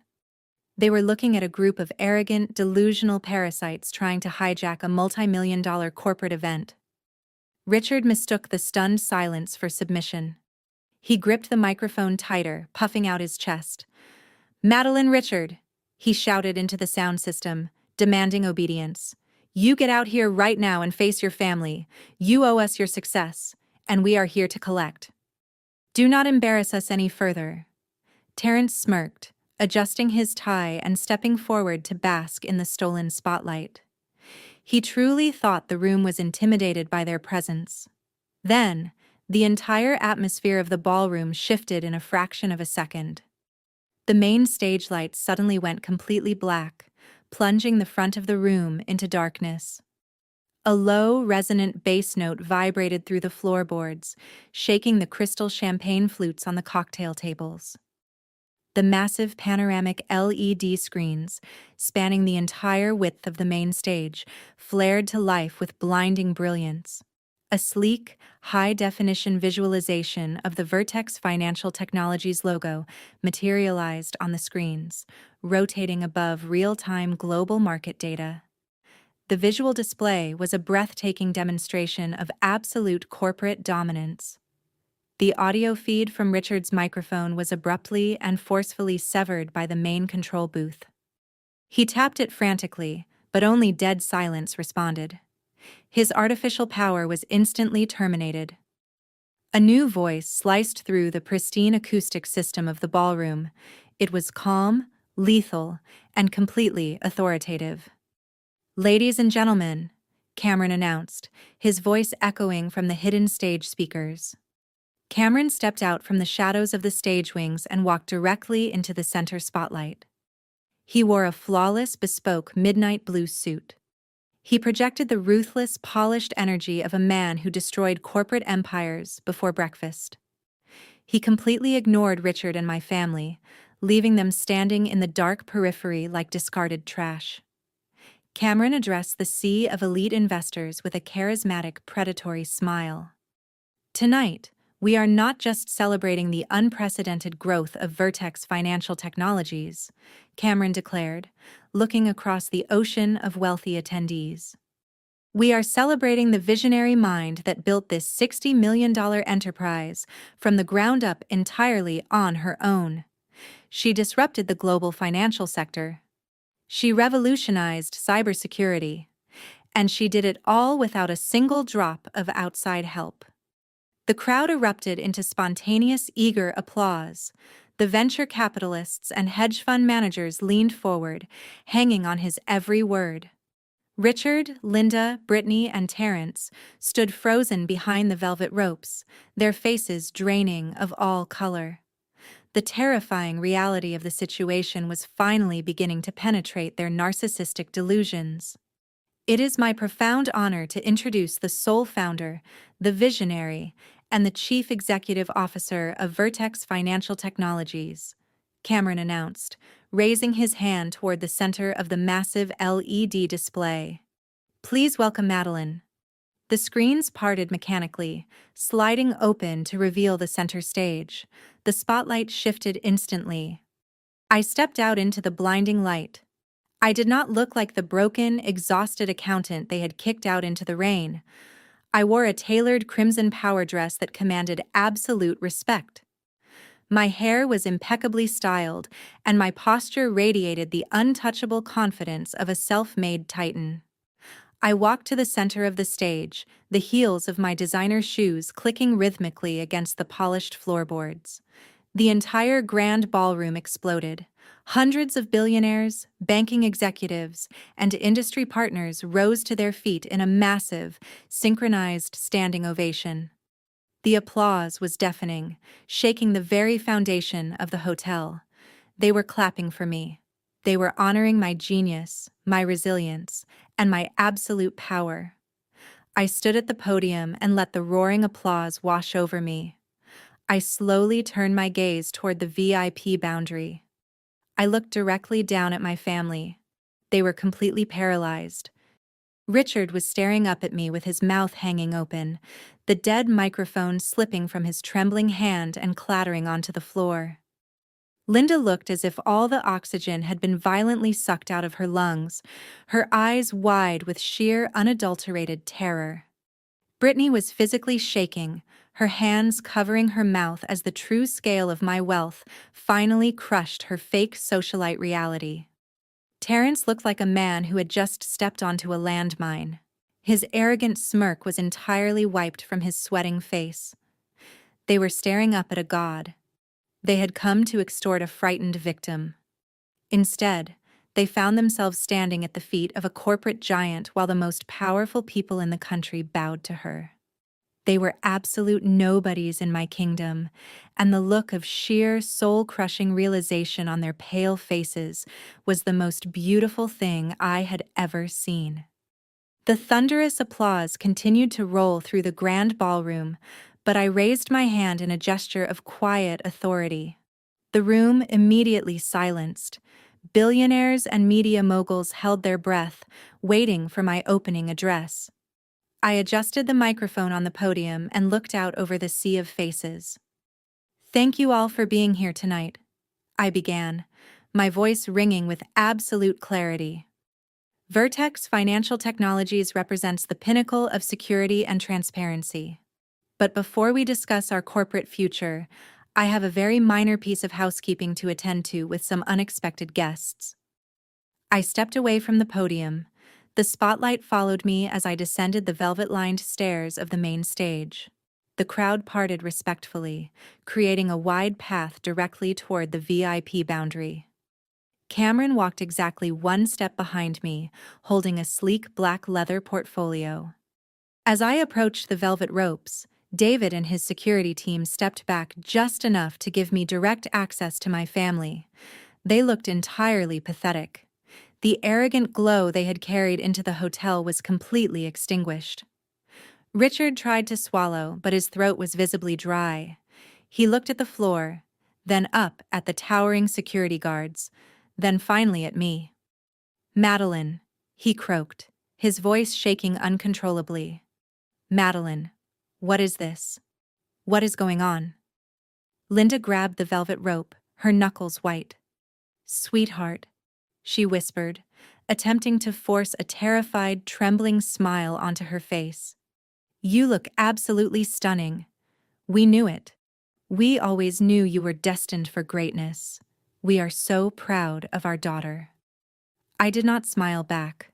They were looking at a group of arrogant, delusional parasites trying to hijack a multi-million-dollar corporate event. Richard mistook the stunned silence for submission. He gripped the microphone tighter, puffing out his chest. "Madeline Richard," he shouted into the sound system, demanding obedience. "You get out here right now and face your family. You owe us your success, and we are here to collect. Do not embarrass us any further." Terrence smirked, adjusting his tie and stepping forward to bask in the stolen spotlight. He truly thought the room was intimidated by their presence. Then, the entire atmosphere of the ballroom shifted in a fraction of a second. The main stage lights suddenly went completely black, plunging the front of the room into darkness. A low, resonant bass note vibrated through the floorboards, shaking the crystal champagne flutes on the cocktail tables. The massive panoramic LED screens, spanning the entire width of the main stage, flared to life with blinding brilliance. A sleek, high-definition visualization of the Vertex Financial Technologies logo materialized on the screens, rotating above real-time global market data. The visual display was a breathtaking demonstration of absolute corporate dominance. The audio feed from Richard's microphone was abruptly and forcefully severed by the main control booth. He tapped it frantically, but only dead silence responded. His artificial power was instantly terminated. A new voice sliced through the pristine acoustic system of the ballroom. It was calm, lethal, and completely authoritative. "Ladies and gentlemen," Cameron announced, his voice echoing from the hidden stage speakers. Cameron stepped out from the shadows of the stage wings and walked directly into the center spotlight. He wore a flawless, bespoke midnight blue suit. He projected the ruthless, polished energy of a man who destroyed corporate empires before breakfast. He completely ignored Richard and my family, leaving them standing in the dark periphery like discarded trash. Cameron addressed the sea of elite investors with a charismatic, predatory smile. "Tonight, we are not just celebrating the unprecedented growth of Vertex Financial Technologies," Cameron declared, looking across the ocean of wealthy attendees. "We are celebrating the visionary mind that built this $60 million enterprise from the ground up entirely on her own. She disrupted the global financial sector. She revolutionized cybersecurity. And she did it all without a single drop of outside help." The crowd erupted into spontaneous, eager applause. The venture capitalists and hedge fund managers leaned forward, hanging on his every word. Richard, Linda, Brittany, and Terrence stood frozen behind the velvet ropes, their faces draining of all color. The terrifying reality of the situation was finally beginning to penetrate their narcissistic delusions. It is my profound honor to introduce the sole founder, the visionary, and the chief executive officer of Vertex Financial Technologies, Cameron announced, raising his hand toward the center of the massive LED display. Please welcome Madeline. The screens parted mechanically, sliding open to reveal the center stage. The spotlight shifted instantly. I stepped out into the blinding light. I did not look like the broken, exhausted accountant they had kicked out into the rain. I wore a tailored crimson power dress that commanded absolute respect. My hair was impeccably styled, and my posture radiated the untouchable confidence of a self-made titan. I walked to the center of the stage, the heels of my designer shoes clicking rhythmically against the polished floorboards. The entire grand ballroom exploded. Hundreds of billionaires, banking executives, and industry partners rose to their feet in a massive, synchronized standing ovation. The applause was deafening, shaking the very foundation of the hotel. They were clapping for me. They were honoring my genius, my resilience, and my absolute power. I stood at the podium and let the roaring applause wash over me. I slowly turned my gaze toward the VIP boundary. I looked directly down at my family. They were completely paralyzed. Richard was staring up at me with his mouth hanging open, the dead microphone slipping from his trembling hand and clattering onto the floor. Linda looked as if all the oxygen had been violently sucked out of her lungs, her eyes wide with sheer, unadulterated terror. Brittany was physically shaking, her hands covering her mouth as the true scale of my wealth finally crushed her fake socialite reality. Terrence looked like a man who had just stepped onto a landmine. His arrogant smirk was entirely wiped from his sweating face. They were staring up at a god. They had come to extort a frightened victim. Instead, they found themselves standing at the feet of a corporate giant while the most powerful people in the country bowed to her. They were absolute nobodies in my kingdom, and the look of sheer, soul-crushing realization on their pale faces was the most beautiful thing I had ever seen. The thunderous applause continued to roll through the grand ballroom, but I raised my hand in a gesture of quiet authority. The room immediately silenced. Billionaires and media moguls held their breath, waiting for my opening address. I adjusted the microphone on the podium and looked out over the sea of faces. Thank you all for being here tonight, I began, my voice ringing with absolute clarity. Vertex Financial Technologies represents the pinnacle of security and transparency. But before we discuss our corporate future, I have a very minor piece of housekeeping to attend to with some unexpected guests. I stepped away from the podium. The spotlight followed me as I descended the velvet-lined stairs of the main stage. The crowd parted respectfully, creating a wide path directly toward the VIP boundary. Cameron walked exactly one step behind me, holding a sleek black leather portfolio. As I approached the velvet ropes, David and his security team stepped back just enough to give me direct access to my family. They looked entirely pathetic. The arrogant glow they had carried into the hotel was completely extinguished. Richard tried to swallow, but his throat was visibly dry. He looked at the floor, then up at the towering security guards, then finally at me. "Madeline," he croaked, his voice shaking uncontrollably. "Madeline, what is this? What is going on?" Linda grabbed the velvet rope, her knuckles white. "Sweetheart," she whispered, attempting to force a terrified, trembling smile onto her face. "You look absolutely stunning. We knew it. We always knew you were destined for greatness. We are so proud of our daughter." I did not smile back.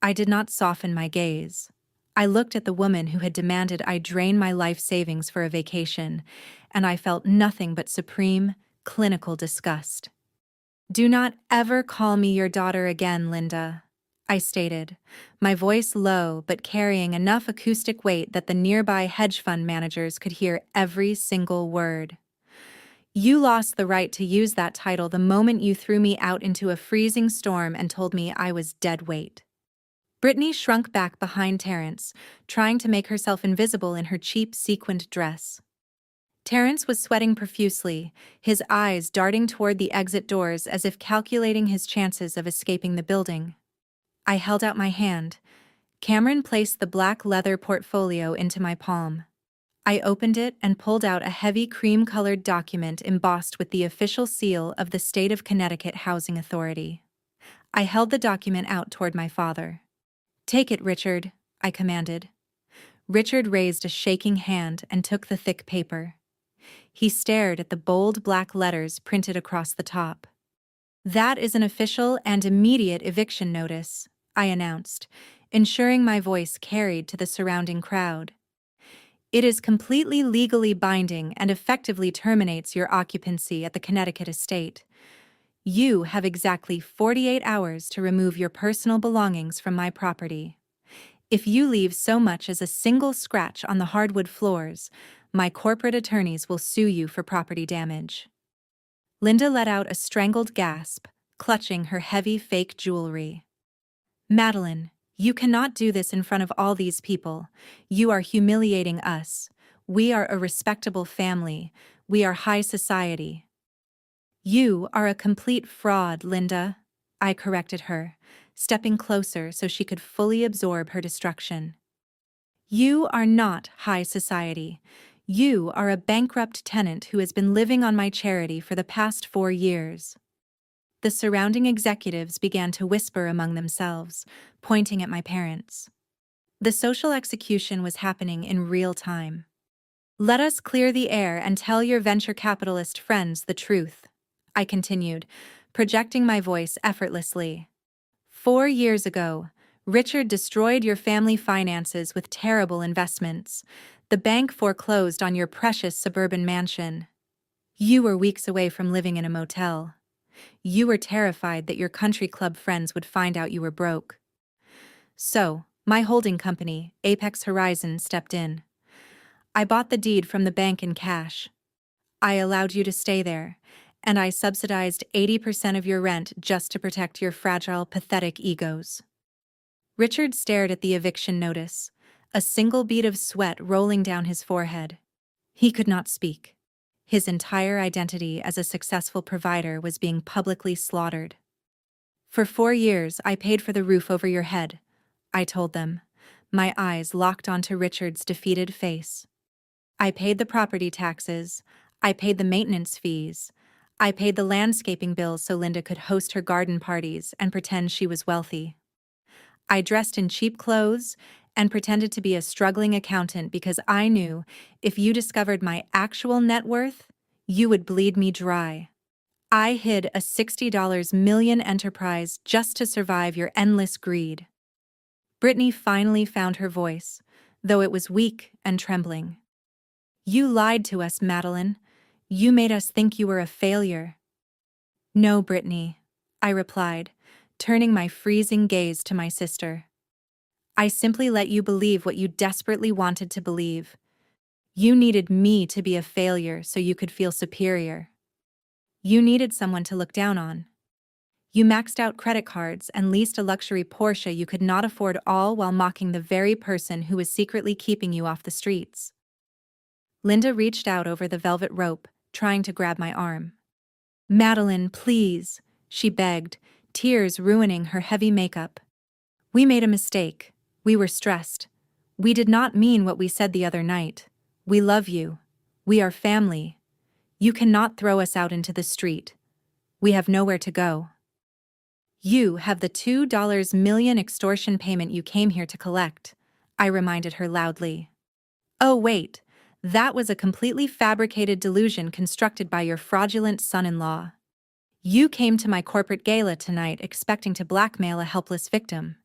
I did not soften my gaze. I looked at the woman who had demanded I drain my life savings for a vacation, and I felt nothing but supreme, clinical disgust. "Do not ever call me your daughter again, Linda," I stated, my voice low but carrying enough acoustic weight that the nearby hedge fund managers could hear every single word. You lost the right to use that title the moment you threw me out into a freezing storm and told me I was dead weight. Brittany shrunk back behind Terrence, trying to make herself invisible in her cheap sequined dress. Terrence was sweating profusely, his eyes darting toward the exit doors as if calculating his chances of escaping the building. I held out my hand. Cameron placed the black leather portfolio into my palm. I opened it and pulled out a heavy cream-colored document embossed with the official seal of the State of Connecticut Housing Authority. I held the document out toward my father. "Take it, Richard," I commanded. Richard raised a shaking hand and took the thick paper. He stared at the bold black letters printed across the top. "That is an official and immediate eviction notice," I announced, ensuring my voice carried to the surrounding crowd. "It is completely legally binding and effectively terminates your occupancy at the Connecticut estate. You have exactly 48 hours to remove your personal belongings from my property. If you leave so much as a single scratch on the hardwood floors, my corporate attorneys will sue you for property damage." Linda let out a strangled gasp, clutching her heavy fake jewelry. "Madeline, you cannot do this in front of all these people. You are humiliating us. We are a respectable family. We are high society." "You are a complete fraud, Linda," I corrected her, stepping closer so she could fully absorb her destruction. "You are not high society. You are a bankrupt tenant who has been living on my charity for the past 4 years." The surrounding executives began to whisper among themselves, pointing at my parents. The social execution was happening in real time. "Let us clear the air and tell your venture capitalist friends the truth," I continued, projecting my voice effortlessly. 4 years ago, Richard destroyed your family finances with terrible investments. The bank foreclosed on your precious suburban mansion. You were weeks away from living in a motel. You were terrified that your country club friends would find out you were broke. So, my holding company, Apex Horizon, stepped in. I bought the deed from the bank in cash. I allowed you to stay there, and I subsidized 80% of your rent just to protect your fragile, pathetic egos. Richard stared at the eviction notice, a single bead of sweat rolling down his forehead. He could not speak. His entire identity as a successful provider was being publicly slaughtered. "For 4 years, I paid for the roof over your head," I told them, my eyes locked onto Richard's defeated face. "I paid the property taxes. I paid the maintenance fees. I paid the landscaping bills so Linda could host her garden parties and pretend she was wealthy. I dressed in cheap clothes and pretended to be a struggling accountant because I knew if you discovered my actual net worth, you would bleed me dry. I hid a $60 million enterprise just to survive your endless greed." Brittany finally found her voice, though it was weak and trembling. "You lied to us, Madeline. You made us think you were a failure." "No, Brittany," I replied, turning my freezing gaze to my sister. "I simply let you believe what you desperately wanted to believe. You needed me to be a failure so you could feel superior. You needed someone to look down on. You maxed out credit cards and leased a luxury Porsche you could not afford, all while mocking the very person who was secretly keeping you off the streets." Linda reached out over the velvet rope, trying to grab my arm. "Madeline, please," she begged, tears ruining her heavy makeup. "We made a mistake. We were stressed. We did not mean what we said the other night. We love you. We are family. You cannot throw us out into the street. We have nowhere to go." "You have the $2 million extortion payment you came here to collect," I reminded her loudly. "Oh wait, that was a completely fabricated delusion constructed by your fraudulent son-in-law. You came to my corporate gala tonight expecting to blackmail a helpless victim.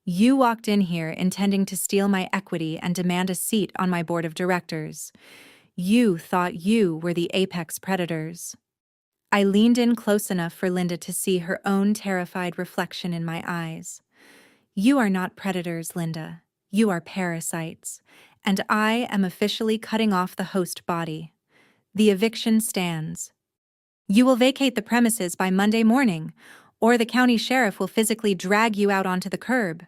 You walked in here intending to steal my equity and demand a seat on my board of directors. You thought you were the apex predators." I leaned in close enough for Linda to see her own terrified reflection in my eyes. You are not predators, Linda. You are parasites. And I am officially cutting off the host body. The eviction stands. You will vacate the premises by Monday morning, or the county sheriff will physically drag you out onto the curb.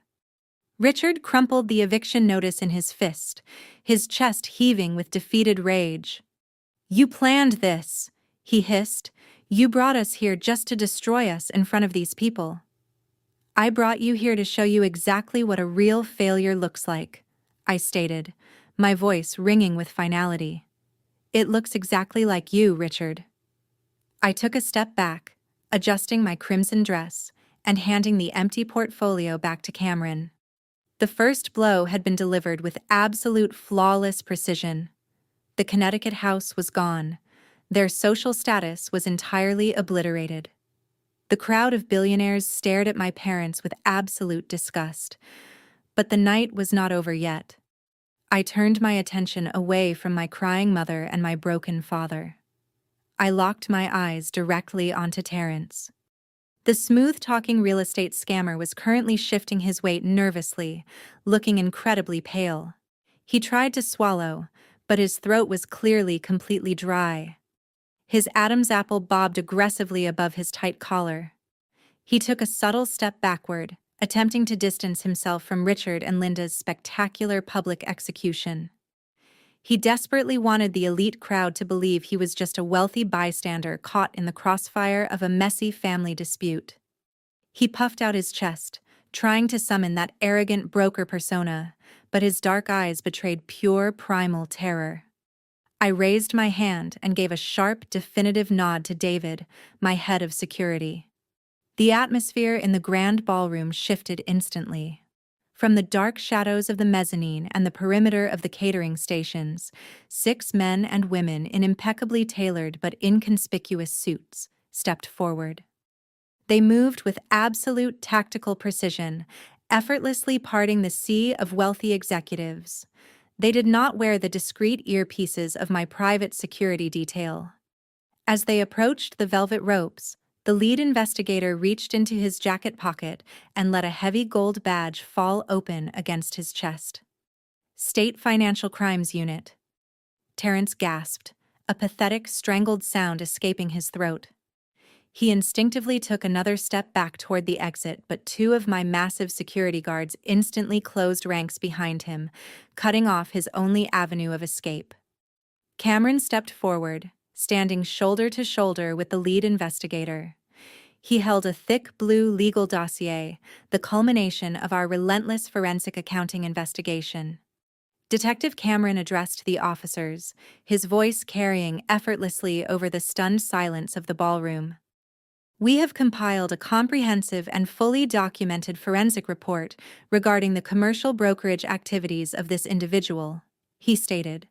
Richard crumpled the eviction notice in his fist, his chest heaving with defeated rage. You planned this, he hissed. You brought us here just to destroy us in front of these people. I brought you here to show you exactly what a real failure looks like, I stated, my voice ringing with finality. It looks exactly like you, Richard. I took a step back, adjusting my crimson dress and handing the empty portfolio back to Cameron. The first blow had been delivered with absolute flawless precision. The Connecticut house was gone. Their social status was entirely obliterated. The crowd of billionaires stared at my parents with absolute disgust. But the night was not over yet. I turned my attention away from my crying mother and my broken father. I locked my eyes directly onto Terrence. The smooth-talking real estate scammer was currently shifting his weight nervously, looking incredibly pale. He tried to swallow, but his throat was clearly completely dry. His Adam's apple bobbed aggressively above his tight collar. He took a subtle step backward, attempting to distance himself from Richard and Linda's spectacular public execution. He desperately wanted the elite crowd to believe he was just a wealthy bystander caught in the crossfire of a messy family dispute. He puffed out his chest, trying to summon that arrogant broker persona, but his dark eyes betrayed pure primal terror. I raised my hand and gave a sharp, definitive nod to David, my head of security. The atmosphere in the grand ballroom shifted instantly. From the dark shadows of the mezzanine and the perimeter of the catering stations, 6 men and women in impeccably tailored but inconspicuous suits stepped forward. They moved with absolute tactical precision, effortlessly parting the sea of wealthy executives. They did not wear the discreet earpieces of my private security detail. As they approached the velvet ropes, the lead investigator reached into his jacket pocket and let a heavy gold badge fall open against his chest. State Financial Crimes Unit. Terrence gasped, a pathetic, strangled sound escaping his throat. He instinctively took another step back toward the exit, but 2 of my massive security guards instantly closed ranks behind him, cutting off his only avenue of escape. Cameron stepped forward, standing shoulder to shoulder with the lead investigator. He held a thick blue legal dossier, the culmination of our relentless forensic accounting investigation. Detective Cameron addressed the officers, his voice carrying effortlessly over the stunned silence of the ballroom. We have compiled a comprehensive and fully documented forensic report regarding the commercial brokerage activities of this individual, he stated.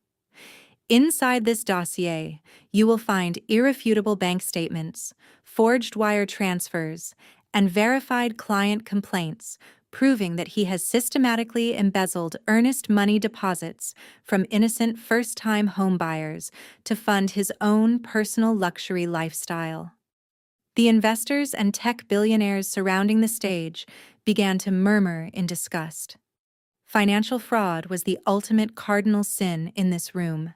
Inside this dossier, you will find irrefutable bank statements, forged wire transfers, and verified client complaints proving that he has systematically embezzled earnest money deposits from innocent first-time homebuyers to fund his own personal luxury lifestyle. The investors and tech billionaires surrounding the stage began to murmur in disgust. Financial fraud was the ultimate cardinal sin in this room.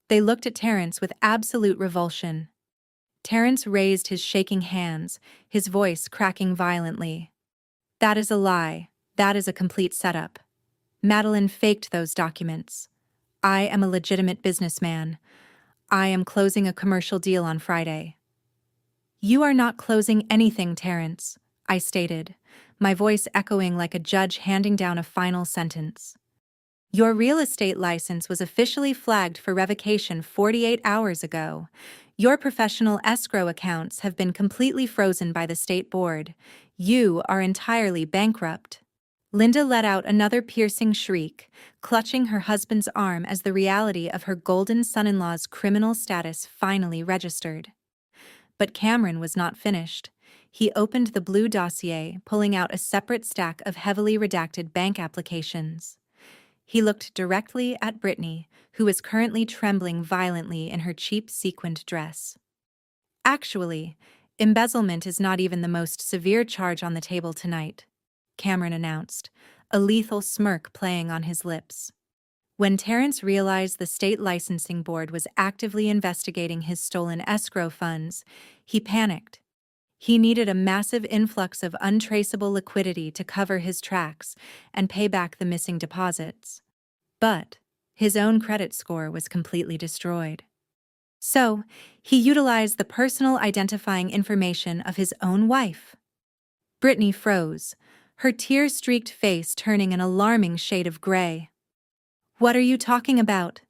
They looked at Terrence with absolute revulsion. Terrence raised his shaking hands, his voice cracking violently. That is a lie. That is a complete setup. Madeline faked those documents. I am a legitimate businessman. I am closing a commercial deal on Friday. You are not closing anything, Terrence, I stated, my voice echoing like a judge handing down a final sentence. Your real estate license was officially flagged for revocation 48 hours ago. Your professional escrow accounts have been completely frozen by the state board. You are entirely bankrupt. Linda let out another piercing shriek, clutching her husband's arm as the reality of her golden son-in-law's criminal status finally registered. But Cameron was not finished. He opened the blue dossier, pulling out a separate stack of heavily redacted bank applications. He looked directly at Brittany, who was currently trembling violently in her cheap sequined dress. Actually, embezzlement is not even the most severe charge on the table tonight. Cameron announced, a lethal smirk playing on his lips. When Terrence realized the state licensing board was actively investigating his stolen escrow funds, he panicked. He needed a massive influx of untraceable liquidity to cover his tracks and pay back the missing deposits. But his own credit score was completely destroyed. So, he utilized the personal identifying information of his own wife. Brittany froze, her tear-streaked face turning an alarming shade of gray. "What are you talking about?"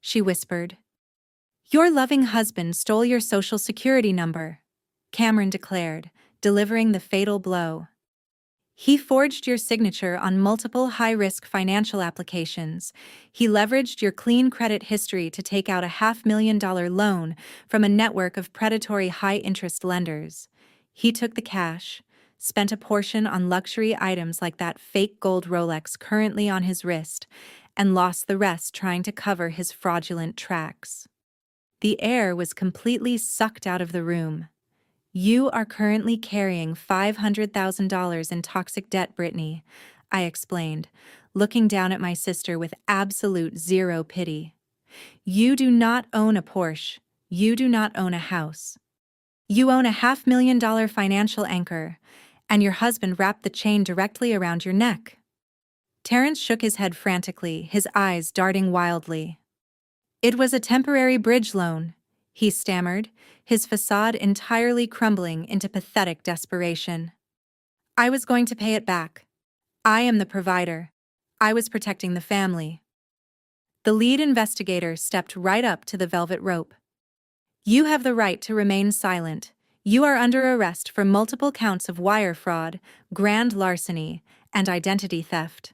she whispered. "Your loving husband stole your social security number," Cameron declared, delivering the fatal blow. "He forged your signature on multiple high-risk financial applications. He leveraged your clean credit history to take out a $500,000 loan from a network of predatory high-interest lenders. He took the cash, spent a portion on luxury items like that fake gold Rolex currently on his wrist, and lost the rest trying to cover his fraudulent tracks." The air was completely sucked out of the room. "You are currently carrying $500,000 in toxic debt, Brittany," I explained, looking down at my sister with absolute zero pity. "You do not own a Porsche. You do not own a house. You own a $500,000 financial anchor, and your husband wrapped the chain directly around your neck." Terrence shook his head frantically, his eyes darting wildly. "It was a temporary bridge loan," he stammered, his facade entirely crumbling into pathetic desperation. "I was going to pay it back. I am the provider. I was protecting the family." The lead investigator stepped right up to the velvet rope. "You have the right to remain silent. You are under arrest for multiple counts of wire fraud, grand larceny, and identity theft."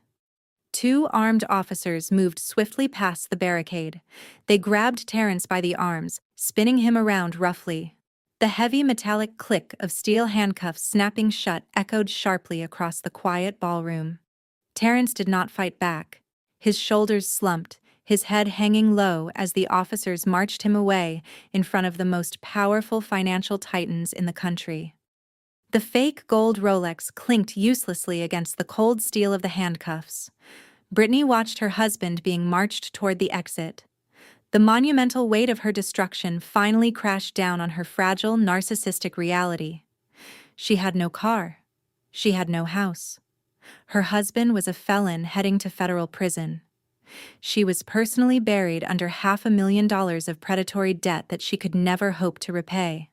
Two armed officers moved swiftly past the barricade. They grabbed Terrence by the arms, spinning him around roughly. The heavy metallic click of steel handcuffs snapping shut echoed sharply across the quiet ballroom. Terrence did not fight back. His shoulders slumped, his head hanging low as the officers marched him away in front of the most powerful financial titans in the country. The fake gold Rolex clinked uselessly against the cold steel of the handcuffs. Brittany watched her husband being marched toward the exit. The monumental weight of her destruction finally crashed down on her fragile, narcissistic reality. She had no car. She had no house. Her husband was a felon heading to federal prison. She was personally buried under $500,000 of predatory debt that she could never hope to repay.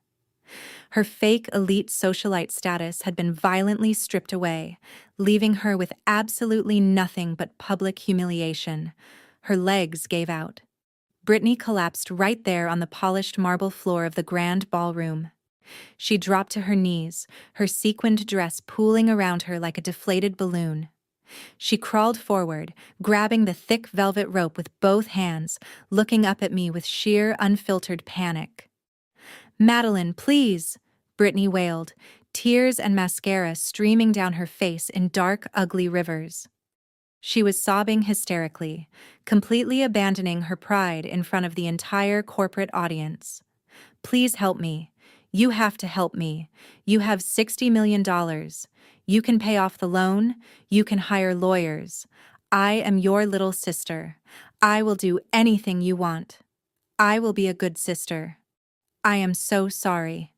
Her fake elite socialite status had been violently stripped away, leaving her with absolutely nothing but public humiliation. Her legs gave out. Brittany collapsed right there on the polished marble floor of the grand ballroom. She dropped to her knees, her sequined dress pooling around her like a deflated balloon. She crawled forward, grabbing the thick velvet rope with both hands, looking up at me with sheer, unfiltered panic. "Madeline, please," Brittany wailed, tears and mascara streaming down her face in dark, ugly rivers. She was sobbing hysterically, completely abandoning her pride in front of the entire corporate audience. "Please help me. You have to help me. You have $60 million. You can pay off the loan. You can hire lawyers. I am your little sister. I will do anything you want. I will be a good sister. I am so sorry.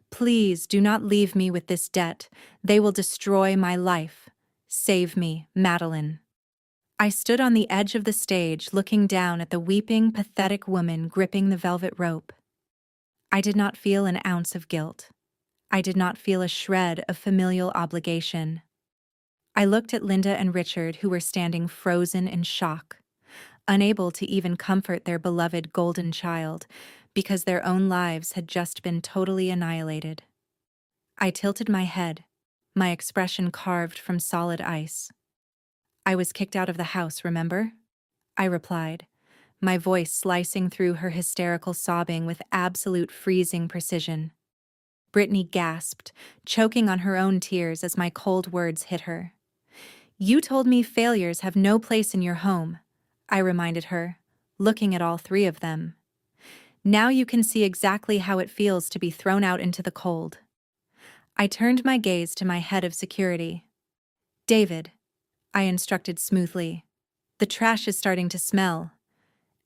Please do not leave me with this debt. They will destroy my life. Save me, Madeline." I stood on the edge of the stage looking down at the weeping, pathetic woman gripping the velvet rope. I did not feel an ounce of guilt. I did not feel a shred of familial obligation. I looked at Linda and Richard, who were standing frozen in shock, unable to even comfort their beloved golden child, because their own lives had just been totally annihilated. I tilted my head, my expression carved from solid ice. "I was kicked out of the house, remember?" I replied, my voice slicing through her hysterical sobbing with absolute freezing precision. Brittany gasped, choking on her own tears as my cold words hit her. "You told me failures have no place in your home," I reminded her, looking at all three of them. "Now you can see exactly how it feels to be thrown out into the cold." I turned my gaze to my head of security. David, I instructed smoothly. The trash is starting to smell.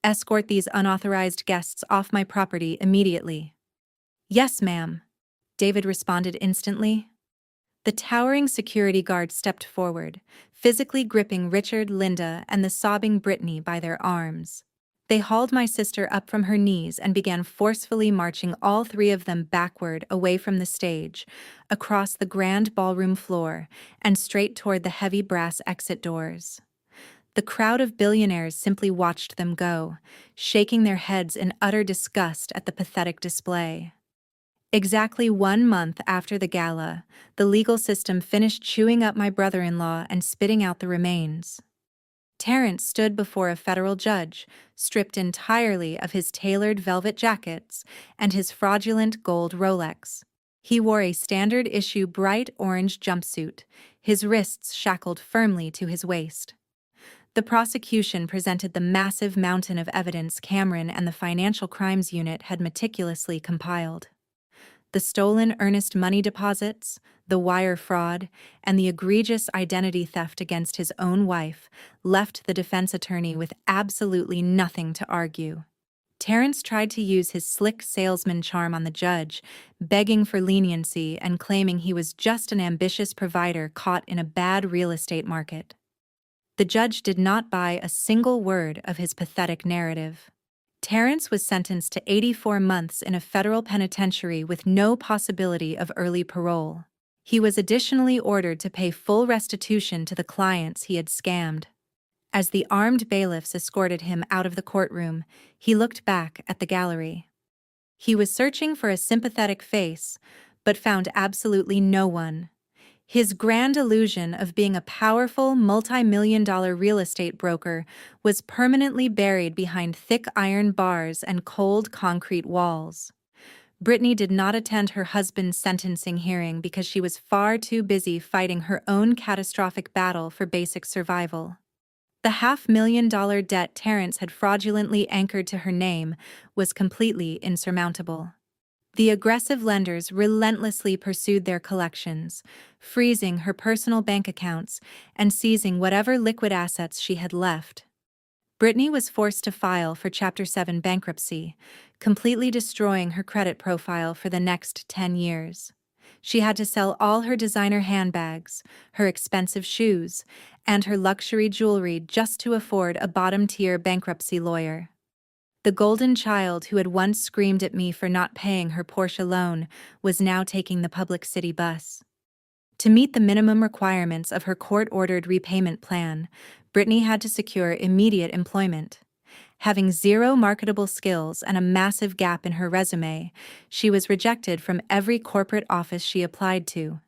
Escort these unauthorized guests off my property immediately. Yes, ma'am, David responded instantly. The towering security guard stepped forward, physically gripping Richard, Linda, and the sobbing Brittany by their arms. They hauled my sister up from her knees and began forcefully marching all three of them backward away from the stage, across the grand ballroom floor, and straight toward the heavy brass exit doors. The crowd of billionaires simply watched them go, shaking their heads in utter disgust at the pathetic display. Exactly 1 month after the gala, the legal system finished chewing up my brother-in-law and spitting out the remains. Terrence stood before a federal judge, stripped entirely of his tailored velvet jackets and his fraudulent gold Rolex. He wore a standard-issue bright orange jumpsuit, his wrists shackled firmly to his waist. The prosecution presented the massive mountain of evidence Cameron and the Financial Crimes Unit had meticulously compiled. The stolen earnest money deposits, the wire fraud, and the egregious identity theft against his own wife left the defense attorney with absolutely nothing to argue. Terrence tried to use his slick salesman charm on the judge, begging for leniency and claiming he was just an ambitious provider caught in a bad real estate market. The judge did not buy a single word of his pathetic narrative. Terrence was sentenced to 84 months in a federal penitentiary with no possibility of early parole. He was additionally ordered to pay full restitution to the clients he had scammed. As the armed bailiffs escorted him out of the courtroom, he looked back at the gallery. He was searching for a sympathetic face, but found absolutely no one. His grand illusion of being a powerful, multi-million-dollar real estate broker was permanently buried behind thick iron bars and cold concrete walls. Brittany did not attend her husband's sentencing hearing because she was far too busy fighting her own catastrophic battle for basic survival. The $500,000 debt Terrence had fraudulently anchored to her name was completely insurmountable. The aggressive lenders relentlessly pursued their collections, freezing her personal bank accounts and seizing whatever liquid assets she had left. Brittany was forced to file for Chapter 7 bankruptcy, completely destroying her credit profile for the next 10 years. She had to sell all her designer handbags, her expensive shoes, and her luxury jewelry just to afford a bottom-tier bankruptcy lawyer. The golden child who had once screamed at me for not paying her Porsche loan was now taking the public city bus. To meet the minimum requirements of her court-ordered repayment plan, Brittany had to secure immediate employment. Having zero marketable skills and a massive gap in her resume, she was rejected from every corporate office she applied to.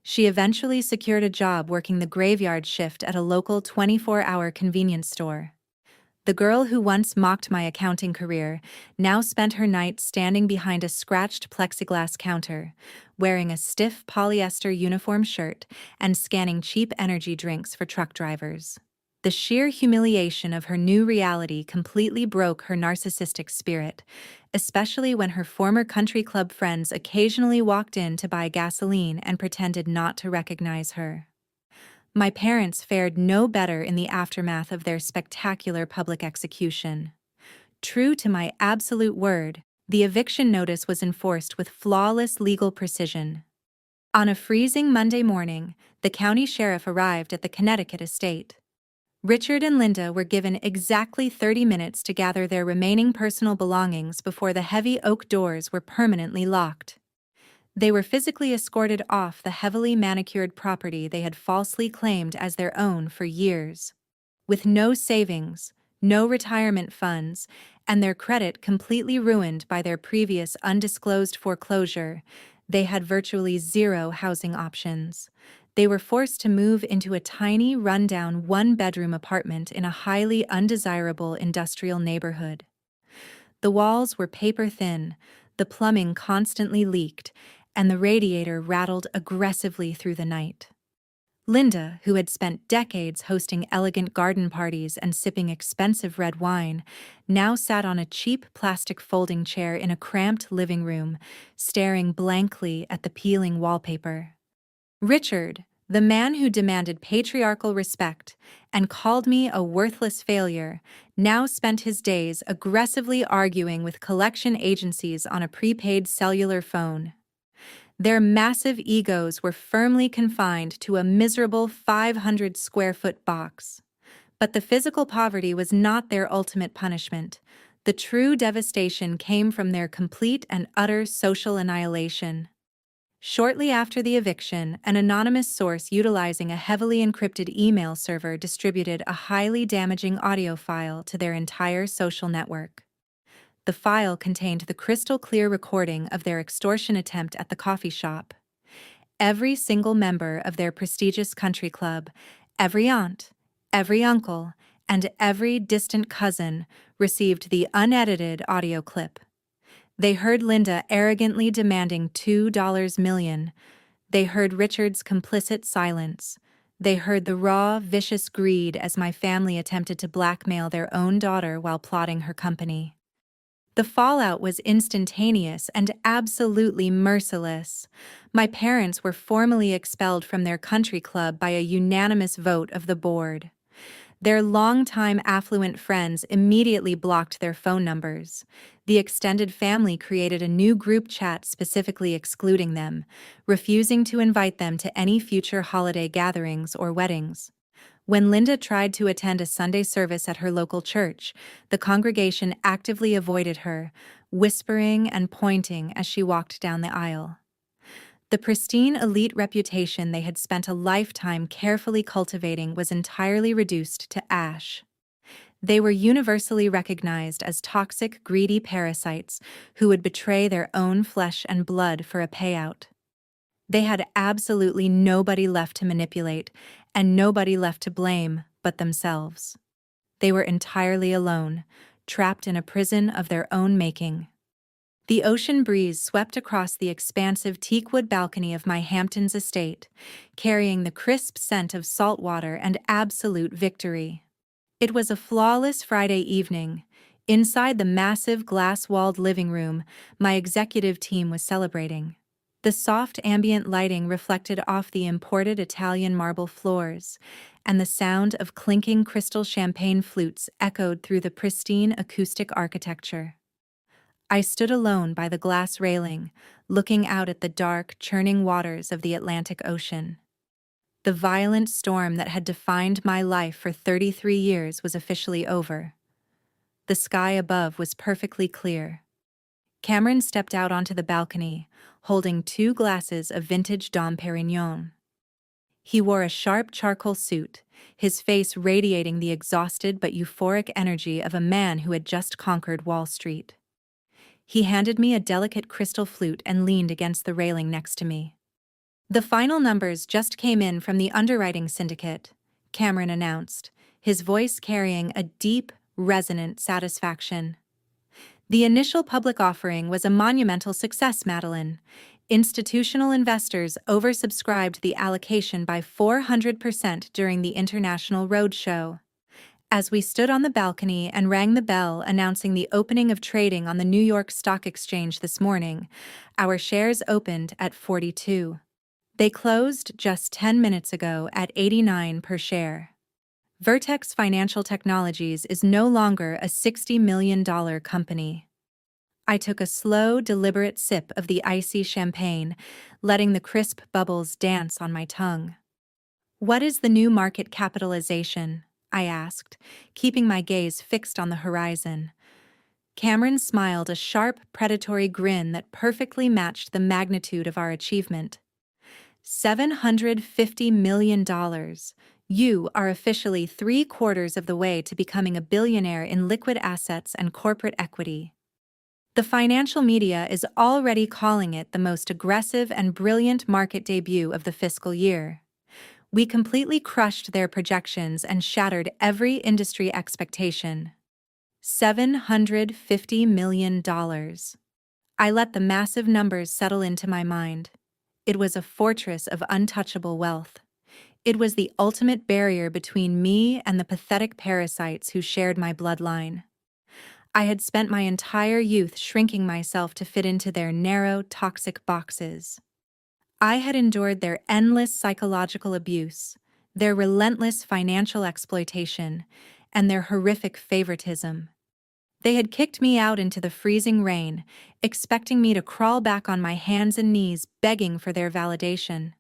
She eventually secured a job working the graveyard shift at a local 24-hour convenience store. The girl who once mocked my accounting career now spent her nights standing behind a scratched plexiglass counter, wearing a stiff polyester uniform shirt and scanning cheap energy drinks for truck drivers. The sheer humiliation of her new reality completely broke her narcissistic spirit, especially when her former country club friends occasionally walked in to buy gasoline and pretended not to recognize her. My parents fared no better in the aftermath of their spectacular public execution. True to my absolute word, the eviction notice was enforced with flawless legal precision. On a freezing Monday morning, the county sheriff arrived at the Connecticut estate. Richard and Linda were given exactly 30 minutes to gather their remaining personal belongings before the heavy oak doors were permanently locked. They were physically escorted off the heavily manicured property they had falsely claimed as their own for years. With no savings, no retirement funds, and their credit completely ruined by their previous undisclosed foreclosure, they had virtually zero housing options. They were forced to move into a tiny, rundown one-bedroom apartment in a highly undesirable industrial neighborhood. The walls were paper-thin, the plumbing constantly leaked, and the radiator rattled aggressively through the night. Linda, who had spent decades hosting elegant garden parties and sipping expensive red wine, now sat on a cheap plastic folding chair in a cramped living room, staring blankly at the peeling wallpaper. Richard, The man who demanded patriarchal respect and called me a worthless failure now spent his days aggressively arguing with collection agencies on a prepaid cellular phone. Their massive egos were firmly confined to a miserable 500 square foot box. But the physical poverty was not their ultimate punishment. The true devastation came from their complete and utter social annihilation. Shortly after the eviction, an anonymous source utilizing a heavily encrypted email server distributed a highly damaging audio file to their entire social network. The file contained the crystal-clear recording of their extortion attempt at the coffee shop. Every single member of their prestigious country club, every aunt, every uncle, and every distant cousin received the unedited audio clip. They heard Linda arrogantly demanding $2 million. They heard Richard's complicit silence. They heard the raw, vicious greed as my family attempted to blackmail their own daughter while plotting her company. The fallout was instantaneous and absolutely merciless. My parents were formally expelled from their country club by a unanimous vote of the board. Their longtime affluent friends immediately blocked their phone numbers. The extended family created a new group chat specifically excluding them, refusing to invite them to any future holiday gatherings or weddings. When Linda tried to attend a Sunday service at her local church, the congregation actively avoided her, whispering and pointing as she walked down the aisle. The pristine elite reputation they had spent a lifetime carefully cultivating was entirely reduced to ash. They were universally recognized as toxic, greedy parasites who would betray their own flesh and blood for a payout. They had absolutely nobody left to manipulate and nobody left to blame but themselves. They were entirely alone, trapped in a prison of their own making. The ocean breeze swept across the expansive teakwood balcony of my Hamptons estate, carrying the crisp scent of salt water and absolute victory. It was a flawless Friday evening. Inside the massive glass-walled living room, my executive team was celebrating. The soft ambient lighting reflected off the imported Italian marble floors, and the sound of clinking crystal champagne flutes echoed through the pristine acoustic architecture. I stood alone by the glass railing, looking out at the dark, churning waters of the Atlantic Ocean. The violent storm that had defined my life for 33 years was officially over. The sky above was perfectly clear. Cameron stepped out onto the balcony, holding 2 glasses of vintage Dom Perignon. He wore a sharp charcoal suit, his face radiating the exhausted but euphoric energy of a man who had just conquered Wall Street. He handed me a delicate crystal flute and leaned against the railing next to me. "The final numbers just came in from the underwriting syndicate," Cameron announced, his voice carrying a deep, resonant satisfaction. "The initial public offering was a monumental success, Madeline. Institutional investors oversubscribed the allocation by 400% during the International Roadshow. As we stood on the balcony and rang the bell announcing the opening of trading on the New York Stock Exchange this morning, our shares opened at 42. They closed just 10 minutes ago at 89 per share. Vertex Financial Technologies is no longer a $60 million company." I took a slow, deliberate sip of the icy champagne, letting the crisp bubbles dance on my tongue. "What is the new market capitalization?" I asked, keeping my gaze fixed on the horizon. Cameron smiled a sharp, predatory grin that perfectly matched the magnitude of our achievement. $750 million. You are officially 3/4 of the way to becoming a billionaire in liquid assets and corporate equity. The financial media is already calling it the most aggressive and brilliant market debut of the fiscal year. We completely crushed their projections and shattered every industry expectation. $750 million. I let the massive numbers settle into my mind. It was a fortress of untouchable wealth. It was the ultimate barrier between me and the pathetic parasites who shared my bloodline. I had spent my entire youth shrinking myself to fit into their narrow, toxic boxes. I had endured their endless psychological abuse, their relentless financial exploitation, and their horrific favoritism. They had kicked me out into the freezing rain, expecting me to crawl back on my hands and knees begging for their validation.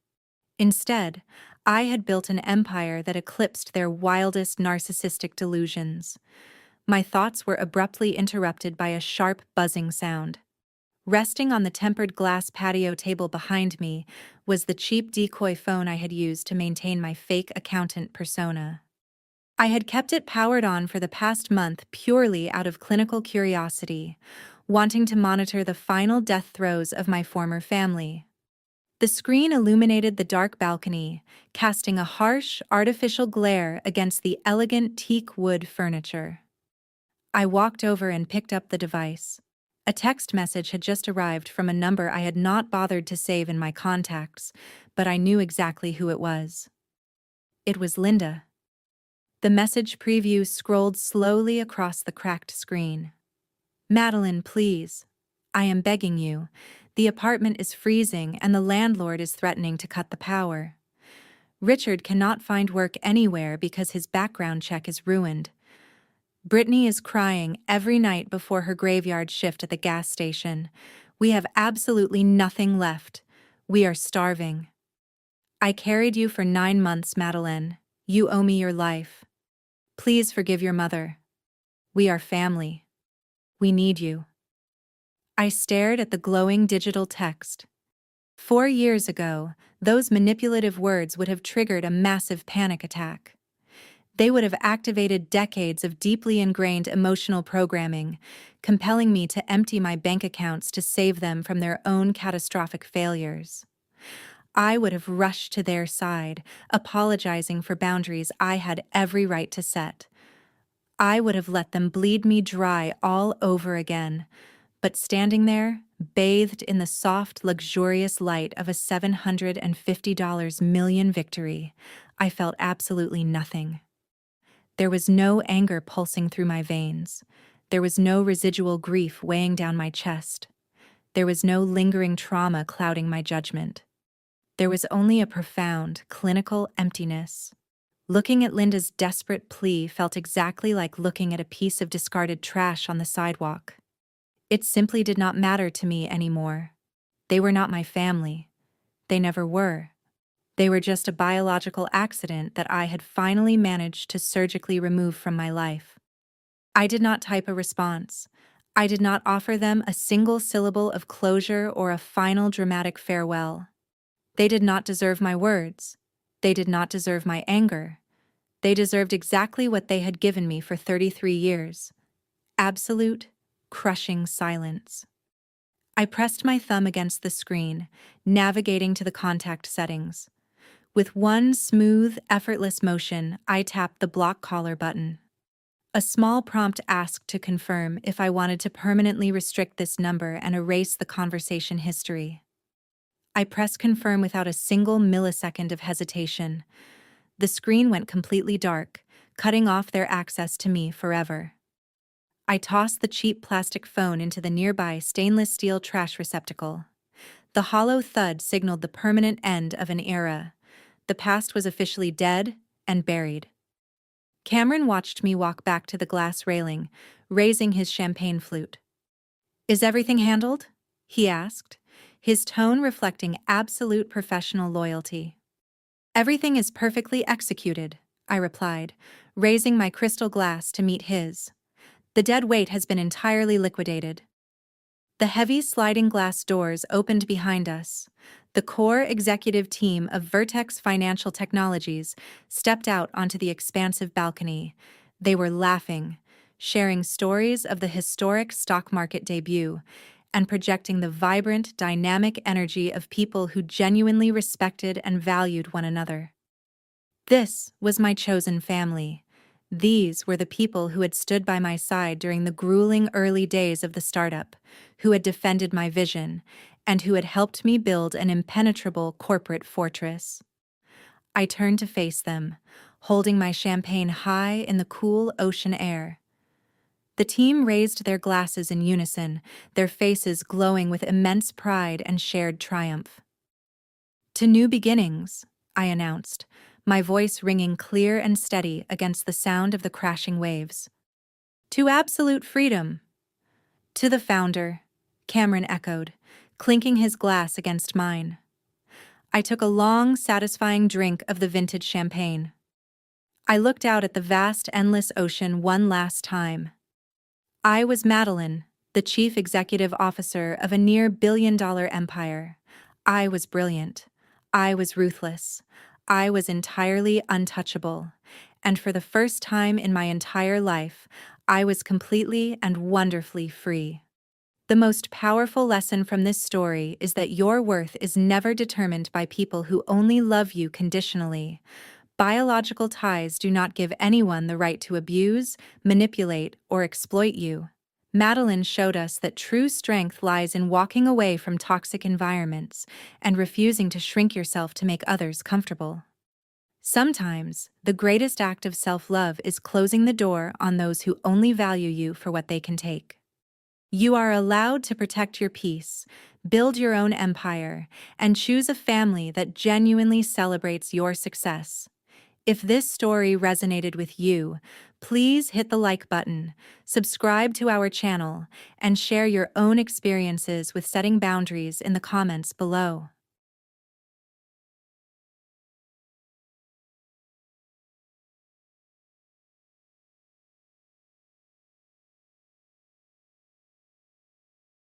Instead, I had built an empire that eclipsed their wildest narcissistic delusions. My thoughts were abruptly interrupted by a sharp buzzing sound. Resting on the tempered glass patio table behind me was the cheap decoy phone I had used to maintain my fake accountant persona. I had kept it powered on for the past month purely out of clinical curiosity, wanting to monitor the final death throes of my former family. The screen illuminated the dark balcony, casting a harsh, artificial glare against the elegant teak wood furniture. I walked over and picked up the device. A text message had just arrived from a number I had not bothered to save in my contacts, but I knew exactly who it was. It was Linda. The message preview scrolled slowly across the cracked screen. "Madeline, please. I am begging you. The apartment is freezing and the landlord is threatening to cut the power. Richard cannot find work anywhere because his background check is ruined. Brittany is crying every night before her graveyard shift at the gas station. We have absolutely nothing left. We are starving. I carried you for 9 months, Madeline. You owe me your life. Please forgive your mother. We are family. We need you." I stared at the glowing digital text. 4 years ago, those manipulative words would have triggered a massive panic attack. They would have activated decades of deeply ingrained emotional programming, compelling me to empty my bank accounts to save them from their own catastrophic failures. I would have rushed to their side, apologizing for boundaries I had every right to set. I would have let them bleed me dry all over again, but standing there, bathed in the soft, luxurious light of a $750 million victory, I felt absolutely nothing. There was no anger pulsing through my veins. There was no residual grief weighing down my chest. There was no lingering trauma clouding my judgment. There was only a profound, clinical emptiness. Looking at Linda's desperate plea felt exactly like looking at a piece of discarded trash on the sidewalk. It simply did not matter to me anymore. They were not my family. They never were. They were just a biological accident that I had finally managed to surgically remove from my life. I did not type a response. I did not offer them a single syllable of closure or a final dramatic farewell. They did not deserve my words. They did not deserve my anger. They deserved exactly what they had given me for 33 years. Absolute, crushing silence. I pressed my thumb against the screen, navigating to the contact settings. With one smooth, effortless motion, I tapped the block caller button. A small prompt asked to confirm if I wanted to permanently restrict this number and erase the conversation history. I pressed confirm without a single millisecond of hesitation. The screen went completely dark, cutting off their access to me forever. I tossed the cheap plastic phone into the nearby stainless steel trash receptacle. The hollow thud signaled the permanent end of an era. The past was officially dead and buried. Cameron watched me walk back to the glass railing, raising his champagne flute. "Is everything handled?" he asked, his tone reflecting absolute professional loyalty. "Everything is perfectly executed," I replied, raising my crystal glass to meet his. "The dead weight has been entirely liquidated." The heavy sliding glass doors opened behind us. The core executive team of Vertex Financial Technologies stepped out onto the expansive balcony. They were laughing, sharing stories of the historic stock market debut, and projecting the vibrant, dynamic energy of people who genuinely respected and valued one another. This was my chosen family. These were the people who had stood by my side during the grueling early days of the startup, who had defended my vision, and who had helped me build an impenetrable corporate fortress. I turned to face them, holding my champagne high in the cool ocean air. The team raised their glasses in unison, their faces glowing with immense pride and shared triumph. To new beginnings, I announced, my voice ringing clear and steady against the sound of the crashing waves. To absolute freedom. To the founder, Cameron echoed, clinking his glass against mine. I took a long, satisfying drink of the vintage champagne. I looked out at the vast, endless ocean one last time. I was Madeline, the chief executive officer of a near-billion-dollar empire. I was brilliant. I was ruthless. I was entirely untouchable. And for the first time in my entire life, I was completely and wonderfully free. The most powerful lesson from this story is that your worth is never determined by people who only love you conditionally. Biological ties do not give anyone the right to abuse, manipulate, or exploit you. Madeline showed us that true strength lies in walking away from toxic environments and refusing to shrink yourself to make others comfortable. Sometimes, the greatest act of self-love is closing the door on those who only value you for what they can take. You are allowed to protect your peace, build your own empire, and choose a family that genuinely celebrates your success. If this story resonated with you, please hit the like button, subscribe to our channel, and share your own experiences with setting boundaries in the comments below.